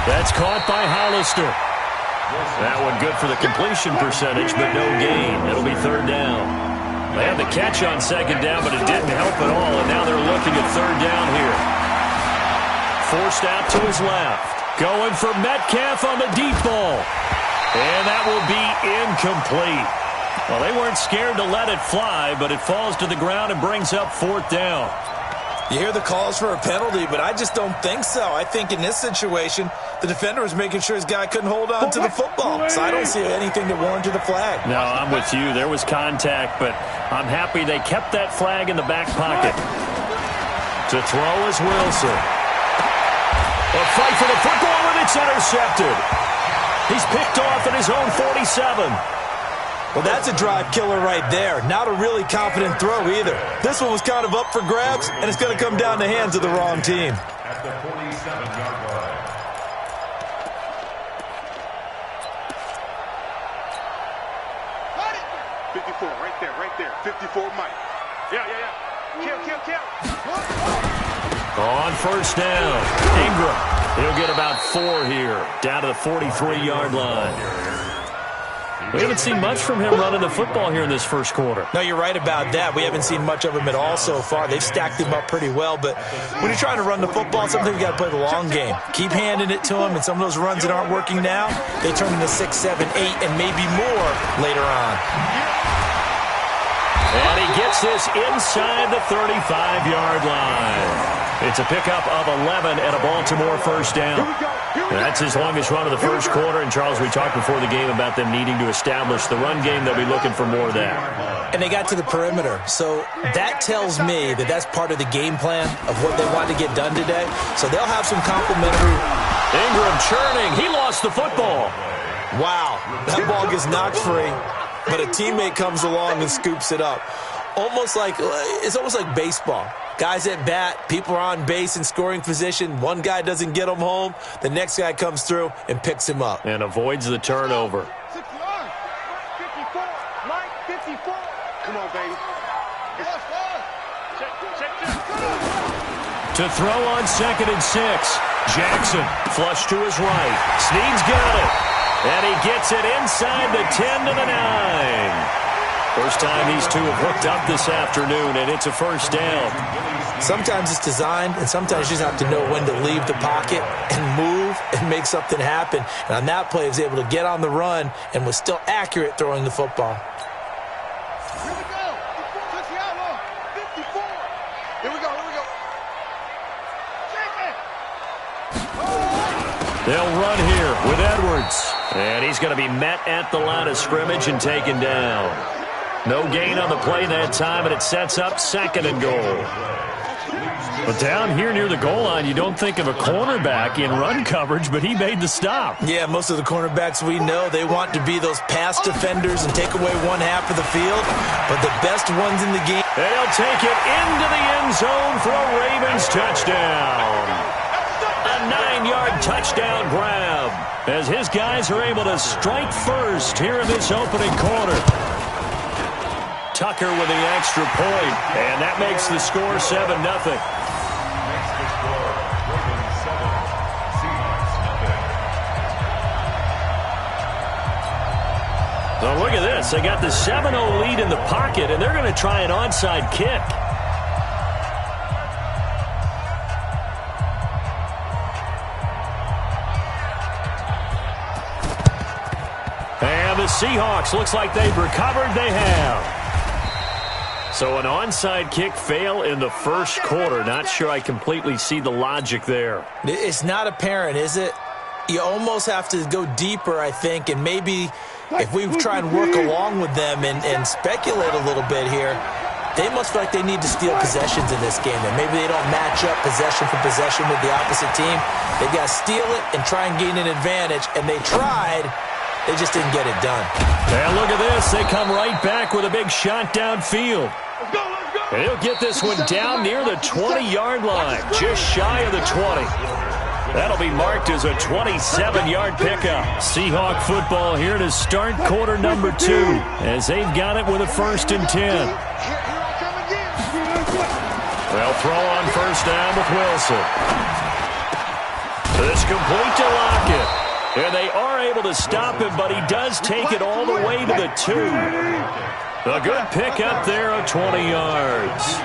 That's caught by Hollister. That one good for the completion percentage, but no gain. It'll be 3rd down. They had the catch on 2nd down, but it didn't help at all, and now they're looking at 3rd down here. Forced out to his left. Going for Metcalf on the deep ball. And that will be incomplete. Well, they weren't scared to let it fly, but it falls to the ground and brings up 4th down. You hear the calls for a penalty, but I just don't think so. I think in this situation, the defender was making sure his guy couldn't hold on to the football. So I don't see anything that warranted a flag. No, I'm with you. There was contact, but I'm happy they kept that flag in the back pocket. To throw is Wilson. A fight for the football, and it's intercepted. He's picked off at his own 47. Well, that's a drive killer right there. Not a really confident throw either. This one was kind of up for grabs, and it's going to come down the hands of the wrong team. At the 47-yard line. Right there. 54, Mike. Yeah. Kill. On first down, Ingram. He'll get about 4 here, down to the 43-yard line. We haven't seen much from him running the football here in this first quarter. No, you're right about that. We haven't seen much of him at all so far. They've stacked him up pretty well, but when you're trying to run the football, sometimes you got to play the long game. Keep handing it to him, and some of those runs that aren't working now, they turn into 6, 7, 8, and maybe more later on. And he gets this inside the 35-yard line. It's a pickup of 11 and a Baltimore first down. That's his longest run of the first quarter. And, Charles, we talked before the game about them needing to establish the run game. They'll be looking for more of that. And they got to the perimeter. So that tells me that that's part of the game plan of what they want to get done today. So they'll have some complimentary. Ingram churning. He lost the football. Wow. That ball gets knocked free, but a teammate comes along and scoops it up. It's almost like baseball. Guys at bat, people are on base in scoring position. One guy doesn't get him home. The next guy comes through and picks him up. And avoids the turnover. 54. Mike, 54. Come on, baby. To throw on 2nd and 6. Jackson, flush to his right. Snead's got it. And he gets it inside the 10 to the 9. First time these two have hooked up this afternoon, and it's a first down. Sometimes it's designed, and sometimes you just have to know when to leave the pocket and move and make something happen. And on that play, he was able to get on the run and was still accurate throwing the football. Here we go. Touch the outlaw. 54. Here we go. Check it. They'll run here with Edwards. And he's going to be met at the line of scrimmage and taken down. No gain on the play that time, and it sets up 2nd and goal. But down here near the goal line, you don't think of a cornerback in run coverage, but he made the stop. Yeah, most of the cornerbacks we know, they want to be those pass defenders and take away one half of the field. But the best ones in the game. They'll take it into the end zone for a Ravens touchdown. A 9-yard touchdown grab as his guys are able to strike first here in this opening quarter. Tucker with the extra point, and that makes the score 7-0. So look at this. They got the 7-0 lead in the pocket, and they're going to try an onside kick. And the Seahawks, looks like they've recovered. They have. So an onside kick fail in the first quarter. Not sure I completely see the logic there. It's not apparent, is it? You almost have to go deeper, I think, and maybe if we try and work along with them and speculate a little bit here, they must feel like they need to steal possessions in this game. And maybe they don't match up possession for possession with the opposite team. They've got to steal it and try and gain an advantage, and they tried. They just didn't get it done. And look at this. They come right back with a big shot downfield. And he'll get this one down near the 20-yard line, just shy of the 20. That'll be marked as a 27-yard pickup. Seahawk football here to start quarter number 2 as they've got it with a 1st and 10. They'll throw on first down with Wilson. This complete to Lockett. And they are able to stop him, but he does take it all the way to the 2. A good pickup there of 20 yards.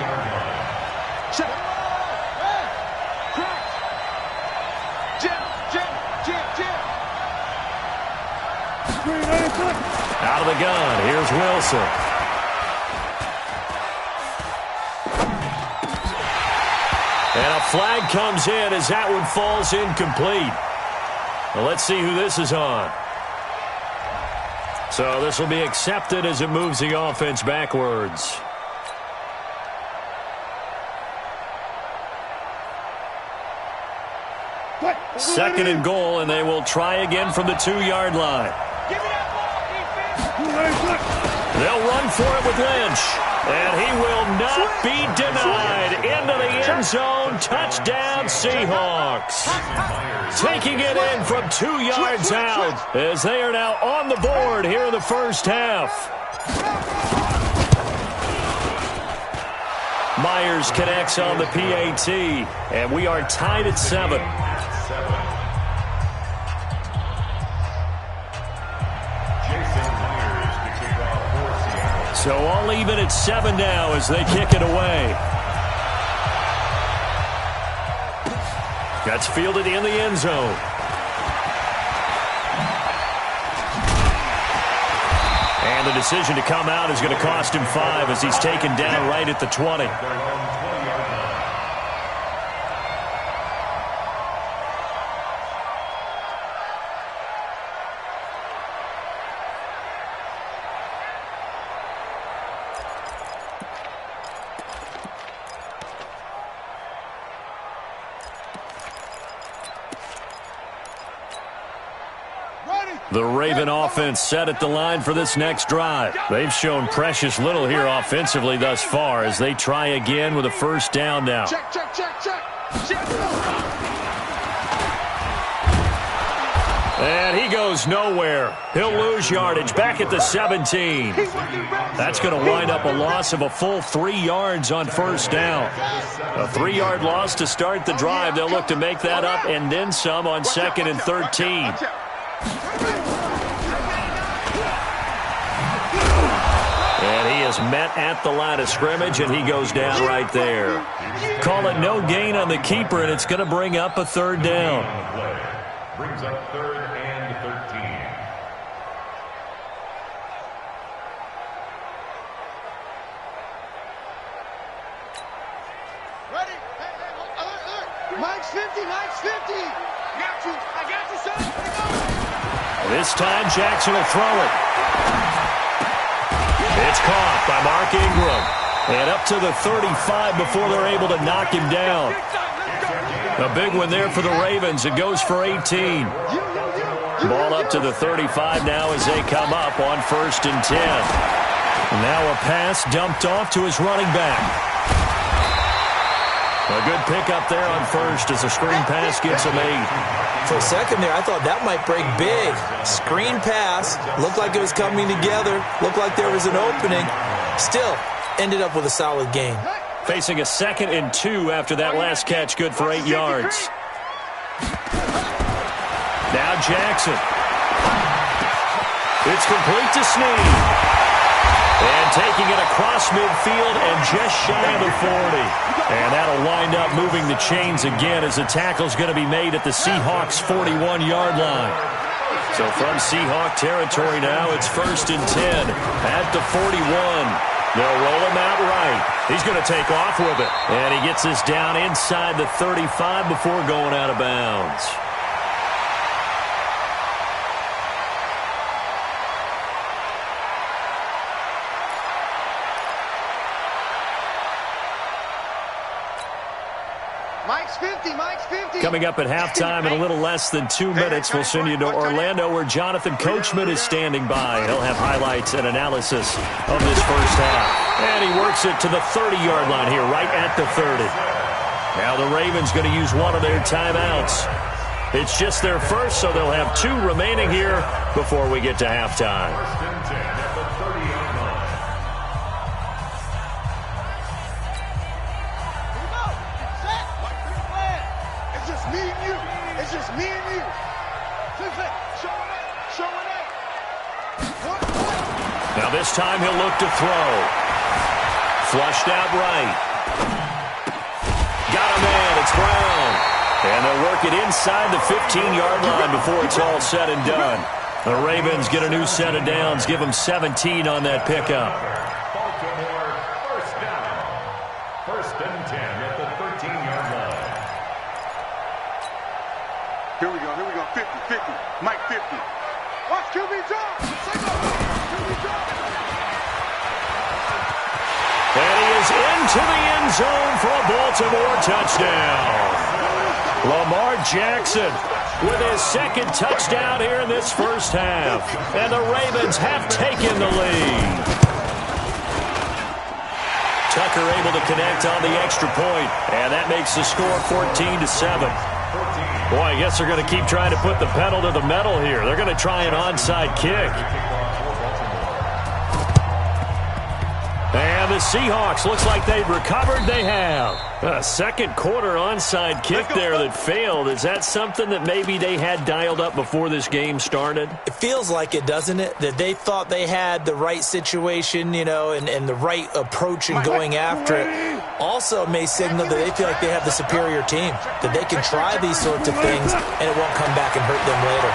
Out of the gun, here's Wilson. And a flag comes in as that one falls incomplete. Well, let's see who this is on. So this will be accepted as it moves the offense backwards. Second and goal, and they will try again from the 2-yard line. They'll run for it with Lynch. And he will not be denied. Into the end zone. Touchdown, Seahawks. Taking it in from 2 yards out as they are now on the board here in the first half. Myers connects on the PAT, and we are tied at 7. All even at 7 now as they kick it away. That's fielded in the end zone. And the decision to come out is going to cost him 5 as he's taken down right at the 20. The Raven offense set at the line for this next drive. They've shown precious little here offensively thus far as they try again with a first down now. Check. And he goes nowhere. He'll lose yardage back at the 17. That's going to wind up a loss of a full 3 yards on first down. A 3-yard loss to start the drive. They'll look to make that up and then some on 2nd and 13. And he is met at the line of scrimmage, and he goes down right there. Call it no gain on the keeper, and it's going to bring up a third down. Brings up 3rd and 13. Ready? Hey, Mike's 50. I got you, son. This time, Jackson will throw it. It's caught by Mark Ingram. And up to the 35 before they're able to knock him down. A big one there for the Ravens. It goes for 18. Ball up to the 35 now as they come up on 1st and 10. Now a pass dumped off to his running back. A good pickup there on 1st as a screen pass gets him 8. For a second there, I thought that might break big. Screen pass. Looked like it was coming together. Looked like there was an opening. Still, ended up with a solid gain. Facing a 2nd and 2 after that last catch, good for 8 yards. Now Jackson. It's complete to Snead. And taking it across midfield and just shy of the 40. And that'll wind up moving the chains again as the tackle's going to be made at the Seahawks' 41-yard line. So from Seahawk territory now, it's 1st and 10 at the 41. They'll roll him out right. He's going to take off with it. And he gets this down inside the 35 before going out of bounds. Mike's 50. Coming up at halftime in a little less than 2 minutes, we'll send you to Orlando where Jonathan Coachman is standing by. He'll have highlights and analysis of this first half. And he works it to the 30-yard line here, right at the 30. Now the Ravens going to use one of their timeouts. It's just their first, so they'll have 2 remaining here before we get to halftime. 1st and 10 at the 30-yard line. Me and you. Showing it. Now this time he'll look to throw. Flushed out right. Got a man. It's Brown. And they'll work it inside the 15-yard line before it's all said and done. The Ravens get a new set of downs. Give them 17 on that pickup. Baltimore, first down. 1st and 10 at the 13-yard line. Here we go. 50. Mike 50. Watch QB drop. QB drop. And he is into the end zone for a Baltimore touchdown. Lamar Jackson with his 2nd touchdown here in this first half. And the Ravens have taken the lead. Tucker able to connect on the extra point, and that makes the score 14-7. Boy, I guess they're going to keep trying to put the pedal to the metal here. They're going to try an onside kick. And the Seahawks. Looks like they've recovered. They have. A second quarter onside kick there that failed. Is that something that maybe they had dialed up before this game started? It feels like it, doesn't it? That they thought they had the right situation, and the right approach in going after it. Also may signal that they feel like they have the superior team, that they can try these sorts of things and it won't come back and hurt them later.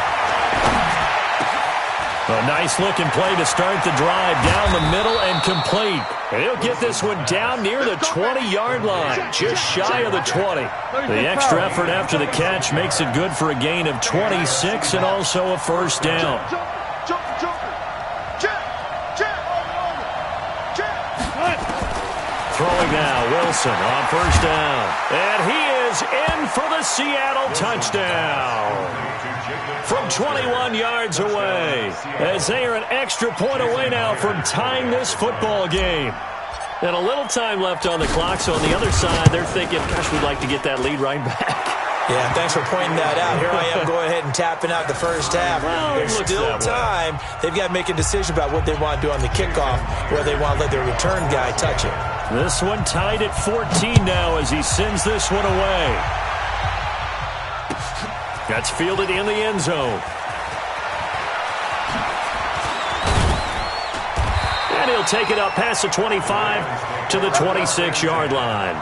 A nice-looking play to start the drive down the middle and complete. And he'll get this one down near the 20-yard line, just shy of the 20. The extra effort after the catch makes it good for a gain of 26 and also a first down. Throwing now, Wilson on first down. And he is in for the Seattle touchdown. From 21 yards away, as they are an extra point away now from tying this football game. And a little time left on the clock, so on the other side, they're thinking, gosh, we'd like to get that lead right back. Yeah, thanks for pointing that out. Here I am going ahead and tapping out the first half. Well, there's still time. They've got to make a decision about what they want to do on the kickoff, where they want to let their return guy touch it. This one tied at 14 now as he sends this one away. That's fielded in the end zone. And he'll take it up past the 25 to the 26-yard line.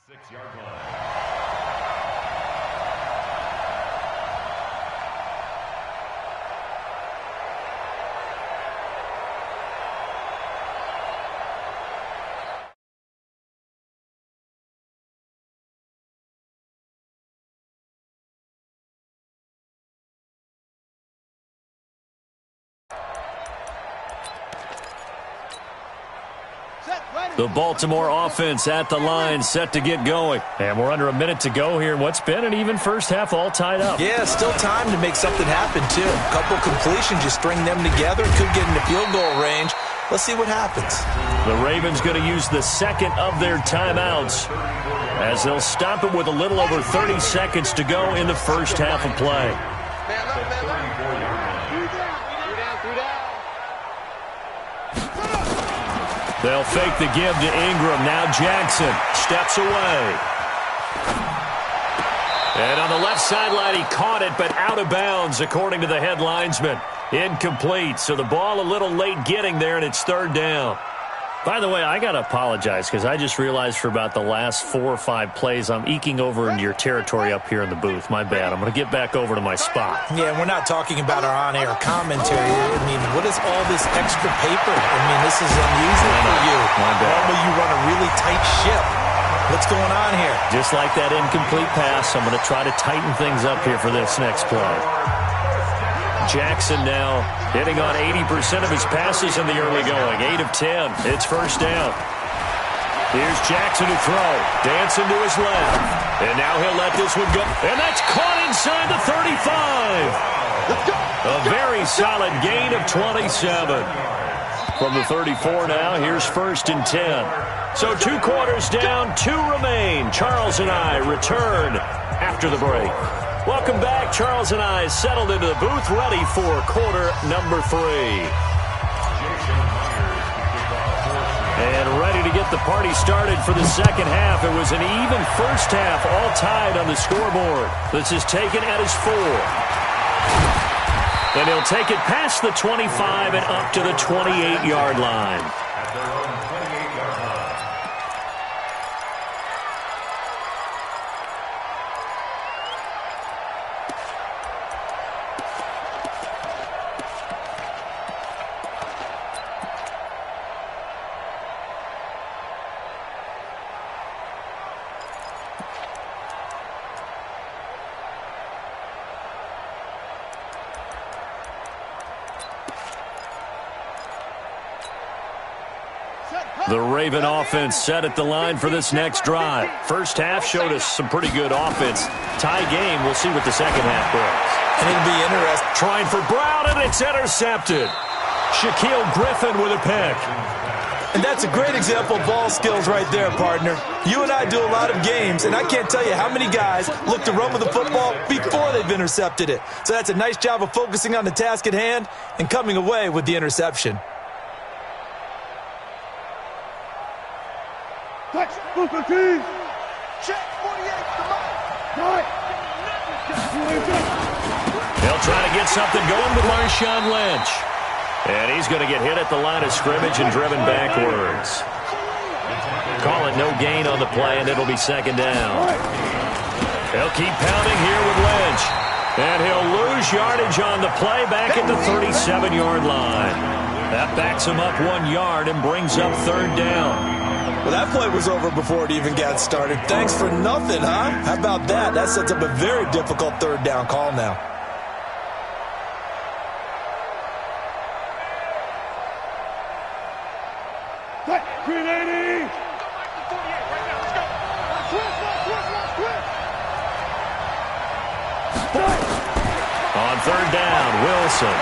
6-yard line. The Baltimore offense at the line, set to get going. And we're under a minute to go here in what's been an even first half, all tied up. Yeah, still time to make something happen, too. A couple completions, you string them together, could get into field goal range. Let's see what happens. The Ravens going to use the second of their timeouts as they'll stop it with a little over 30 seconds to go in the first half of play. They'll fake the give to Ingram. Now Jackson steps away. And on the left sideline, he caught it, but out of bounds, according to the head linesman. Incomplete. So the ball a little late getting there, and it's third down. By the way, I got to apologize because I just realized for about the last 4 or 5 plays, I'm eking over into your territory up here in the booth. My bad. I'm going to get back over to my spot. Yeah, we're not talking about our on-air commentary. I mean, what is all this extra paper? I mean, this is unusual for you. My bad. Normally you run a really tight ship. What's going on here? Just like that incomplete pass, I'm going to try to tighten things up here for this next play. Jackson now hitting on 80% of his passes in the early going. 8 of 10. It's first down. Here's Jackson to throw. Dancing to his left. And now he'll let this one go. And that's caught inside the 35. A very solid gain of 27. From the 34 now, here's first and 10. So 2 quarters down, 2 remain. Charles and I return after the break. Welcome back. Charles and I settled into the booth, ready for quarter number 3. And ready to get the party started for the second half. It was an even first half, all tied on the scoreboard. This is taken at his 4. And he'll take it past the 25 and up to the 28-yard line. At their own 28-yard line. The Raven offense set at the line for this next drive. First half showed us some pretty good offense. Tie game. We'll see what the second half brings. And it'll be interesting. Trying for Brown, and it's intercepted. Shaquille Griffin with a pick. And that's a great example of ball skills right there, partner. You and I do a lot of games, and I can't tell you how many guys look to run with the football before they've intercepted it. So that's a nice job of focusing on the task at hand and coming away with the interception. Touch, Booker T. Check 48 to Mike. They'll try to get something going with Marshawn Lynch. And he's going to get hit at the line of scrimmage and driven backwards. Call it no gain on the play, and it'll be second down. They'll keep pounding here with Lynch. And he'll lose yardage on the play back at the 37-yard line. That backs him up 1 yard and brings up third down. Well, that play was over before it even got started. Thanks for nothing, huh? How about that? That sets up a very difficult third down call now. Green 80. On third down, Wilson.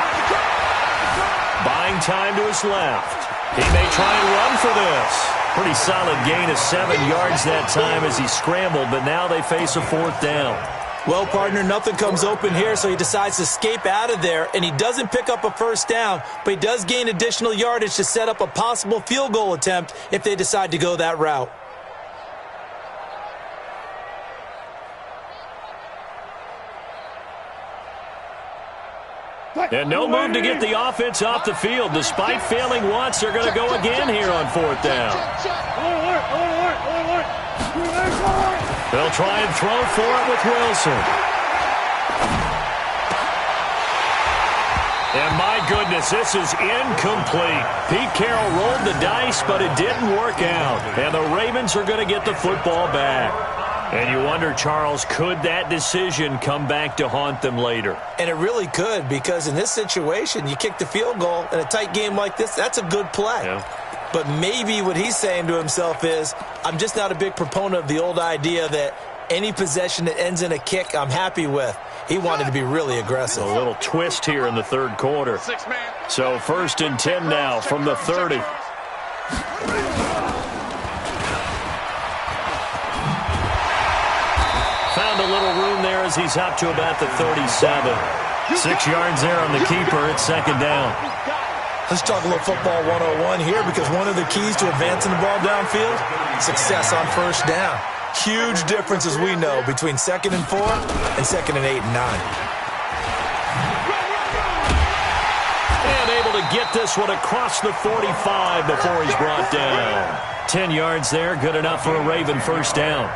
Buying time to his left. He may try and run for this. Pretty solid gain of 7 yards that time as he scrambled, but now they face a fourth down. Well, partner, nothing comes open here, so he decides to escape out of there, and he doesn't pick up a first down, but he does gain additional yardage to set up a possible field goal attempt if they decide to go that route. And no move to get the offense off the field. Despite failing once, they're going to go again here on 4th down. They'll try and throw for it with Wilson. And my goodness, this is incomplete. Pete Carroll rolled the dice, but it didn't work out. And the Ravens are going to get the football back. And you wonder, Charles, could that decision come back to haunt them later? And it really could, because in this situation, you kick the field goal in a tight game like this, that's a good play. Yeah. But maybe what he's saying to himself is, I'm just not a big proponent of the old idea that any possession that ends in a kick I'm happy with. He wanted to be really aggressive. A little twist here in the 3rd quarter. So 1st and 10 now from the 30. Found a little room there as he's up to about the 37. 6 yards there on the keeper. It's 2nd down. Let's talk a little football 101 here, because one of the keys to advancing the ball downfield, success on 1st down. Huge difference, as we know, between 2nd and 4 and 2nd and 8 and 9. And able to get this one across the 45 before he's brought down. 10 yards there, good enough for a Raven 1st down.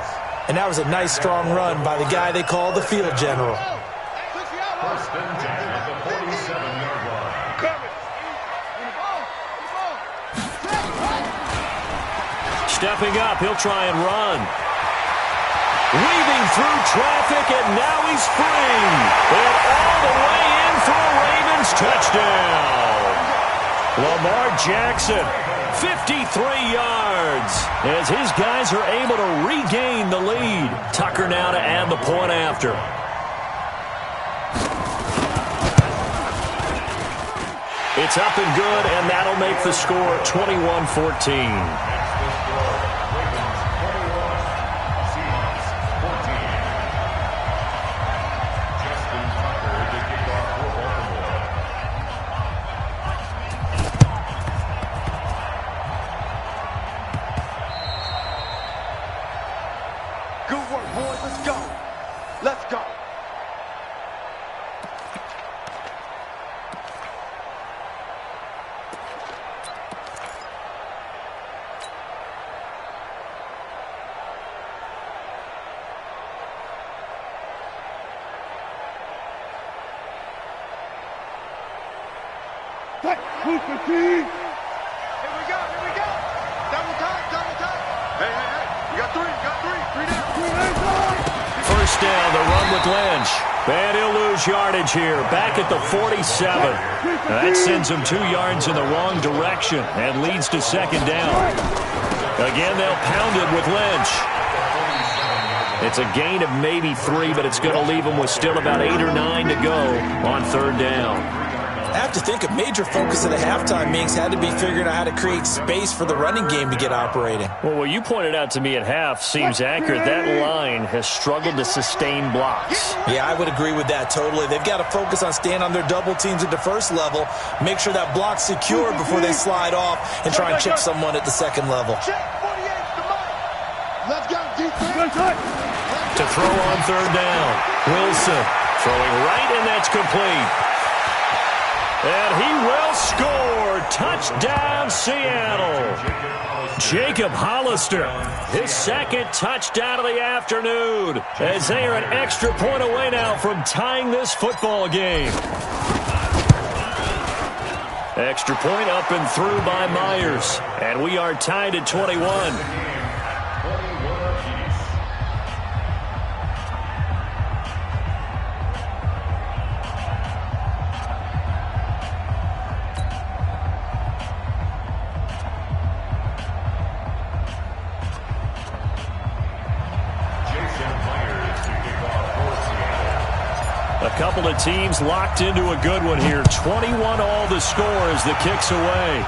And that was a nice, strong run by the guy they call the field general. 1st and 10 at the 47-yard line. Stepping up, he'll try and run. Weaving through traffic, and now he's free. And all the way in for a Ravens touchdown. Lamar Jackson, 53 yards, as his guys are able to regain the lead. Tucker now to add the point after. It's up and good, and that'll make the score 21-14. Here we go. Double time. Hey. You got three down. 1st down, the run with Lynch. And he'll lose yardage here, back at the 47. That sends him 2 yards in the wrong direction and leads to 2nd down. Again, they'll pound it with Lynch. It's a gain of maybe 3, but it's going to leave him with still about 8 or 9 to go on 3rd down. I have to think a major focus of the halftime meetings had to be figuring out how to create space for the running game to get operating. Well, what you pointed out to me at half seems accurate. That line has struggled to sustain blocks. Yeah, I would agree with that totally. They've got to focus on staying on their double teams at the 1st level, make sure that block's secure before they slide off and try and chip someone at the 2nd level. Let's go, defense. To throw on 3rd down. Wilson throwing right, and that's complete. And he will score. Touchdown, Seattle. Jacob Hollister, his 2nd touchdown of the afternoon, as they are an extra point away now from tying this football game. Extra point up and through by Myers. And we are tied at 21. A couple of teams locked into a good one here. 21-all the score as the kick's away.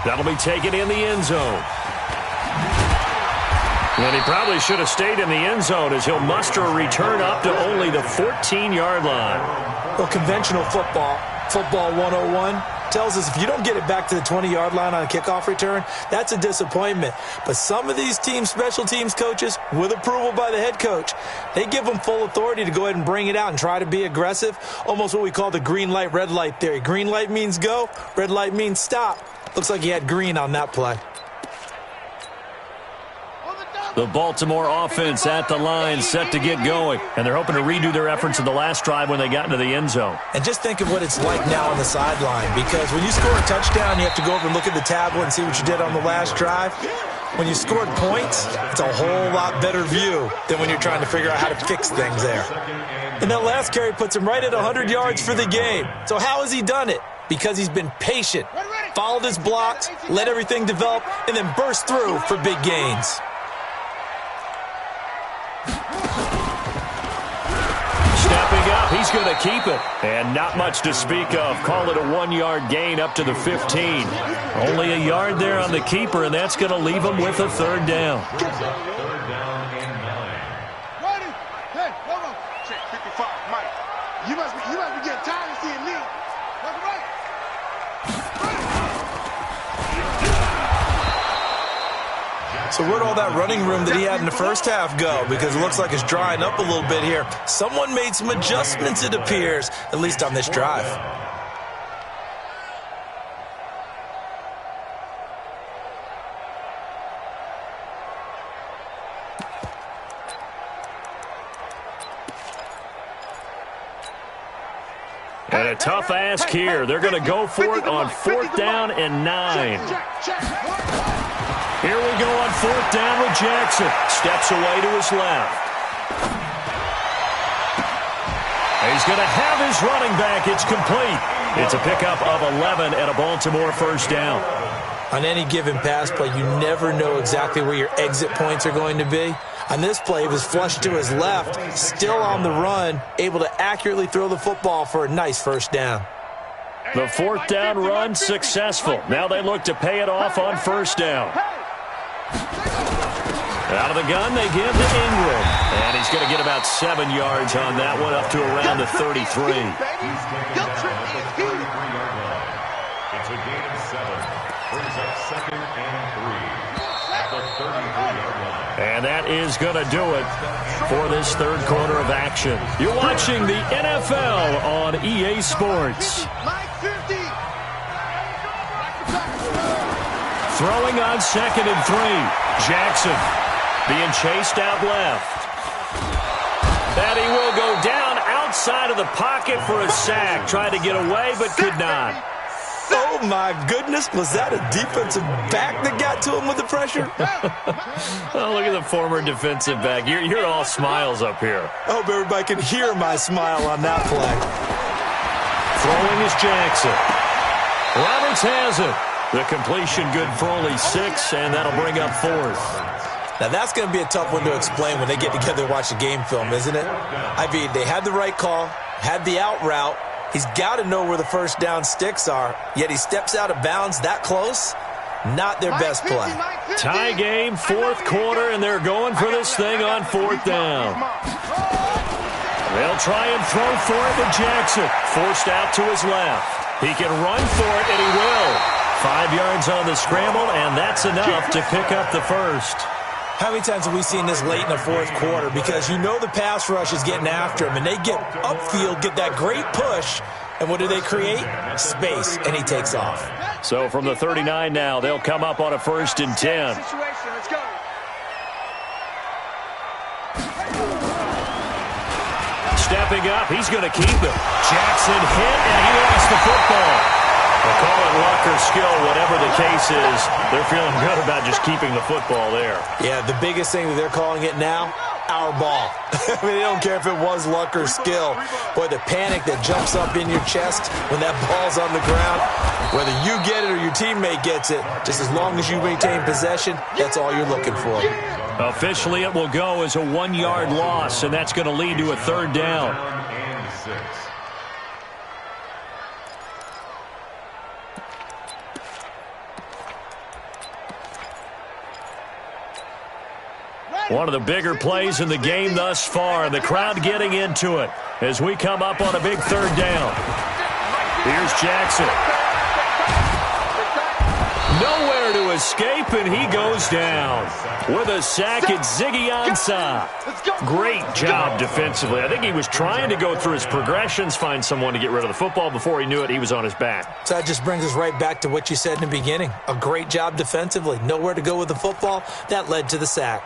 That'll be taken in the end zone. And he probably should have stayed in the end zone, as he'll muster a return up to only the 14-yard line. Well, conventional football 101, tells us if you don't get it back to the 20-yard line on a kickoff return, that's a disappointment. But some of these special teams coaches, with approval by the head coach, they give them full authority to go ahead and bring it out and try to be aggressive, almost what we call the green light, red light theory. Green light means go, red light means stop. Looks like he had green on that play. The Baltimore offense at the line, set to get going. And they're hoping to redo their efforts in the last drive when they got into the end zone. And just think of what it's like now on the sideline, because when you score a touchdown, you have to go over and look at the tablet and see what you did on the last drive. When you scored points, it's a whole lot better view than when you're trying to figure out how to fix things there. And that last carry puts him right at 100 yards for the game. So how has he done it? Because he's been patient, followed his blocks, let everything develop, and then burst through for big gains. Stepping up, he's going to keep it. And not much to speak of. Call it a 1-yard gain up to the 15. Only a yard there on the keeper, and that's going to leave him with a third down. Third down and 9. Ready? Hey, hold on. Check 55, Mike. You must be getting tired of seeing me. Left right. So where'd all that running room that he had in the first half go? Because it looks like it's drying up a little bit here. Someone made some adjustments, it appears, at least on this drive. And a tough ask here. They're going to go for it on 4th down and 9. Here we go on 4th down with Jackson. Steps away to his left. He's going to have his running back. It's complete. It's a pickup of 11 and a Baltimore first down. On any given pass play, you never know exactly where your exit points are going to be. On this play, it was flushed to his left, still on the run, able to accurately throw the football for a nice first down. The 4th down run successful. Now they look to pay it off on 1st down. Out of the gun, they give to Ingram. And he's going to get about 7 yards on that one, up to around the 33. It's a gain of 7. Brings up 2nd and 3 at the 33-yard line. And that is going to do it for this third quarter of action. You're watching the NFL on EA Sports. Throwing on 2nd and 3. Jackson being chased out left. And he will go down outside of the pocket for a sack. Tried to get away, but could not. Oh, my goodness. Was that a defensive back that got to him with the pressure? Oh, look at the former defensive back. You're all smiles up here. I hope everybody can hear my smile on that play. Throwing is Jackson. Roberts has it. The completion good for only 6, and that'll bring up 4th. Now, that's going to be a tough one to explain when they get together and watch the game film, isn't it? I mean, they had the right call, had the out route. He's got to know where the first down sticks are, yet he steps out of bounds that close. Not their best play. Tie game, 4th quarter, and they're going for this thing on 4th down. They'll try and throw for it with Jackson. Forced out to his left. He can run for it, and he will. 5 yards on the scramble, and that's enough to pick up the first. How many times have we seen this late in the 4th quarter? Because you know the pass rush is getting after him, and they get upfield, get that great push, and what do they create? Space, and he takes off. So from the 39 now, they'll come up on a 1st and 10. Let's go. Stepping up, he's going to keep it. Jackson hit, and he lost the football. They'll call it luck or skill, whatever the case is. They're feeling good about just keeping the football there. Yeah, the biggest thing that they're calling it now, our ball. I mean, they don't care if it was luck or skill. Boy, the panic that jumps up in your chest when that ball's on the ground, whether you get it or your teammate gets it, just as long as you maintain possession, that's all you're looking for. Officially, it will go as a 1-yard loss, and that's going to lead to a 3rd down. And 6. One of the bigger plays in the game thus far, and the crowd getting into it as we come up on a big 3rd down. Here's Jackson. Nowhere to escape, and he goes down. With a sack, it's Ziggy Ansah. Great job defensively. I think he was trying to go through his progressions, find someone to get rid of the football. Before he knew it, he was on his back. So that just brings us right back to what you said in the beginning. A great job defensively. Nowhere to go with the football. That led to the sack.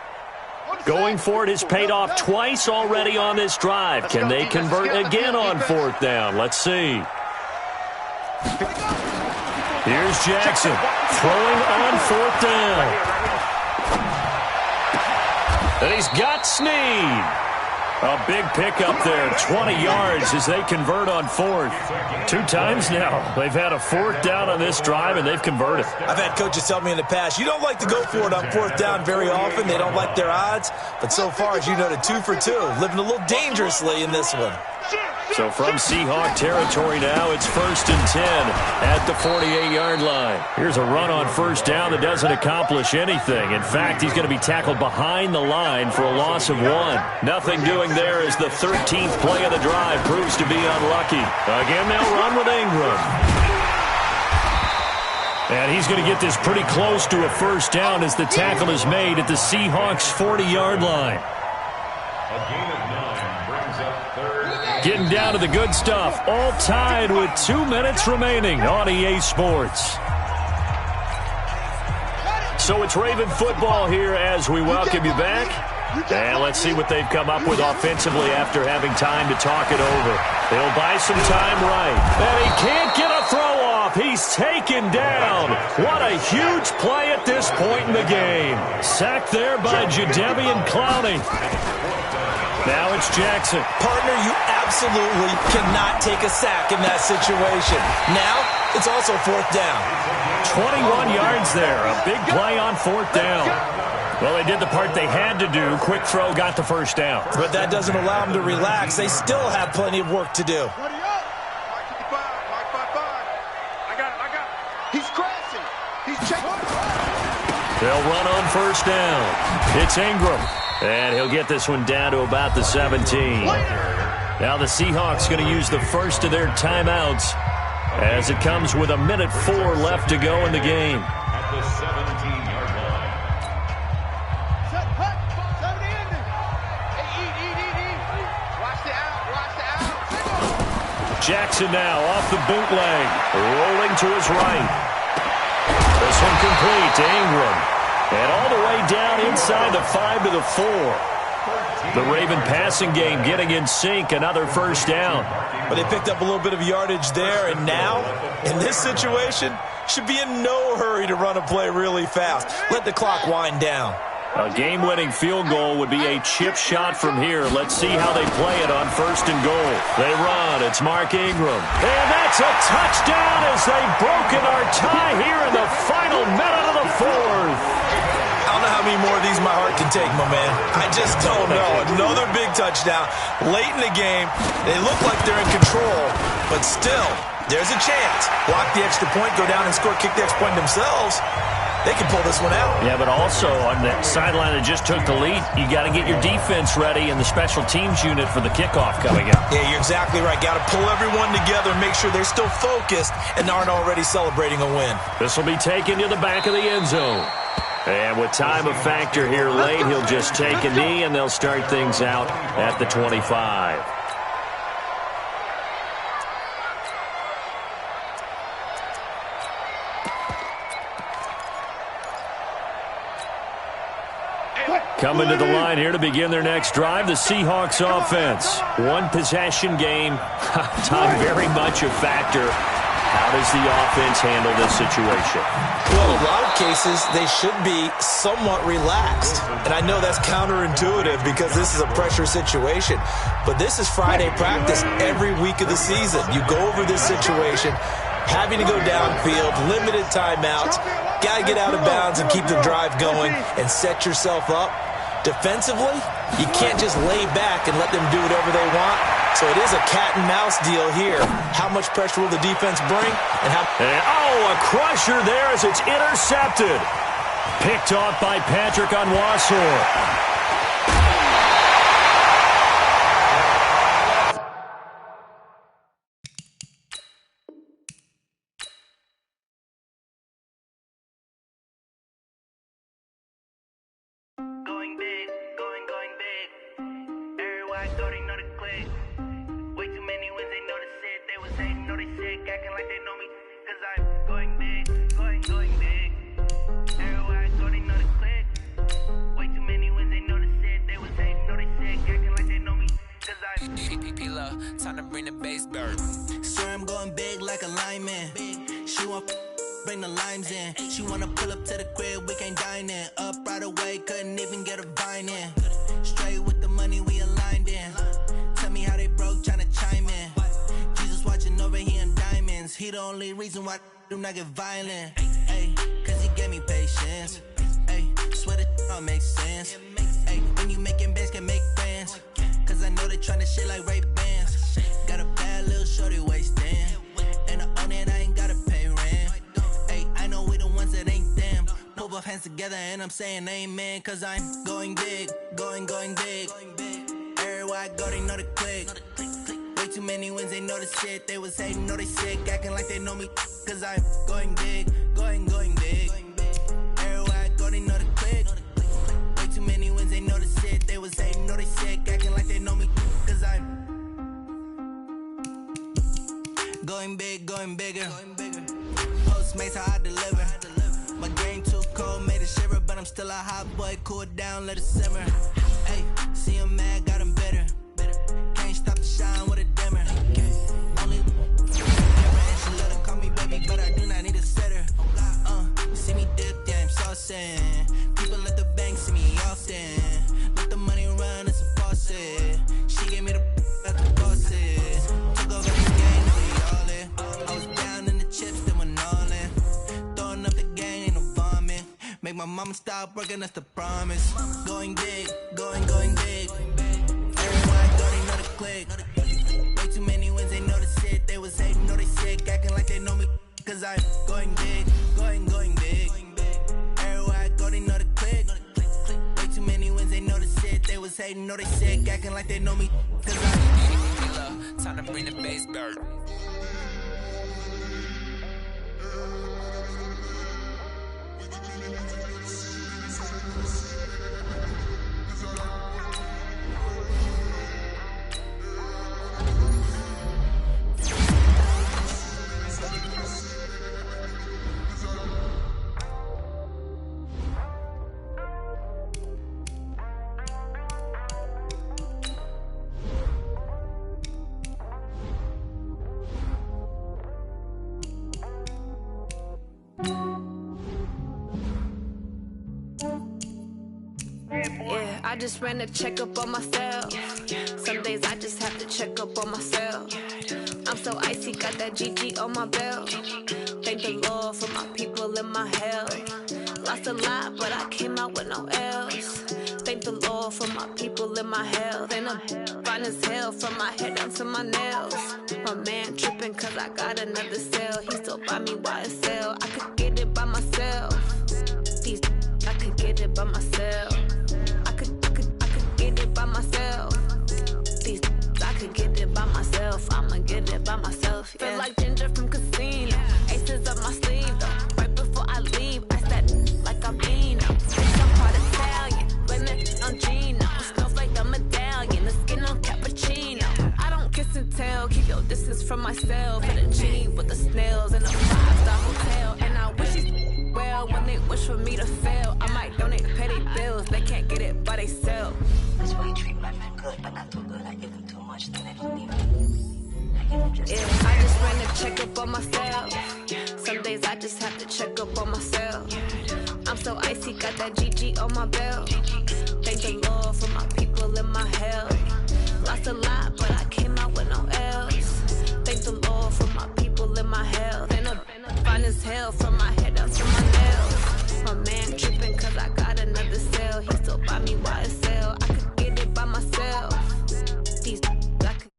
Going for it has paid off twice already on this drive. Can they convert again on fourth down? Let's see. Here's Jackson throwing on fourth down. And he's got Snead. A big pickup there, 20 yards as they convert on fourth. 2 times now they've had a fourth down on this drive, and they've converted. I've had coaches tell me in the past, you don't like to go for it on fourth down very often. They don't like their odds. But so far, as you noted, 2 for 2. Living a little dangerously in this one. So from Seahawk territory now, it's 1st and 10 at the 48-yard line. Here's a run on first down that doesn't accomplish anything. In fact, he's going to be tackled behind the line for a loss of 1. Nothing doing there as the 13th play of the drive proves to be unlucky. Again, they'll run with Ingram. And he's going to get this pretty close to a first down as the tackle is made at the Seahawks' 40-yard line. A gain of 9 brings up 3rd. Getting down to the good stuff. All tied with 2 minutes remaining on EA Sports. So it's Raven football here as we welcome you back. And let's see what they've come up with offensively after having time to talk it over. They'll buy some time right. And he can't get a throw off. He's taken down. What a huge play at this point in the game. Sacked there by Jadeveon Clowney. Now it's Jackson. Partner, you absolutely cannot take a sack in that situation. Now, it's also fourth down. 21 yards there. A big play on fourth down. Well, they did the part they had to do. Quick throw got the first down. But that doesn't allow them to relax. They still have plenty of work to do. He's crashing. He's checking. They'll run on first down. It's Ingram. And he'll get this one down to about the 17. Now the Seahawks going to use the first of their timeouts as it comes with 1:04 left to go in the game. At the 17-yard line. Jackson now off the bootleg. Rolling to his right. This one complete to Ingram. And all the way down inside the 5 to the 4. The Raven passing game getting in sync. Another first down. But they picked up a little bit of yardage there. And now, in this situation, should be in no hurry to run a play really fast. Let the clock wind down. A game-winning field goal would be a chip shot from here. Let's see how they play it on 1st and goal. They run. It's Mark Ingram. And that's a touchdown as they've broken our tie here in the final minute of the 4th. I don't know how many more of these my heart can take, my man. I just don't know. Another big touchdown. Late in the game, they look like they're in control, but still, there's a chance. Block the extra point, go down and score, kick the extra point themselves. They can pull this one out. Yeah, but also on that sideline that just took the lead, you got to get your defense ready and the special teams unit for the kickoff coming up. Yeah, you're exactly right. Got to pull everyone together, make sure they're still focused and aren't already celebrating a win. This will be taken to the back of the end zone. And with time a factor here late, he'll just take a knee, and they'll start things out at the 25. Coming to the line here to begin their next drive, the Seahawks offense. One possession game. Time very much a factor. How does the offense handle this situation? Well, in a lot of cases, they should be somewhat relaxed. And I know that's counterintuitive because this is a pressure situation. But this is Friday practice every week of the season. You go over this situation, having to go downfield, limited timeouts, got to get out of bounds and keep the drive going and set yourself up. Defensively, you can't just lay back and let them do whatever they want. So it is a cat and mouse deal here. How much pressure will the defense bring? And a crusher there as it's intercepted. Picked off by Patrick Onwuasor. Everybody thought they know the click. Way too many wins, they know the shit. They was hating, know they sick, acting like they know me. Cause I'm going big, going big. Everybody thought they know the click. Way too many wins, they know the shit. They was hating, know they sick, acting like they know me. Cause I'm PPP time to bring the bass bird. Swear I'm going big like a lineman. She want bring the limes in. She wanna pull up to the crib, we can't dine in. Up right away, couldn't even get a vine in. Straight with the money we aligned in. Tell me how they broke, tryna chime in. Jesus watching over here in diamonds. He the only reason why I do not get violent. Ay, cause he gave me patience. Ay, swear that all makes sense. Ay, when you making bands, can make friends. Cause I know they tryna shit like Ray-Bans. Got a bad little shorty wasting. And I own it, I ain't gotta pay rent. Ay, I know we the ones that ain't them. Put both hands together and I'm saying amen. Cause I'm going big, going big. Everywhere I go, they know the click. Way too many wins, they know the shit. They was hating, know they sick, acting like they know me. Cause I'm going big, going big. Everywhere I go, they know the click. Way too many wins, they know the shit. They was hating, know they sick, acting like they know me. Cause I'm going big, going bigger. Postmates how I deliver. My game too cold, made it shiver, but I'm still a hot boy. Cool it down, let it simmer. Hey, see him mad, got him bitter. Can't stop the shine with a dimmer. Only and she let her call me baby, but I do not need a setter. See me dip, yeah, I'm saucing. People at the bank see me often. Let the money run, it's a faucet. She gave me the at the bosses. Took over the game, now we all in. I was down in the chips, then went all in. Throwing up the gang, ain't no vomit. Make my mama stop working, that's the promise. Going big, going big. Everywhere I go, they know the click. Way too many wins, they know the shit. They was hating, know they sick, acting like they know me. Cause I'm going big, going big. Everywhere I go, they know the click. Way too many wins, they know the shit. They was hating, know they sick, acting like they know me. Cause I'm time to bring the bass bird. Yeah, I just ran a checkup on myself. Some days I just have to check up on myself. I'm so icy, got that GG on my belt. Thank the Lord for my people and my health. Lost a lot, but I came out with no else. Thank the Lord for my people and my health. And I'm fine as hell from my head down to my nails. My man tripping cause I got another cell. He still buy me YSL. I could get it by myself. These I could get it by myself. I could get it by myself. These I could get it by myself. I'ma get it by myself. Yeah. Feel like Ginger from Casino. Aces up my sleeve though. Right before I leave, I said like I'm Dino. Bitch, I'm part Italian. Blame it on Gino. Snowflake the medallion. The skin on cappuccino. I don't kiss and tell. Keep your distance from myself. In a G with the snails in a 5-star hotel. And I wish you well when they wish for me to fail. I might donate petty bills. They can't get it by they self. That's why you treat my men good, but not too good. I give them too much, then they don't need me. I give them just yeah, I just ran a checkup on myself. Some days I just have to check up on myself. I'm so icy, got that GG on my belt. Thank the Lord for my people and my health. Lost a lot, but I came out with no else. Thank the Lord for my people and my health. And I'm fine as hell from my head down to my nails. My man tripping cause I got another cell. He still buy me YSL. I could get it by myself. These I could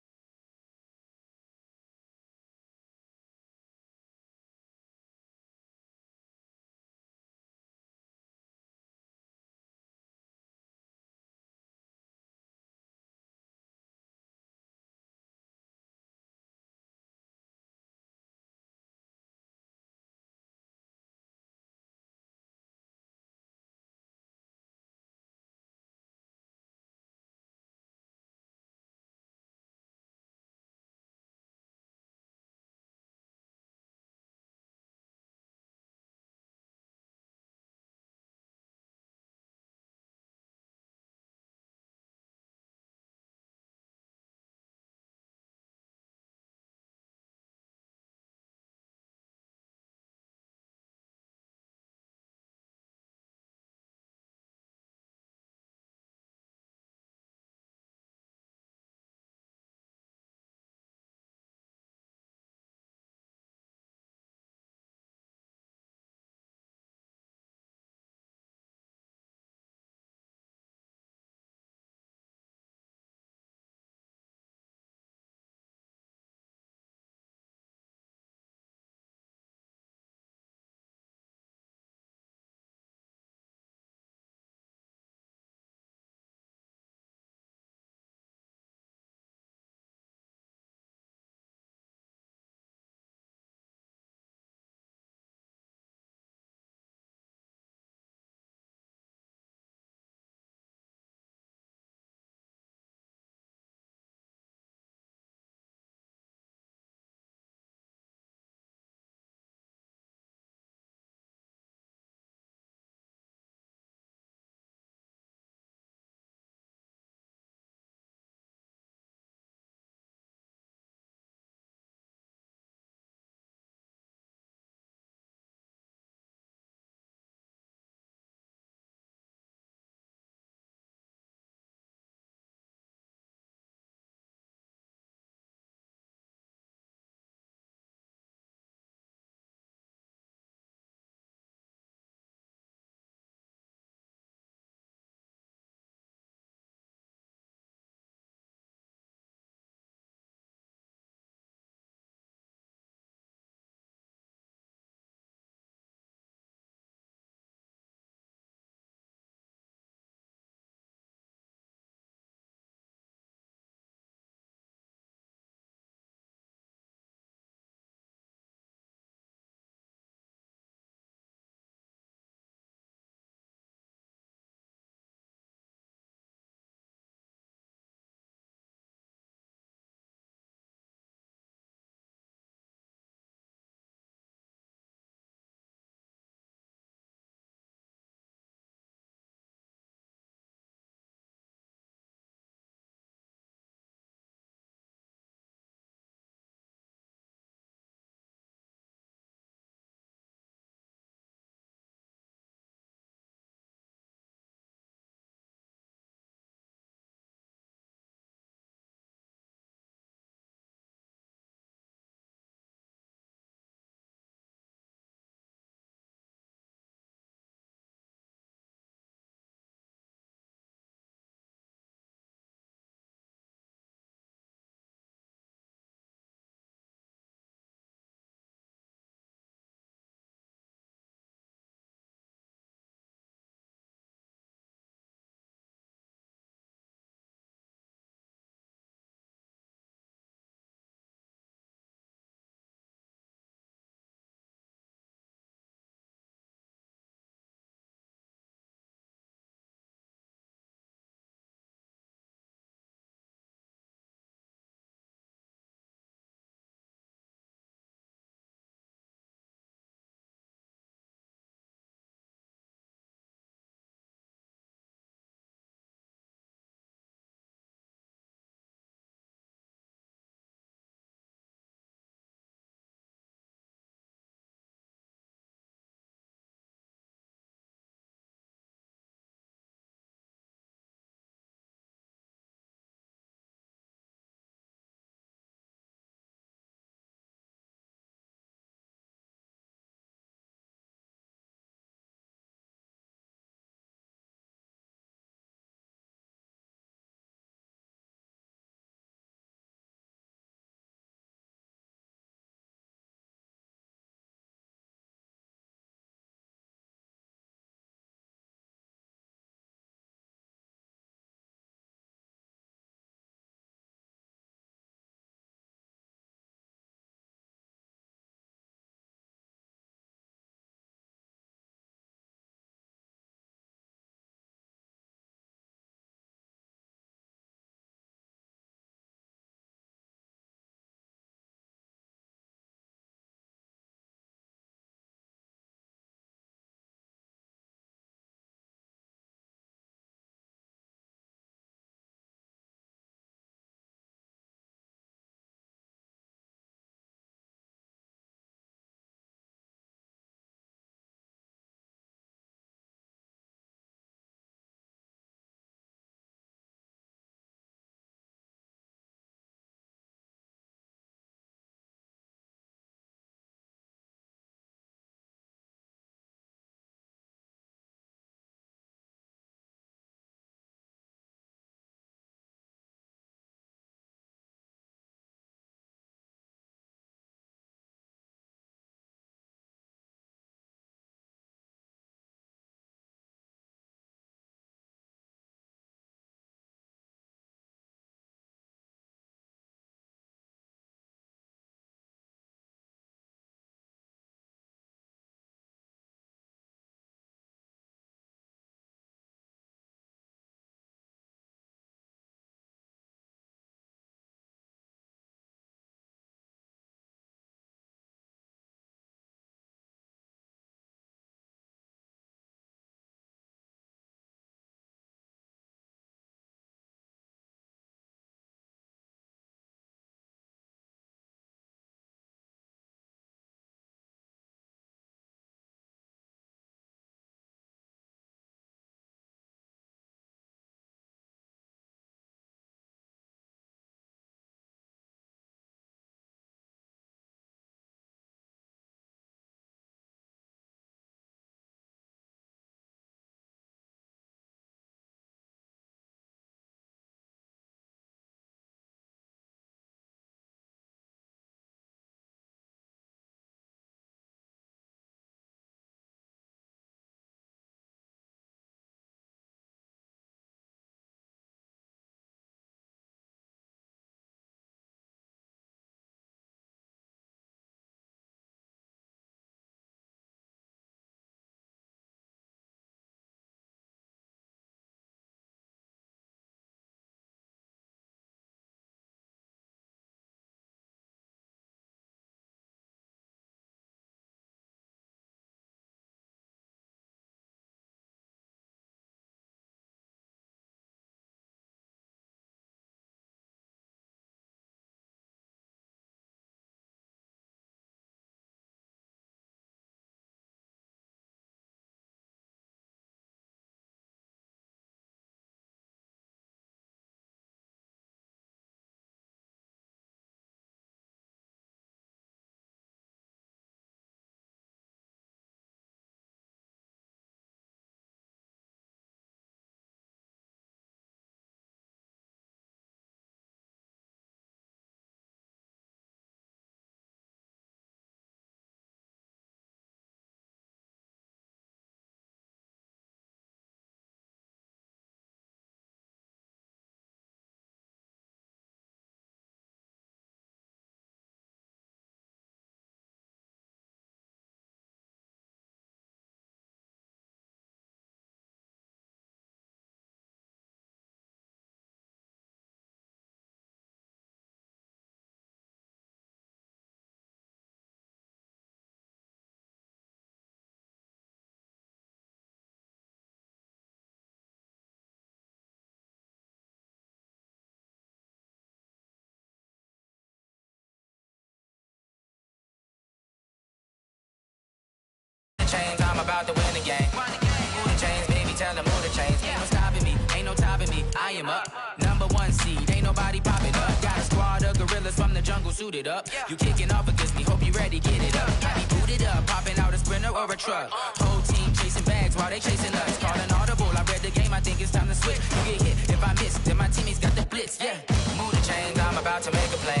I am up. #1 seed, ain't nobody popping up. Got a squad of gorillas from the jungle suited up. You kicking off against me, hope you ready, get it up. Got me booted up, popping out a Sprinter or a truck. Whole team chasing bags while they chasing us. Call an audible, I read the game, I think it's time to switch. You get hit, if I miss, then my teammates got the blitz, yeah. Move the chains, I'm about to make a play.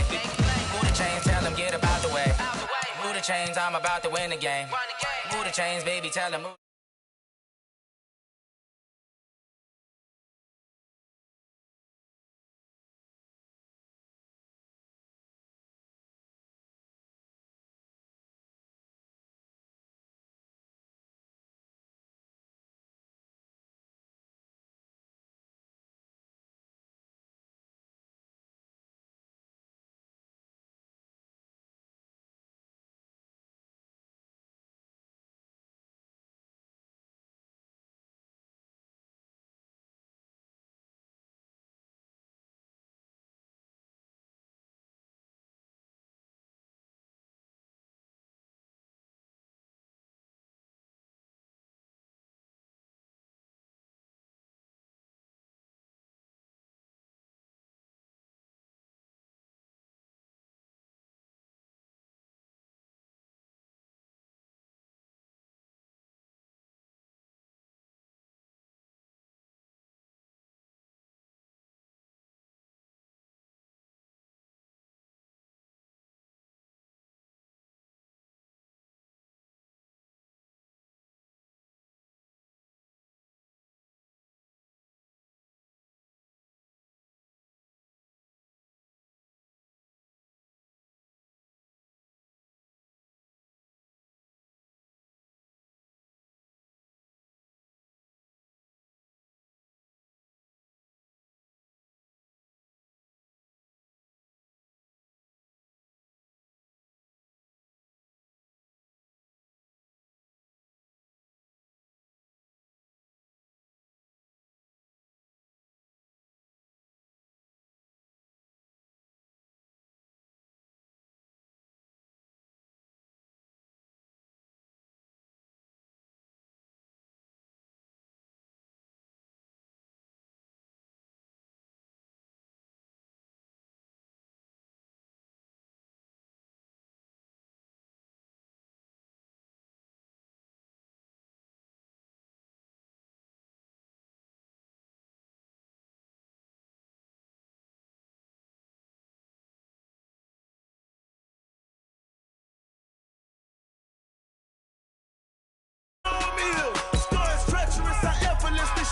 Move the chains, tell them get up out the way. Move the chains, I'm about to win the game. Move the chains, baby, tell them move.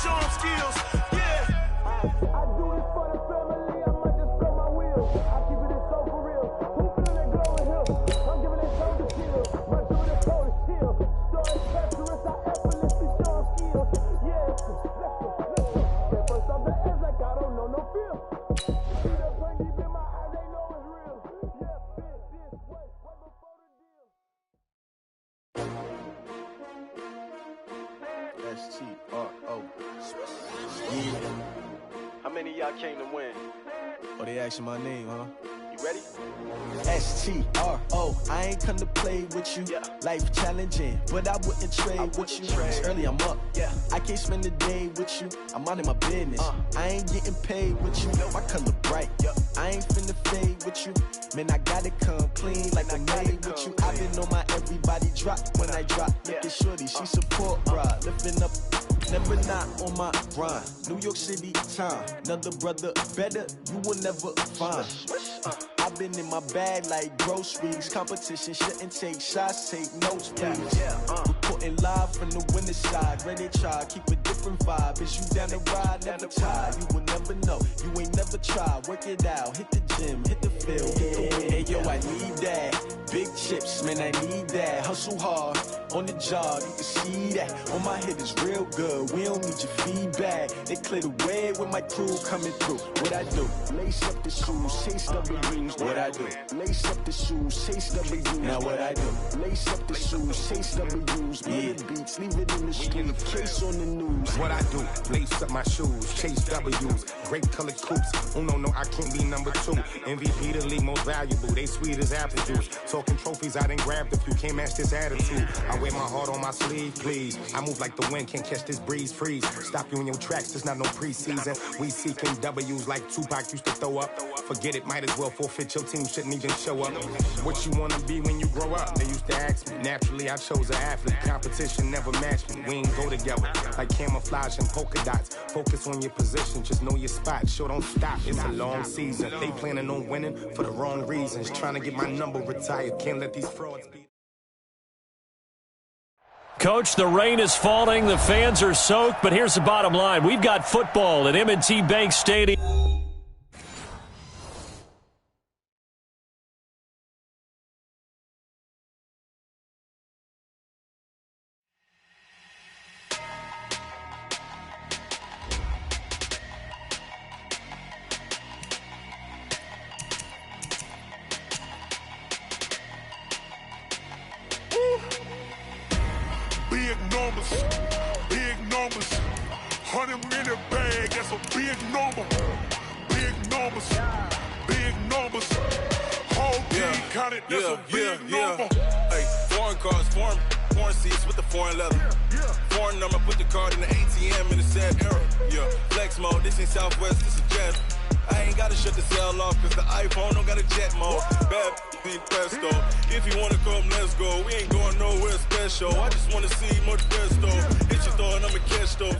Show 'em skills, yeah. I do this for the family, I might just spell my wheels. I keep it so for real. Who feeling that glowing hill? I'm giving it shoulder chill. My dude is cold as steel. Story treacherous, I effortlessly show 'em skills. Yeah, let's go. Get first off the edge like I don't know no feel. See the pain deep in my eyes, they know it's real. Yeah, fit this way, way before the deal. STRO. Yeah. How many of y'all came to win? Oh, they asking my name, huh? You ready? STRO. I ain't come to play with you. Yeah. Life challenging, but I wouldn't trade with you. It's early, I'm up. Yeah. I can't spend the day with you. I'm minding my business. I ain't getting paid with you. My color bright. Yeah. I ain't finna fade with you. Man, I gotta come clean like I'm made with you. I've been on my everybody drop when I drop. Look at shorty, she support, bruh. Lifting up. Never not on my grind. New York City time. Another brother better, you will never find. I've been in my bag like groceries. Competition shouldn't take shots, take notes, please. Reporting live from the winter side. Ready to try, keep a different vibe. Is you down the ride, never tired. You will never know, you ain't never tried. Work it out, hit the gym, hit the field, hit the wind. Hey yo, I need that. Big chips, man, I need that. Hustle hard, on the job, you can see that. On my head is real good, we don't need your feedback. They clear the way with my crew coming through. What I do? Lace up the shoes, chase up the rings. What I do? Lace up the shoes, chase up the rings. Now what I do? Lace up the shoes, chase up the rings. Yeah, beats case, leave it in the street. Case on the news. What I do, lace up my shoes, chase W's, grape colored coops. Oh no, I can't be number 2. MVP the league most valuable, they sweet as apple juice. Talking trophies, I done grabbed a few, can't match this attitude. I wear my heart on my sleeve, please. I move like the wind, can't catch this breeze, freeze. Stop you in your tracks, there's not no preseason. We seeking W's like Tupac used to throw up. Forget it, might as well forfeit, your team shouldn't even show up. What you wanna be when you grow up? They used to ask me. Naturally, I chose an athlete. Competition never matched me. We ain't go together like camouflage and polka dots. Focus on your position, just know your spot. Sure, don't stop, it's a long season. They planning on winning for the wrong reasons. Trying to get my number retired, can't let these frauds be. Coach, the rain is falling, the fans are soaked, but here's the bottom line. We've got football at M&T Bank Stadium. Big numbers, 100 in the bag, that's a big number. Big numbers, whole team counted, that's a big number. Hey, foreign cars, foreign seats with the foreign leather. Foreign number, put the card in the ATM in the sad era. Yeah, flex mode, this ain't Southwest, this is Jazz. I ain't gotta shut the cell off, cause the iPhone don't got a jet mode. Bad ain't presto. If you wanna come, let's go. We ain't going nowhere special. I just wanna see much presto. Hit your throw and I'ma catch those.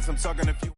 I'm talking a few.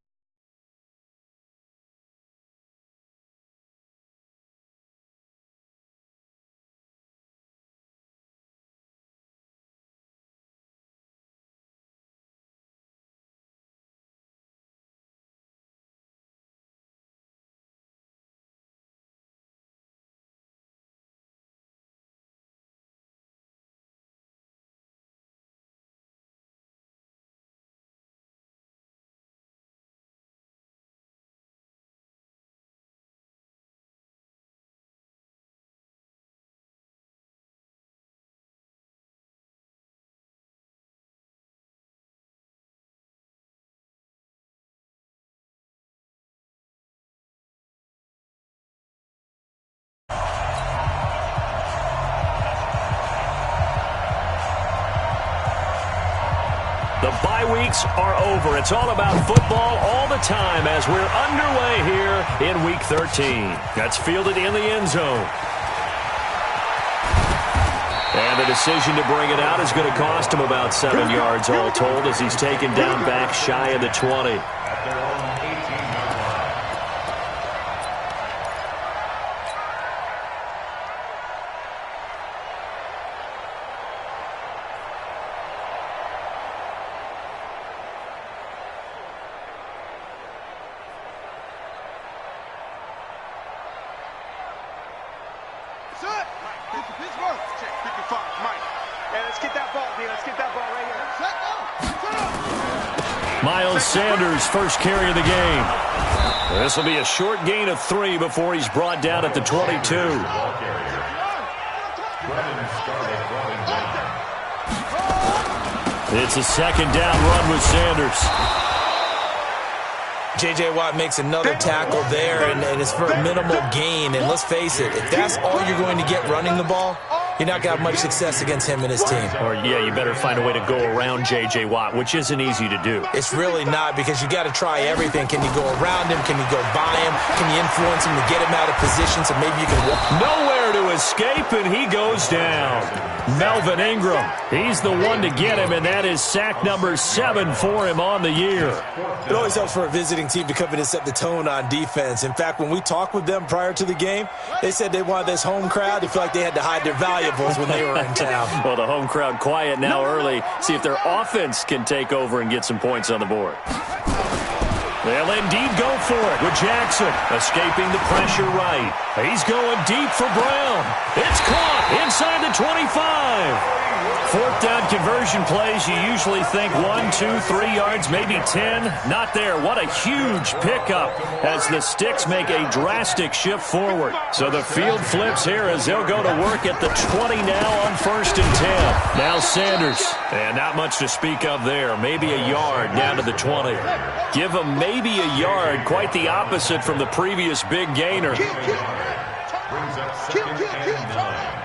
The bye weeks are over. It's all about football all the time as we're underway here in Week 13. That's fielded in the end zone. And the decision to bring it out is going to cost him about 7 yards all told as he's taken down back shy of the 20. Sanders' first carry of the game. This will be a short gain of 3 before he's brought down at the 22. It's a second down run with Sanders. J.J. Watt makes another tackle there, and it's for a minimal gain. And let's face it, if that's all you're going to get running the ball, you're not going to have much success against him and his team. Or, yeah, you better find a way to go around J.J. Watt, which isn't easy to do. It's really not, because you got to try everything. Can you go around him? Can you go by him? Can you influence him to get him out of position so maybe you can walk? Nowhere there to escape, and he goes down. Melvin Ingram, he's the one to get him, and that is sack number 7 for him on the year. It always helps for a visiting team to come in and set the tone on defense. In fact, when we talked with them prior to the game, they said they wanted this home crowd to feel like they had to hide their valuables when they were in town. Well, the home crowd quiet now early. See if their offense can take over and get some points on the board. They'll indeed go for it with Jackson escaping the pressure right. He's going deep for Brown. It's caught inside the 25. Fourth down conversion plays, you usually think 1, 2, 3 yards, maybe 10. Not there. What a huge pickup as the Sticks make a drastic shift forward. So the field flips here as they'll go to work at the 20 now on 1st and 10. Now Sanders. And not much to speak of there. Maybe a yard down to the 20. Give him maybe a yard. Quite the opposite from the previous big gainer. Brings up 2nd and 9.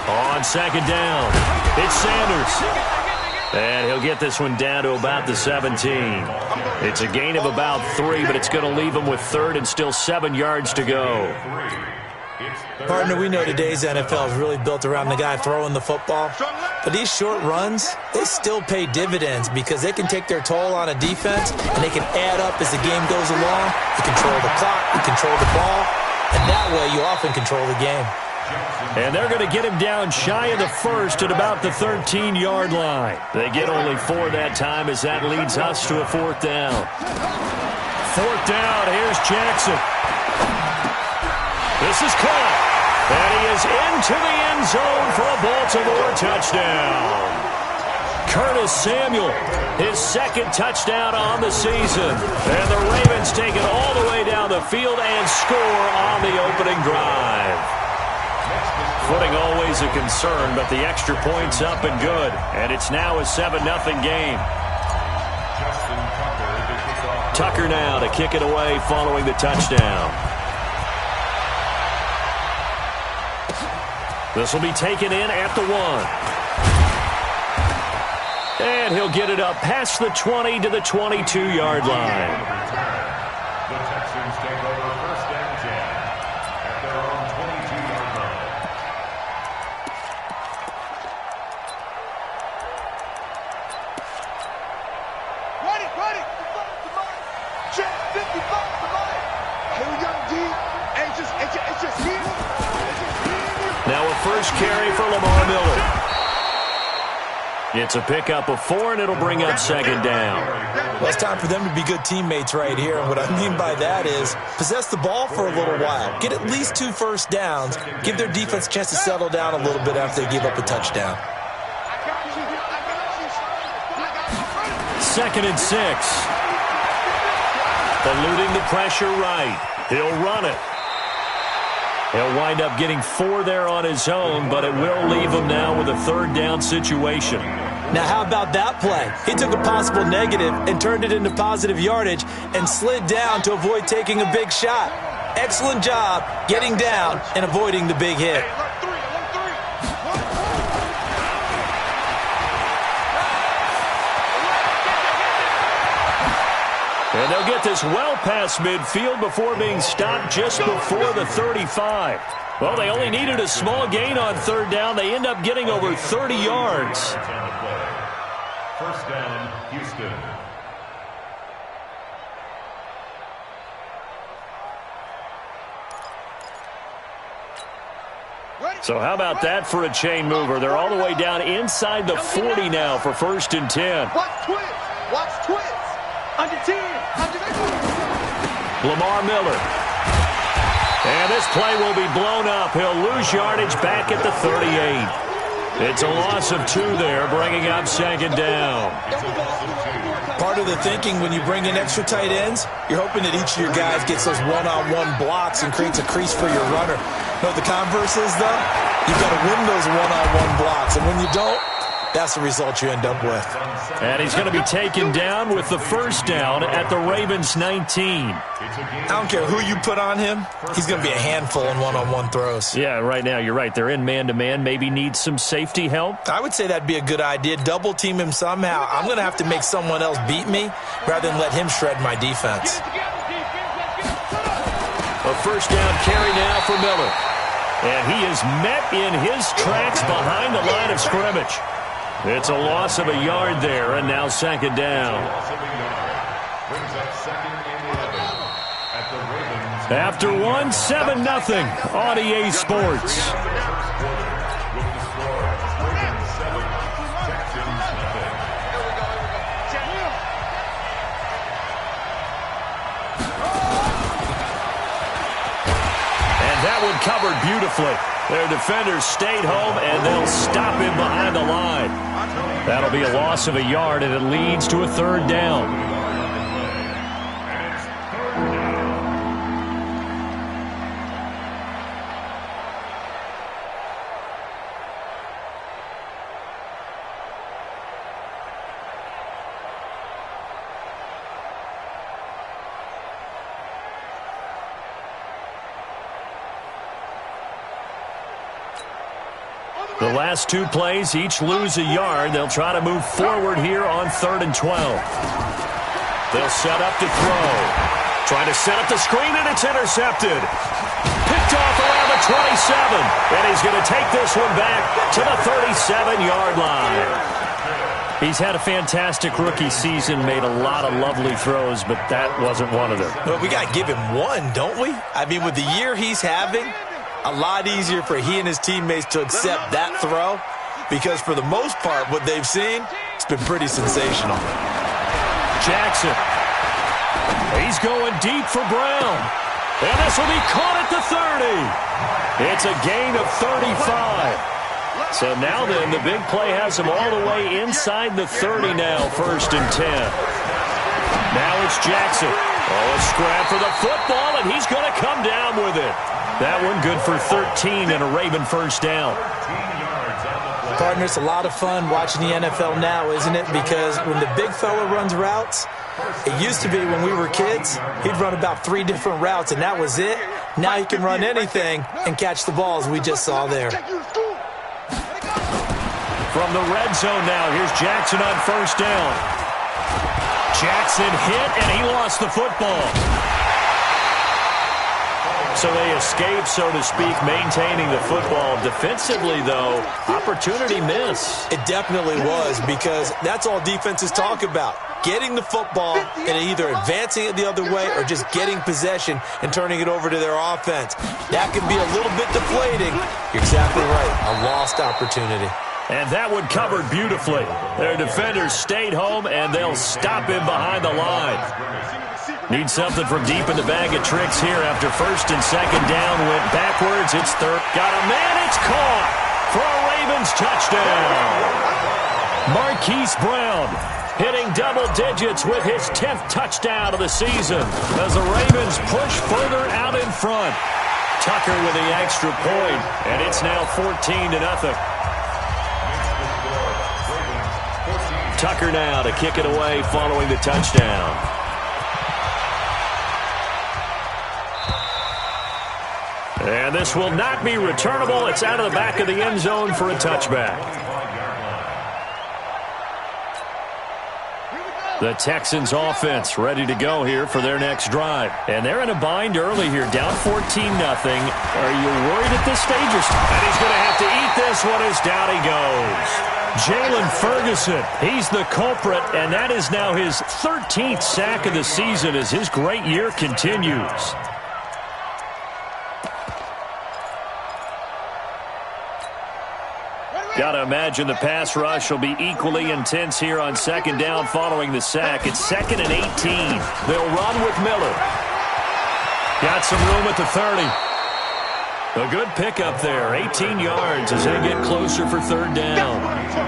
On 2nd down, it's Sanders. And he'll get this one down to about the 17. It's a gain of about 3, but it's going to leave him with 3rd and still 7 yards to go. Partner, we know today's NFL is really built around the guy throwing the football. But these short runs, they still pay dividends because they can take their toll on a defense, and they can add up as the game goes along. You control the clock, you control the ball, and that way you often control the game. And they're going to get him down shy of the 1st at about the 13-yard line. They get only 4 that time as that leads us to a 4th down. 4th down, here's Jackson. This is caught. And he is into the end zone for a Baltimore touchdown. Curtis Samuel, his 2nd touchdown on the season. And the Ravens take it all the way down the field and score on the opening drive. Footing always a concern, but the extra point's up and good. And it's now a 7-0 game. Tucker now to kick it away following the touchdown. This will be taken in at the 1. And he'll get it up past the 20 to the 22-yard line. The Texans take over 1st and 10 at their own 22-yard line. Ready. Check 55 to Mike. Here we go, D. It's just here. Now a first carry for Lamar Miller. It's a pickup of 4, and it'll bring up 2nd down. Well, it's time for them to be good teammates right here. And what I mean by that is possess the ball for a little while. Get at least 2 first downs. Give their defense a chance to settle down a little bit after they give up a touchdown. 2nd and 6. Eluding the pressure right. He'll run it. He'll wind up getting 4 there on his own, but it will leave him now with a 3rd down situation. Now, how about that play? He took a possible negative and turned it into positive yardage and slid down to avoid taking a big shot. Excellent job getting down and avoiding the big hit. And they'll get this well past midfield before being stopped just before the 35. Well, they only needed a small gain on 3rd down. They end up getting over 30 yards. 1st down, Houston. So how about that for a chain mover? They're all the way down inside the 40 now for 1st and 10. Watch twins. Under 10. Lamar Miller. And this play will be blown up. He'll lose yardage back at the 38. It's a loss of 2 there, bringing up 2nd down. Part of the thinking when you bring in extra tight ends, you're hoping that each of your guys gets those one-on-one blocks and creates a crease for your runner. You know what the converse is, though? You've got to win those one-on-one blocks, and when you don't, that's the result you end up with. And he's going to be taken down with the 1st down at the Ravens 19. I don't care who you put on him. He's going to be a handful in one-on-one throws. Yeah, right now, you're right. They're in man-to-man. Maybe needs some safety help. I would say that'd be a good idea. Double team him somehow. I'm going to have to make someone else beat me rather than let him shred my defense. A first down carry now for Miller. And he is met in his tracks behind the line of scrimmage. It's a loss of a yard there, and now second down. After one, 7-0 on EA Sports. That one covered beautifully. Their defenders stayed home, and they'll stop him behind the line. That'll be a loss of a yard, and it leads to a third down. The last two plays, each lose a yard. They'll try to move forward here on 3rd and 12. They'll set up to throw. Trying to set up the screen, and it's intercepted. Picked off around the 27. And he's going to take this one back to the 37-yard line. He's had a fantastic rookie season, made a lot of lovely throws, but that wasn't one of them. Well, we got to give him one, don't we? I mean, with the year he's having, a lot easier for he and his teammates to accept that throw because for the most part, what they've seen, it's been pretty sensational. Jackson. He's going deep for Brown. And this will be caught at the 30. It's a gain of 35. So now then, the big play has him all the way inside the 30 now, 1st and 10. Now it's Jackson. Oh, a scrap for the football, and he's going to come down with it. That one good for 13 and a Raven first down. Partner, it's a lot of fun watching the NFL now, isn't it? Because when the big fella runs routes, it used to be when we were kids, he'd run about 3 different routes, and that was it. Now he can run anything and catch the ball, as we just saw there. From the red zone now, here's Jackson on first down. Jackson hit, and he lost the football. So they escape, so to speak, maintaining the football. Defensively, though, opportunity miss. It definitely was, because that's all defenses talk about. Getting the football and either advancing it the other way or just getting possession and turning it over to their offense. That can be a little bit deflating. You're exactly right. A lost opportunity. And that one covered beautifully. Their defenders stayed home, and they'll stop him behind the line. Need something from deep in the bag of tricks here after 1st and 2nd down. Went backwards. It's 3rd. Got a man. It's caught for a Ravens touchdown. Marquise Brown hitting double digits with his 10th touchdown of the season as the Ravens push further out in front. Tucker with the extra point, and it's now 14-0. Tucker now to kick it away following the touchdown. And this will not be returnable. It's out of the back of the end zone for a touchback. The Texans offense ready to go here for their next drive. And they're in a bind early here, down 14-0. Are you worried at this stage? And he's going to have to eat this one as down he goes. Jalen Ferguson, he's the culprit, and that is now his 13th sack of the season as his great year continues. Got to imagine the pass rush will be equally intense here on 2nd down following the sack. It's 2nd and 18. They'll run with Miller. Got some room at the 30. A good pickup there, 18 yards as they get closer for 3rd down.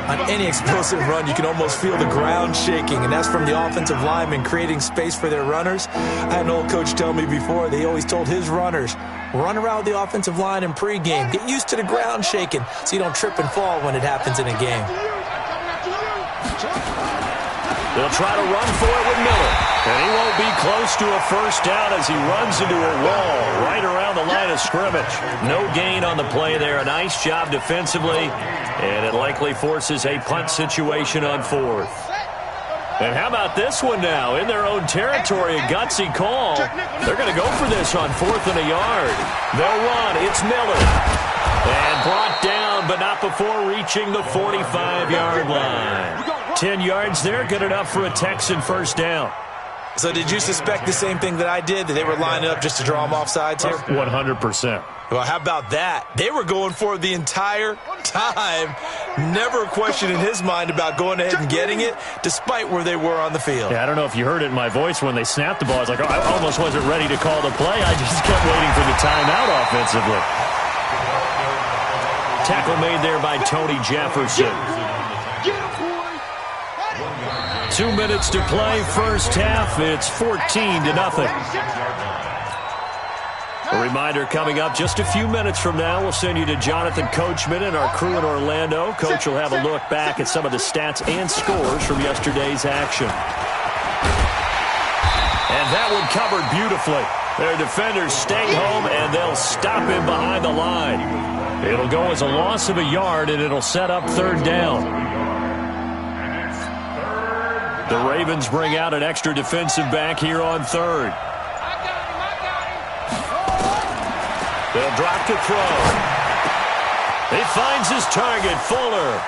On any explosive run, you can almost feel the ground shaking, and that's from the offensive linemen creating space for their runners. I had an old coach tell me before, they always told his runners, run around the offensive line in pregame. Get used to the ground shaking so you don't trip and fall when it happens in a game. They'll try to run for it with Miller. And he won't be close to a first down as he runs into a wall right around the line of scrimmage. No gain on the play there. A nice job defensively. And it likely forces a punt situation on 4th. And how about this one now? In their own territory, a gutsy call. They're going to go for this on 4th and a yard. They'll run. It's Miller. And brought down, but not before reaching the 45-yard line. 10 yards there, good enough for a Texan first down. So did you suspect the same thing that I did, that they were lining up just to draw them off sides here? 100%. Well, how about that? They were going for it the entire time. Never a question in his mind about going ahead and getting it, despite where they were on the field. Yeah, I don't know if you heard it in my voice when they snapped the ball. I was like, I almost wasn't ready to call the play. I just kept waiting for the timeout offensively. Tackle made there by Tony Jefferson. 2 minutes to play, first half. It's 14-0. A reminder coming up just a few minutes from now. We'll send you to Jonathan Coachman and our crew in Orlando. Coach will have a look back at some of the stats and scores from yesterday's action. And that one covered beautifully. Their defenders stay home, and they'll stop him behind the line. It'll go as a loss of a yard, and it'll set up 3rd down. The Ravens bring out an extra defensive back here on 3rd. They'll drop to throw. He finds his target, Fuller.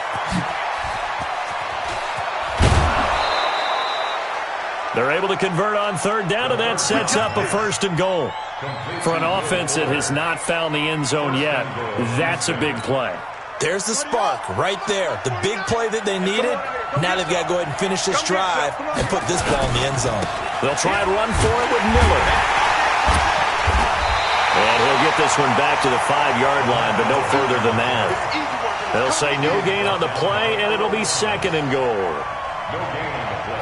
They're able to convert on 3rd down, and that sets up a 1st and goal. For an offense that has not found the end zone yet, that's a big play. There's the spark right there. The big play that they needed. Now they've got to go ahead and finish this drive and put this ball in the end zone. They'll try and run for it with Miller. And he'll get this one back to the 5-yard line, but no further than that. They'll say no gain on the play, and it'll be 2nd and goal.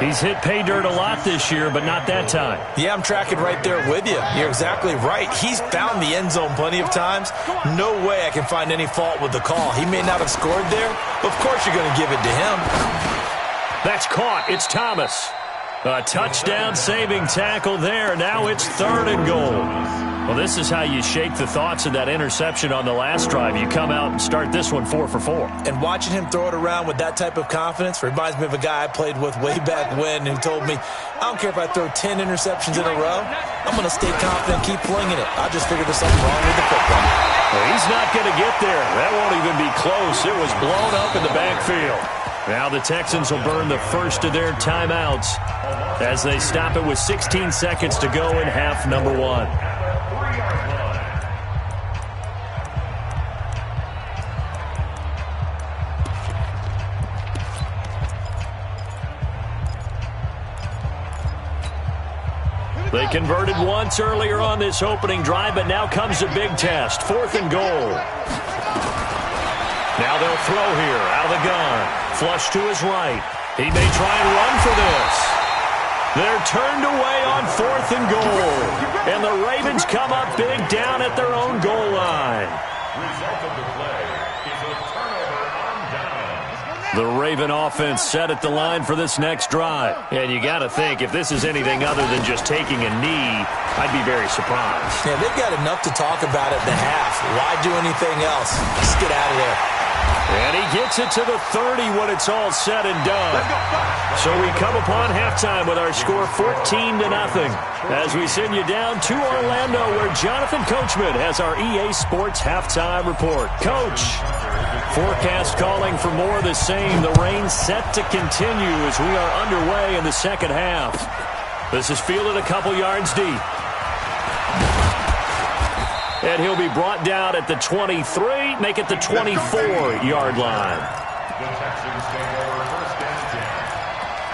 He's hit pay dirt a lot this year, but not that time. Yeah, I'm tracking right there with you. You're exactly right. He's found the end zone plenty of times. No way I can find any fault with the call. He may not have scored there, but of course you're going to give it to him. That's caught. It's Thomas. A touchdown-saving tackle there. Now it's 3rd and goal. Well, this is how you shake the thoughts of that interception on the last drive. You come out and start this one 4 for 4. And watching him throw it around with that type of confidence reminds me of a guy I played with way back when who told me, I don't care if I throw 10 interceptions in a row. I'm going to stay confident and keep flinging it. I just figured there's something wrong with the football. Well, he's not going to get there. That won't even be close. It was blown up in the backfield. Now the Texans will burn the first of their timeouts as they stop it with 16 seconds to go in half number 1. They converted once earlier on this opening drive, but now comes a big test. 4th and goal. Now they'll throw here out of the gun. Flush to his right. He may try and run for this. They're turned away on 4th and goal. And the Ravens come up big down at their own goal line. Result of the play is a turnover on down. The Raven offense set at the line for this next drive. And you got to think, if this is anything other than just taking a knee, I'd be very surprised. Yeah, they've got enough to talk about at the half. Why do anything else? Just get out of there. And he gets it to the 30 when it's all said and done. So we come upon halftime with our score 14-0 as we send you down to Orlando where Jonathan Coachman has our EA Sports halftime report. Coach, forecast calling for more of the same. The rain set to continue as we are underway in the second half. This is fielded a couple yards deep. And he'll be brought down at the 23, make it the 24-yard line. The Texans take over 1st and 10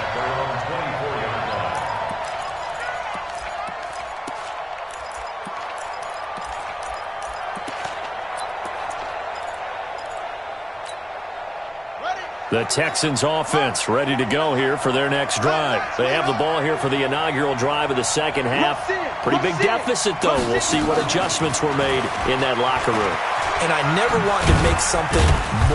at their own 24-yard line. The Texans offense ready to go here for their next drive. They have the ball here for the inaugural drive of the second half. Pretty big deficit, though. We'll see what adjustments were made in that locker room. And I never want to make something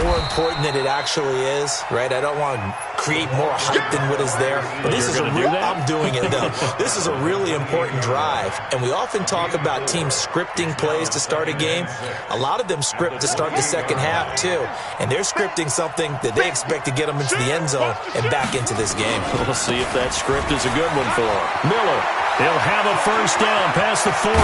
more important than it actually is, right? I don't want to create more hype than what is there. But this is I'm doing it, though. This is a really important drive, and we often talk about teams scripting plays to start a game. A lot of them script to start the second half, too, and they're scripting something that they expect to get them into the end zone and back into this game. We'll see if that script is a good one for him. Miller, he'll have a first down past the 40.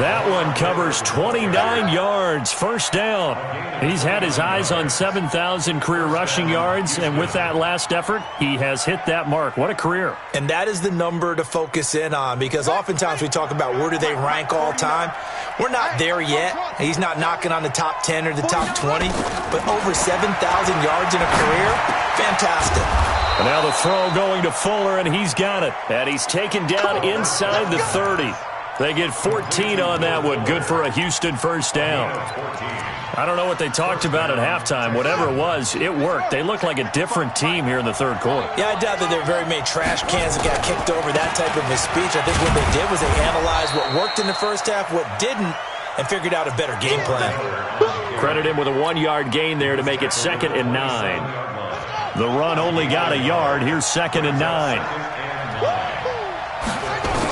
That one covers 29 yards, first down. He's had his eyes on 7,000 career rushing yards, and with that last effort, he has hit that mark. What a career. And that is the number to focus in on, because oftentimes we talk about where do they rank all time. We're not there yet. He's not knocking on the top 10 or the top 20, but over 7,000 yards in a career, fantastic. And now the throw going to Fuller, and he's got it. And he's taken down inside the 30. They get 14 on that one. Good for a Houston first down. I don't know what they talked about at halftime. Whatever it was, it worked. They look like a different team here in the third quarter. Yeah, I doubt that there are very many trash cans that got kicked over, that type of a speech. I think what they did was they analyzed what worked in the first half, what didn't, and figured out a better game plan. Credit him with a 1-yard gain there to make it 2nd and 9. The run only got a yard. Here's 2nd and 9.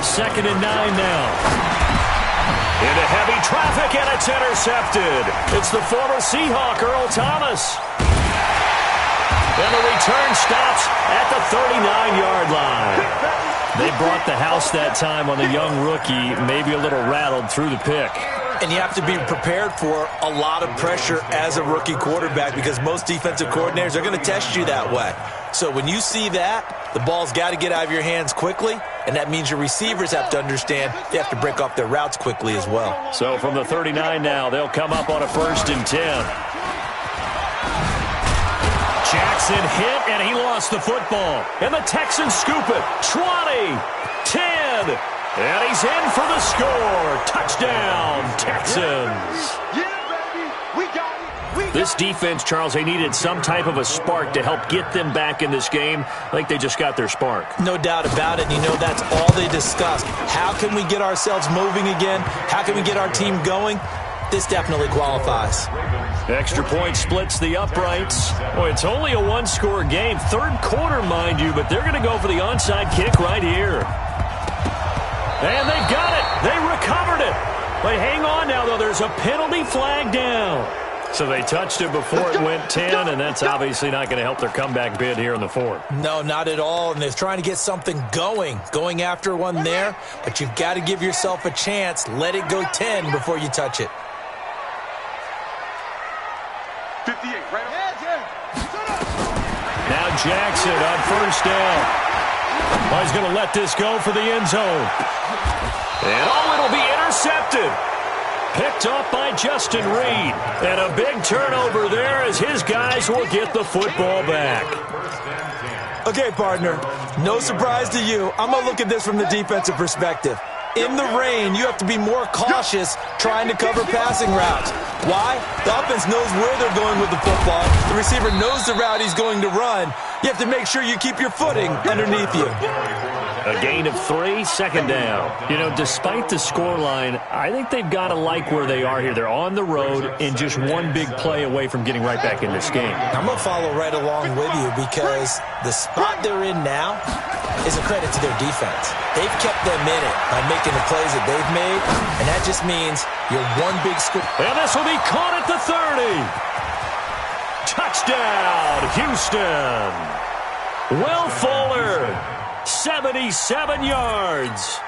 2nd and 9 now. Into heavy traffic, and it's intercepted. It's the former Seahawk, Earl Thomas. And the return stops at the 39-yard line. They brought the house that time on the young rookie, maybe a little rattled through the pick. And you have to be prepared for a lot of pressure as a rookie quarterback, because most defensive coordinators are going to test you that way. So when you see that, the ball's got to get out of your hands quickly, and that means your receivers have to understand they have to break off their routes quickly as well. So from the 39 now, they'll come up on a 1st and 10. Jackson hit, and he lost the football. And the Texans scoop it. 20, 10, and he's in for the score. Touchdown, Texans. This defense, Charles, they needed some type of a spark to help get them back in this game. I think they just got their spark. No doubt about it. You know, that's all they discussed. How can we get ourselves moving again? How can we get our team going? This definitely qualifies. Extra point splits the uprights. Boy, it's only a 1-score game. Third quarter, mind you, but they're going to go for the onside kick right here. And they've got it. They recovered it. But hang on now, though. There's a penalty flag down. So they touched it before it went 10, and that's obviously not going to help their comeback bid here in the 4th. No, not at all, and they're trying to get something going after one there, but you've got to give yourself a chance. Let it go 10 before you touch it. 58, right on. Now Jackson on first down. Well, he's going to let this go for the end zone. And it'll be intercepted. Picked off by Justin Reed. And a big turnover there as his guys will get the football back. Okay, partner, no surprise to you. I'm going to look at this from the defensive perspective. In the rain, you have to be more cautious trying to cover passing routes. Why? The offense knows where they're going with the football. The receiver knows the route he's going to run. You have to make sure you keep your footing underneath you. A gain of 3, 2nd down. You know, despite the scoreline, I think they've got to like where they are here. They're on the road and just one big play away from getting right back in this game. I'm going to follow right along with you because the spot they're in now is a credit to their defense. They've kept them in it by making the plays that they've made, and that just means you're one big score. And this will be caught at the 30. Touchdown, Houston. Will Fuller, 77 yards,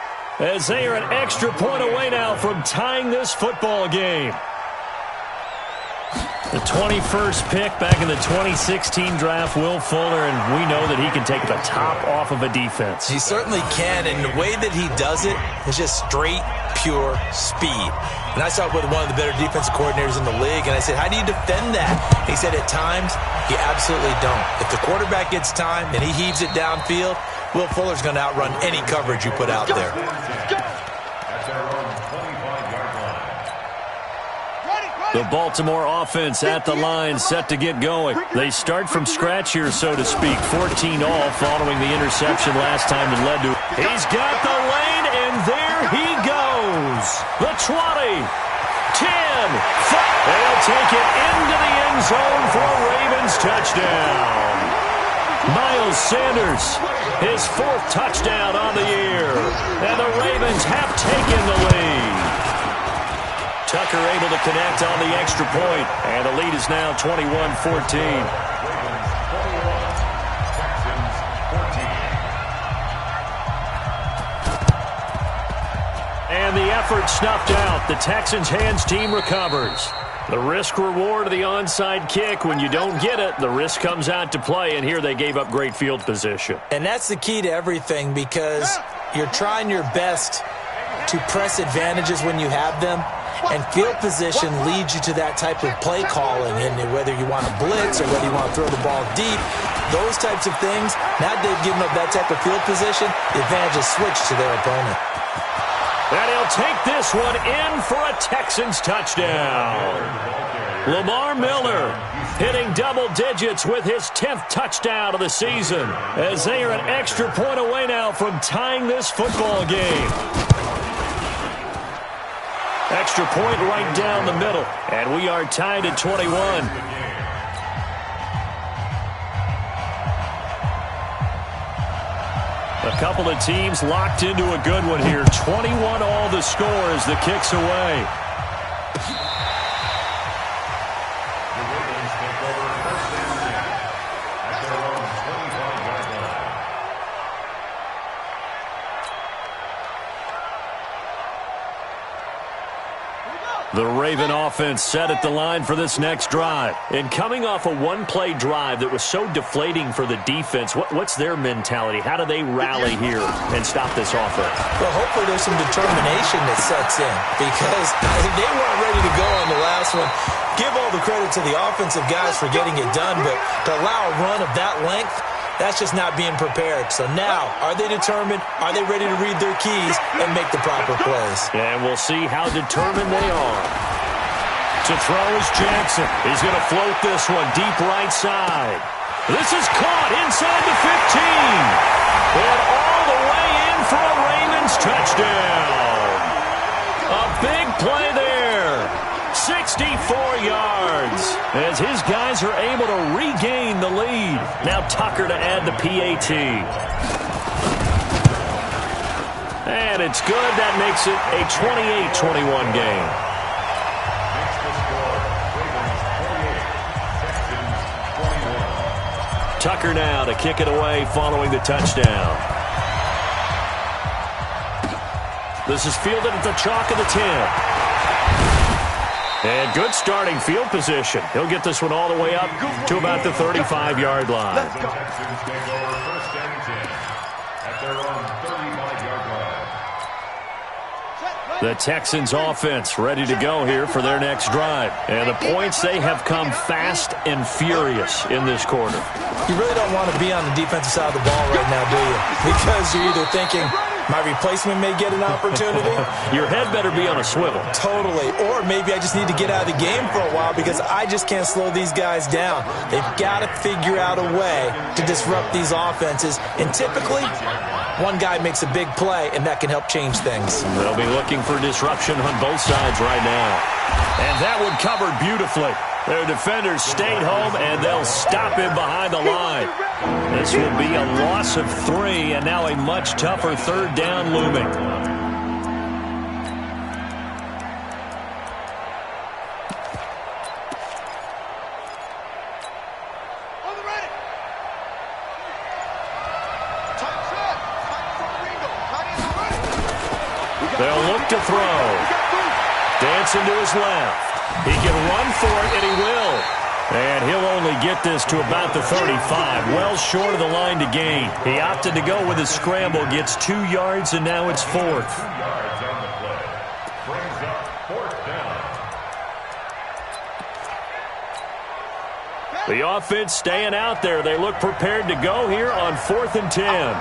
as they are an extra point away now from tying this football game. The 21st pick back in the 2016 draft, Will Fuller, and we know that he can take the top off of a defense. He certainly can, and the way that he does it is just straight, pure speed. And I saw it with one of the better defensive coordinators in the league, and I said, how do you defend that? He said, at times, you absolutely don't. If the quarterback gets time and he heaves it downfield, Will Fuller's going to outrun any coverage you put out there. The Baltimore offense at the line, set to get going. They start from scratch here, so to speak. 14 all following the interception last time that led to... He's got the lane, and there he goes. The 20. 10. They'll take it into the end zone for a Ravens touchdown. Miles Sanders, his 4th touchdown on the year. And the Ravens have taken the lead. Tucker able to connect on the extra point. And the lead is now 21-14. And the effort snuffed out. The Texans' hands team recovers. The risk-reward of the onside kick. When you don't get it, the risk comes out to play, and here they gave up great field position. And that's the key to everything, because you're trying your best to press advantages when you have them, and field position leads you to that type of play calling, and whether you want to blitz or whether you want to throw the ball deep, those types of things. Now they've given up that type of field position, the advantage is switched to their opponent. And he'll take this one in for a Texans touchdown. Lamar Miller hitting double digits with his 10th touchdown of the season, as they are an extra point away now from tying this football game. Extra point right down the middle, and we are tied at 21. A couple of teams locked into a good one here. 21 all the score as the kick's away. The Ravens take over 1st and 10 at their own 25-yard line. The Raven offense set at the line for this next drive. And coming off a one-play drive that was so deflating for the defense, what's their mentality? How do they rally here and stop this offense? Well, hopefully there's some determination that sets in, because they weren't ready to go on the last one. Give all the credit to the offensive guys for getting it done, but to allow a run of that length, that's just not being prepared. So now, are they determined? Are they ready to read their keys and make the proper plays? And we'll see how determined they are. To throw is Jackson. He's going to float this one deep right side. This is caught inside the 15. And all the way in for a Ravens touchdown. A big play there. 64 yards as his guys are able to regain the lead. Now Tucker to add the PAT. And it's good. That makes it a 28-21 game. Makes the score Ravens 28, Texans 21. Tucker now to kick it away following the touchdown. This is fielded at the chalk of the 10. And good starting field position. He'll get this one all the way up to about the 35-yard line. The Texans take over 1st and 10 at their own 35-yard line. The Texans offense ready to go here for their next drive. And the points, they have come fast and furious in this quarter. You really don't want to be on the defensive side of the ball right now, do you? Because you're either thinking, my replacement may get an opportunity. Your head better be on a swivel. Totally. Or maybe I just need to get out of the game for a while because I just can't slow these guys down. They've got to figure out a way to disrupt these offenses. And typically, one guy makes a big play, and that can help change things. They'll be looking for disruption on both sides right now. And that one covered beautifully. Their defenders stayed home, and they'll stop him behind the line. This will be a loss of 3, and now a much tougher 3rd down looming. They'll look to throw. Dancing to his left. He can run for it, and he will. And he'll only get this to about the 35, well short of the line to gain. He opted to go with a scramble, gets 2 yards, and now it's 4th. 2 yards on the play. Brings up 4th down. The offense staying out there. They look prepared to go here on 4th and 10.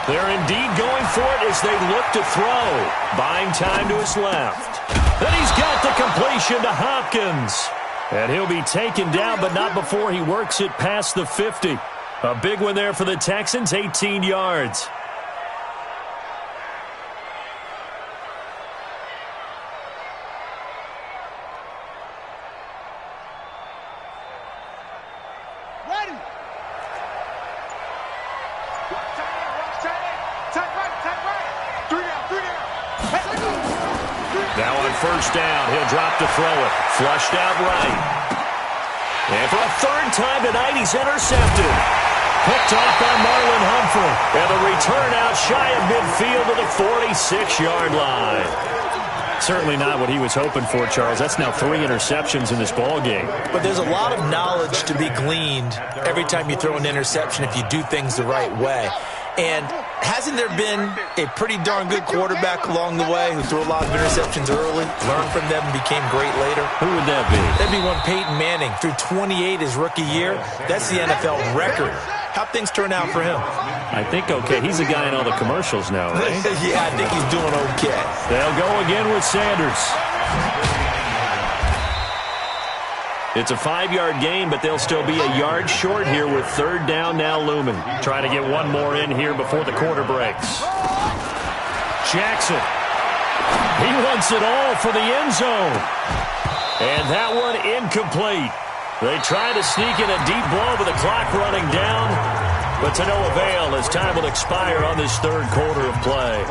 They're indeed going for it as they look to throw. Buying time to his left. Then he's got the completion to Hopkins. And he'll be taken down, but not before he works it past the 50. A big one there for the Texans, 18 yards. first down. He'll drop to throw it. Flushed out right. And for a third time tonight, he's intercepted. Picked off by Marlon Humphrey. And the return out shy of midfield to the 46-yard line. Certainly not what he was hoping for, Charles. That's now 3 interceptions in this ball game. But there's a lot of knowledge to be gleaned every time you throw an interception if you do things the right way. And hasn't there been a pretty darn good quarterback along the way who threw a lot of interceptions early, learned from them, and became great later? Who would that be? That'd be one Peyton Manning. Threw 28 his rookie year. That's the NFL record. How'd things turn out for him? I think okay. He's the guy in all the commercials now, right? Yeah, I think he's doing okay. They'll go again with Sanders. It's a 5-yard gain, but they'll still be a yard short here with third down now looming. Trying to get one more in here before the quarter breaks. Jackson. He wants it all for the end zone. And that one incomplete. They try to sneak in a deep ball with the clock running down, but to no avail as time will expire on this third quarter of play.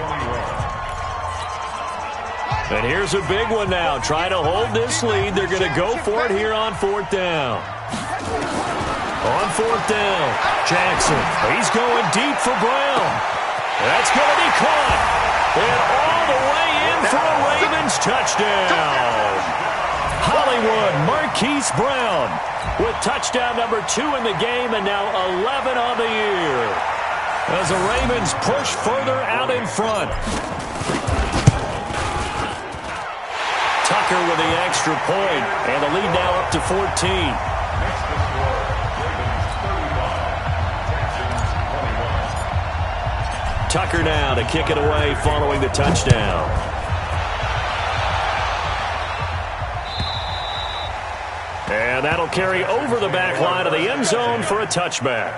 And here's a big one now. Trying to hold this lead. They're going to go for it here on fourth down. On fourth down, Jackson. He's going deep for Brown. That's going to be caught. And all the way in for a Ravens touchdown. Hollywood Marquise Brown with touchdown number 2 in the game and now 11 on the year. As the Ravens push further out in front. Tucker with the extra point, and the lead now up to 14. Tucker now to kick it away following the touchdown. And that'll carry over the back line of the end zone for a touchback.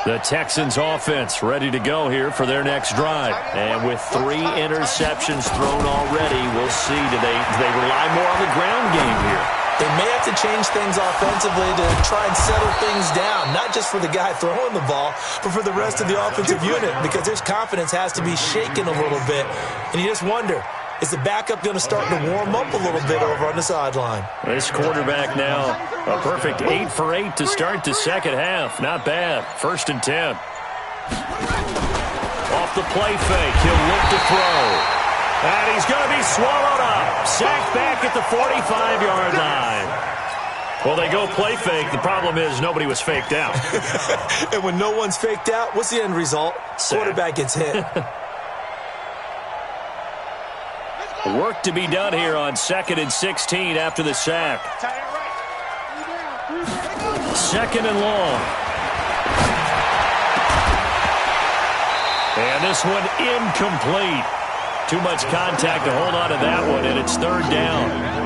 The Texans offense ready to go here for their next drive. And with 3 interceptions thrown already, we'll see. Do they rely more on the ground game here? They may have to change things offensively to try and settle things down, not just for the guy throwing the ball, but for the rest of the offensive unit, because his confidence has to be shaken a little bit. And you just wonder, is the backup going to start to warm up a little bit over on the sideline? This quarterback now, a perfect 8 for 8 to start the second half. Not bad. 1st and 10. Off the play fake, he'll look to throw. And he's going to be swallowed up. Sacked back at the 45-yard line. Well, they go play fake. The problem is nobody was faked out. And when no one's faked out, what's the end result? Quarterback gets hit. Work to be done here on 2nd and 16 after the sack. 2nd and long. And this one incomplete. Too much contact to hold on to that one, and it's 3rd down.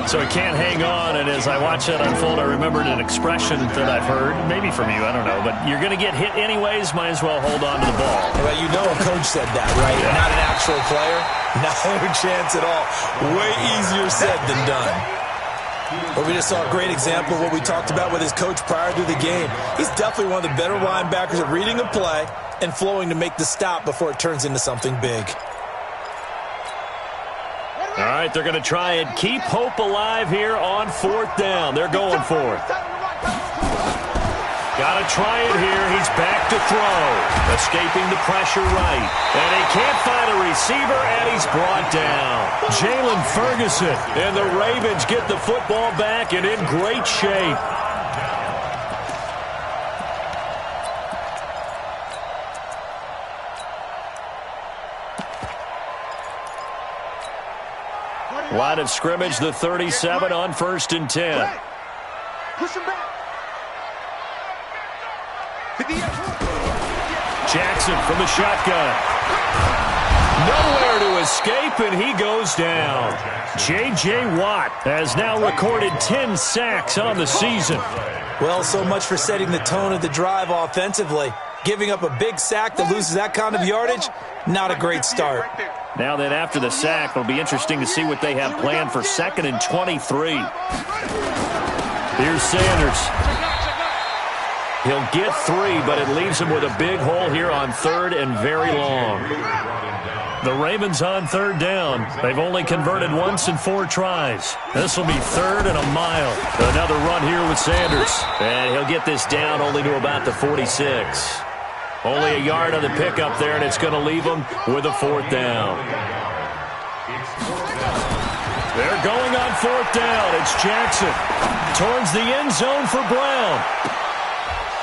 So he can't hang on, and as I watch that unfold, I remembered an expression that I've heard, maybe from you, I don't know, but you're going to get hit anyways, might as well hold on to the ball. Well, you know a coach said that, right? Yeah. Not an actual player. No chance at all. Way easier said than done. But we just saw a great example of what we talked about with his coach prior to the game. He's definitely one of the better linebackers at reading a play and flowing to make the stop before it turns into something big. All right, they're going to try and keep hope alive here on 4th down. They're going for it. Got to try it here. He's back to throw. Escaping the pressure right. And he can't find a receiver, and he's brought down. Jalen Ferguson. And the Ravens get the football back and in great shape. Line of scrimmage, the 37 on 1st and 10. Push him back. Jackson from the shotgun. Nowhere to escape, and he goes down. J.J. Watt has now recorded 10 sacks on the season. Well, so much for setting the tone of the drive offensively. Giving up a big sack that loses that kind of yardage, not a great start. Now then, after the sack, it'll be interesting to see what they have planned for 2nd and 23. Here's Sanders. He'll get 3, but it leaves him with a big hole here on 3rd and very long. The Ravens on 3rd down. They've only converted once in 4 tries. This will be 3rd and a mile. Another run here with Sanders. And he'll get this down only to about the 46. Only a yard on the pickup there, and it's going to leave him with a 4th down. They're going on 4th down. It's Jackson towards the end zone for Brown.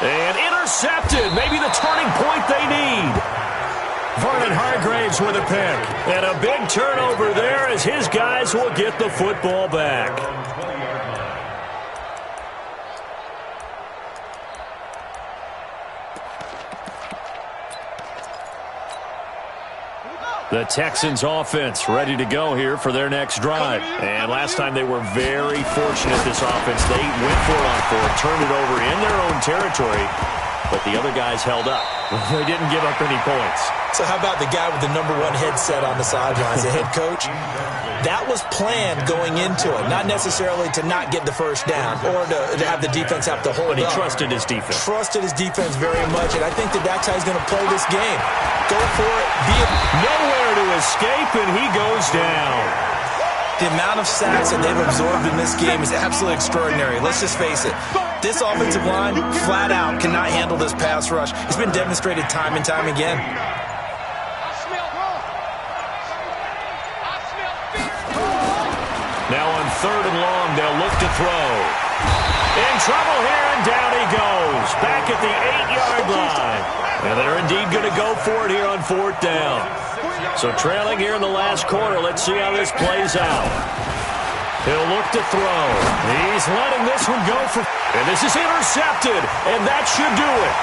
And intercepted. Maybe the turning point they need. Vernon Hargraves with a pick. And a big turnover there as his guys will get the football back. The Texans offense ready to go here for their next drive. And last time they were very fortunate, this offense. They went for it on 4th, turned it over in their own territory, but the other guys held up. They didn't give up any points. So how about the guy with the number 1 headset on the sidelines, the head coach? That was planned going into it, not necessarily to not get the first down or to have the defense have to hold up. But he trusted his defense. Trusted his defense very much, and I think that's how he's going to play this game. Go for it. Nowhere to escape, and he goes down. The amount of sacks that they've absorbed in this game is absolutely extraordinary. Let's just face it. This offensive line, flat out, cannot handle this pass rush. It's been demonstrated time and time again. Now on 3rd and long, they'll look to throw. In trouble here, and down he goes. Back at the 8-yard line. And they're indeed going to go for it here on 4th down. So trailing here in the last quarter, let's see how this plays out. He'll look to throw. He's letting this one go for... And this is intercepted, and that should do it.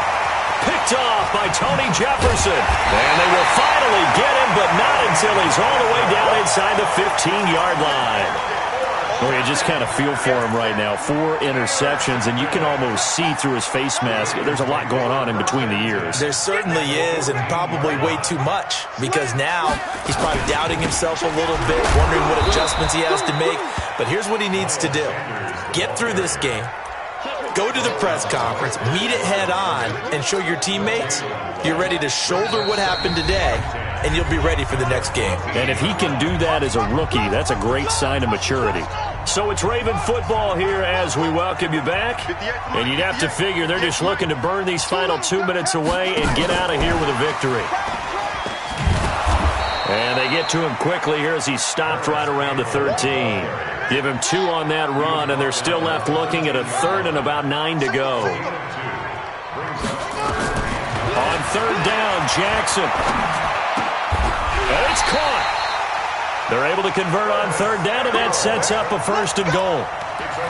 Picked off by Tony Jefferson. And they will finally get him, but not until he's all the way down inside the 15-yard line. Well, you just kind of feel for him right now. 4 interceptions, and you can almost see through his face mask. There's a lot going on in between the ears. There certainly is, and probably way too much, because now he's probably doubting himself a little bit, wondering what adjustments he has to make. But here's what he needs to do. Get through this game. Go to the press conference, meet it head on, and show your teammates you're ready to shoulder what happened today, and you'll be ready for the next game. And if he can do that as a rookie, that's a great sign of maturity. So it's Raven football here as we welcome you back. And you'd have to figure they're just looking to burn these final 2 minutes away and get out of here with a victory. And they get to him quickly here as he's stopped right around the 13. Give him 2 on that run, and they're still left looking at a 3rd and about 9 to go. On 3rd down, Jackson. And it's caught. They're able to convert on 3rd down, and that sets up a 1st and goal.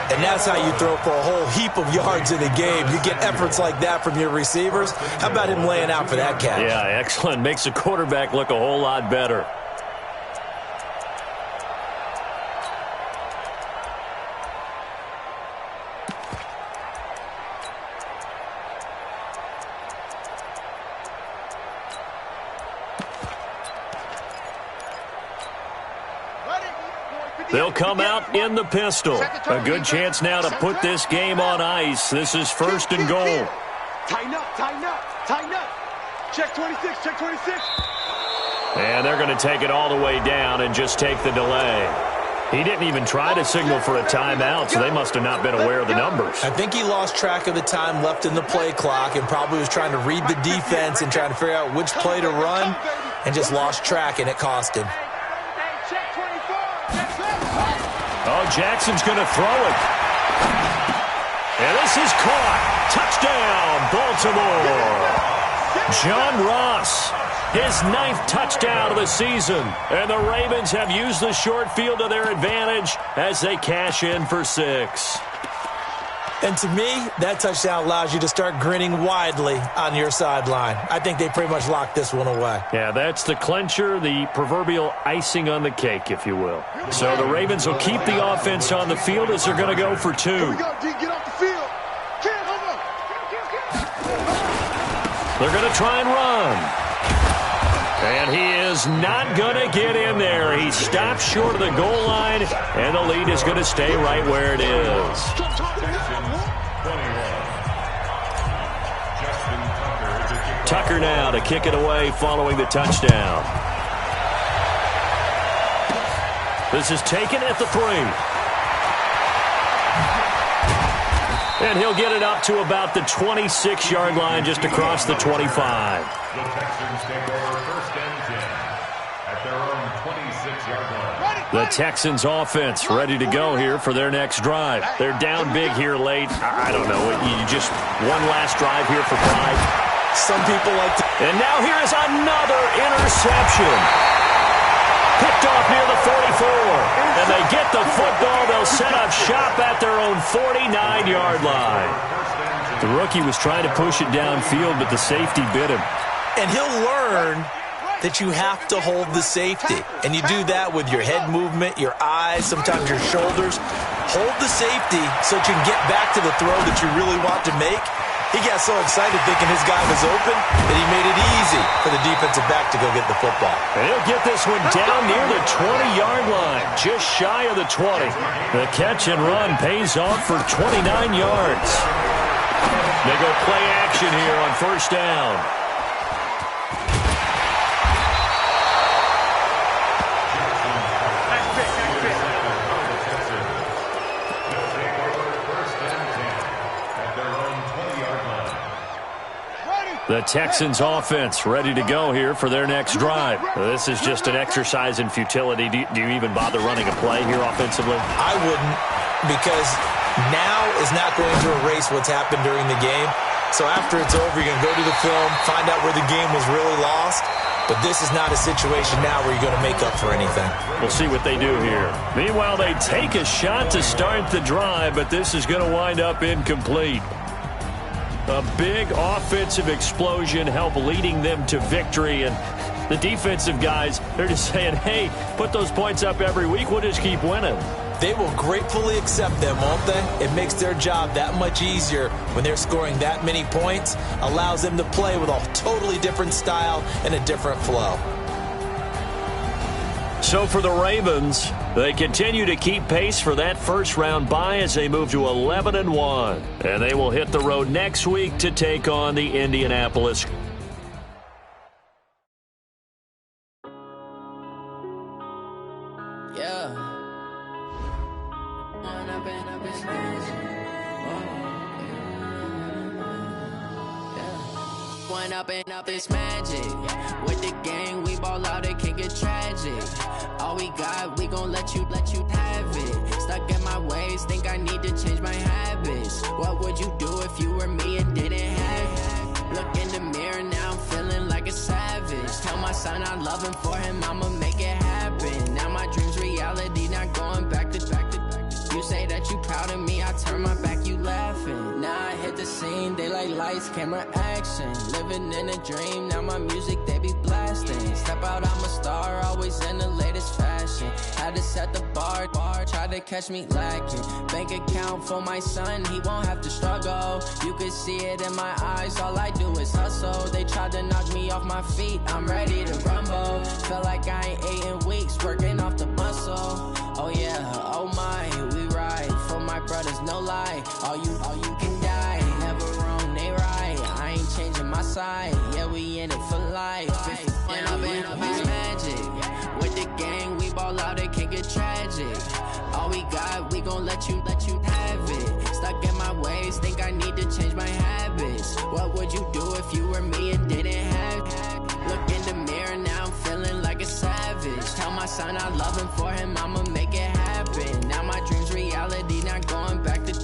And that's how you throw for a whole heap of yards in a game. You get efforts like that from your receivers. How about him laying out for that catch? Yeah, excellent. Makes the quarterback look a whole lot better. They'll come out in the pistol. A good chance now to put this game on ice. This is 1st and goal. Tighten up, tighten up, tighten up. Check 26, check 26. And they're going to take it all the way down and just take the delay. He didn't even try to signal for a timeout, so they must have not been aware of the numbers. I think he lost track of the time left in the play clock and probably was trying to read the defense and trying to figure out which play to run and just lost track, and it cost him. Oh, Jackson's going to throw it. And this is caught. Touchdown, Baltimore. John Ross, his 9th touchdown of the season. And the Ravens have used the short field to their advantage as they cash in for 6. And to me, that touchdown allows you to start grinning widely on your sideline. I think they pretty much locked this one away. Yeah, that's the clincher, the proverbial icing on the cake, if you will. So the Ravens will keep the offense on the field as they're going to go for 2. Here we go, D. Get off the field. They're going to try and run. And he is not going to get in there. He stopped short of the goal line, and the lead is going to stay right where it is. Tucker now to kick it away following the touchdown. This is taken at the 3. And he'll get it up to about the 26-yard line, just across the 25. The Texans take over first and 10 at their own 26-yard line. The Texans offense ready to go here for their next drive. They're down big here late. I don't know. You just one last drive here for pride. Some people like to. And now here is another interception. Picked off near the 44. And they get the football. They'll set up shop at their own 49-yard line. The rookie was trying to push it downfield, but the safety bit him. And he'll learn that you have to hold the safety. And you do that with your head movement, your eyes, sometimes your shoulders. Hold the safety so that you can get back to the throw that you really want to make. He got so excited thinking his guy was open that he made it easy for the defensive back to go get the football. And he'll get this one down near the 20-yard line, just shy of the 20. The catch and run pays off for 29 yards. They go play action here on first down. The Texans offense ready to go here for their next drive. This is just an exercise in futility. Do you even bother running a play here offensively? I wouldn't, because now is not going to erase what's happened during the game. So after it's over, you're going to go to the film, find out where the game was really lost. But this is not a situation now where you're going to make up for anything. We'll see what they do here. Meanwhile, they take a shot to start the drive, but this is going to wind up incomplete. A big offensive explosion helped leading them to victory, and the defensive guys, they're just saying, hey, put those points up every week, we'll just keep winning. They will gratefully accept them, won't they? It makes their job that much easier when they're scoring that many points, allows them to play with a totally different style and a different flow. So for the Ravens, they continue to keep pace for that first-round bye as they move to 11-1. And they will hit the road next week to take on the Indianapolis. Up it's magic. With the gang, we ball out, it can get tragic. All we got, we gon' let you have it. Stuck in my ways, think I need to change my habits. What would you do if you were me and didn't have it? Look in the mirror, now I'm feeling like a savage. Tell my son I love him, for him I'ma make it happen. Now my dream's reality, not going back to. You say that you proud of me, I turn my back, you laughing. Now I hit the scene, they like lights, camera, action. Living in a dream, now my music, they be blasting. Step out, I'm a star, always in the latest fashion. Had to set the bar, try to catch me lacking. Bank account for my son, he won't have to struggle. You can see it in my eyes, all I do is hustle. They tried to knock me off my feet, I'm ready to rumble. Felt like I ain't ate in weeks, working off the muscle. Oh yeah, oh my, we ride for my brothers, no lie. All you can die, never wrong, they right. I ain't changing my side, yeah, we in it for life. When up it's magic. With the gang, we ball out, it can get tragic. All we got, we gon' let you have it. Stuck in my ways, think I need to change my habits. What would you do if you were me and didn't have it? Look in the mirror, now I'm feeling like a savage. Tell my son I love him, for him I'ma make it happen. Now my dream's reality, not going back to.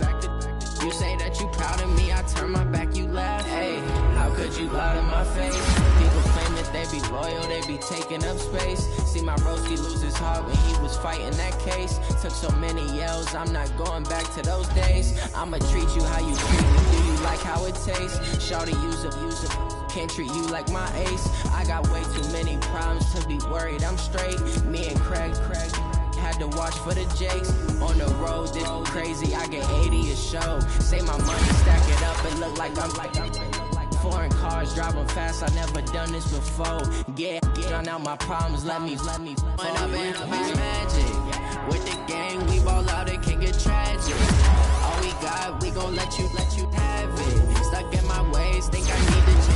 You say that you proud of me, I turn my back, you laugh. Hey, how could you lie to my face? People claim that they be loyal, they be taking up space. See my broski lose his heart when he was fighting that case. Took so many yells, I'm not going back to those days. I'ma treat you how you treat me, do you like how it tastes? Shawty, use up. Can't treat you like my ace. I got way too many problems to be worried, I'm straight. Me and Craig had to watch for the Jakes. On the road, this crazy, I get 80 a show. Say my money, stack it up, and look like I'm foreign cars, driving fast, I never done this before. Drown out my problems, let me Went up in this magic. With the gang, we ball out, it can get tragic. All we got, we gon' let you have it. Stuck in my ways, think I need to change.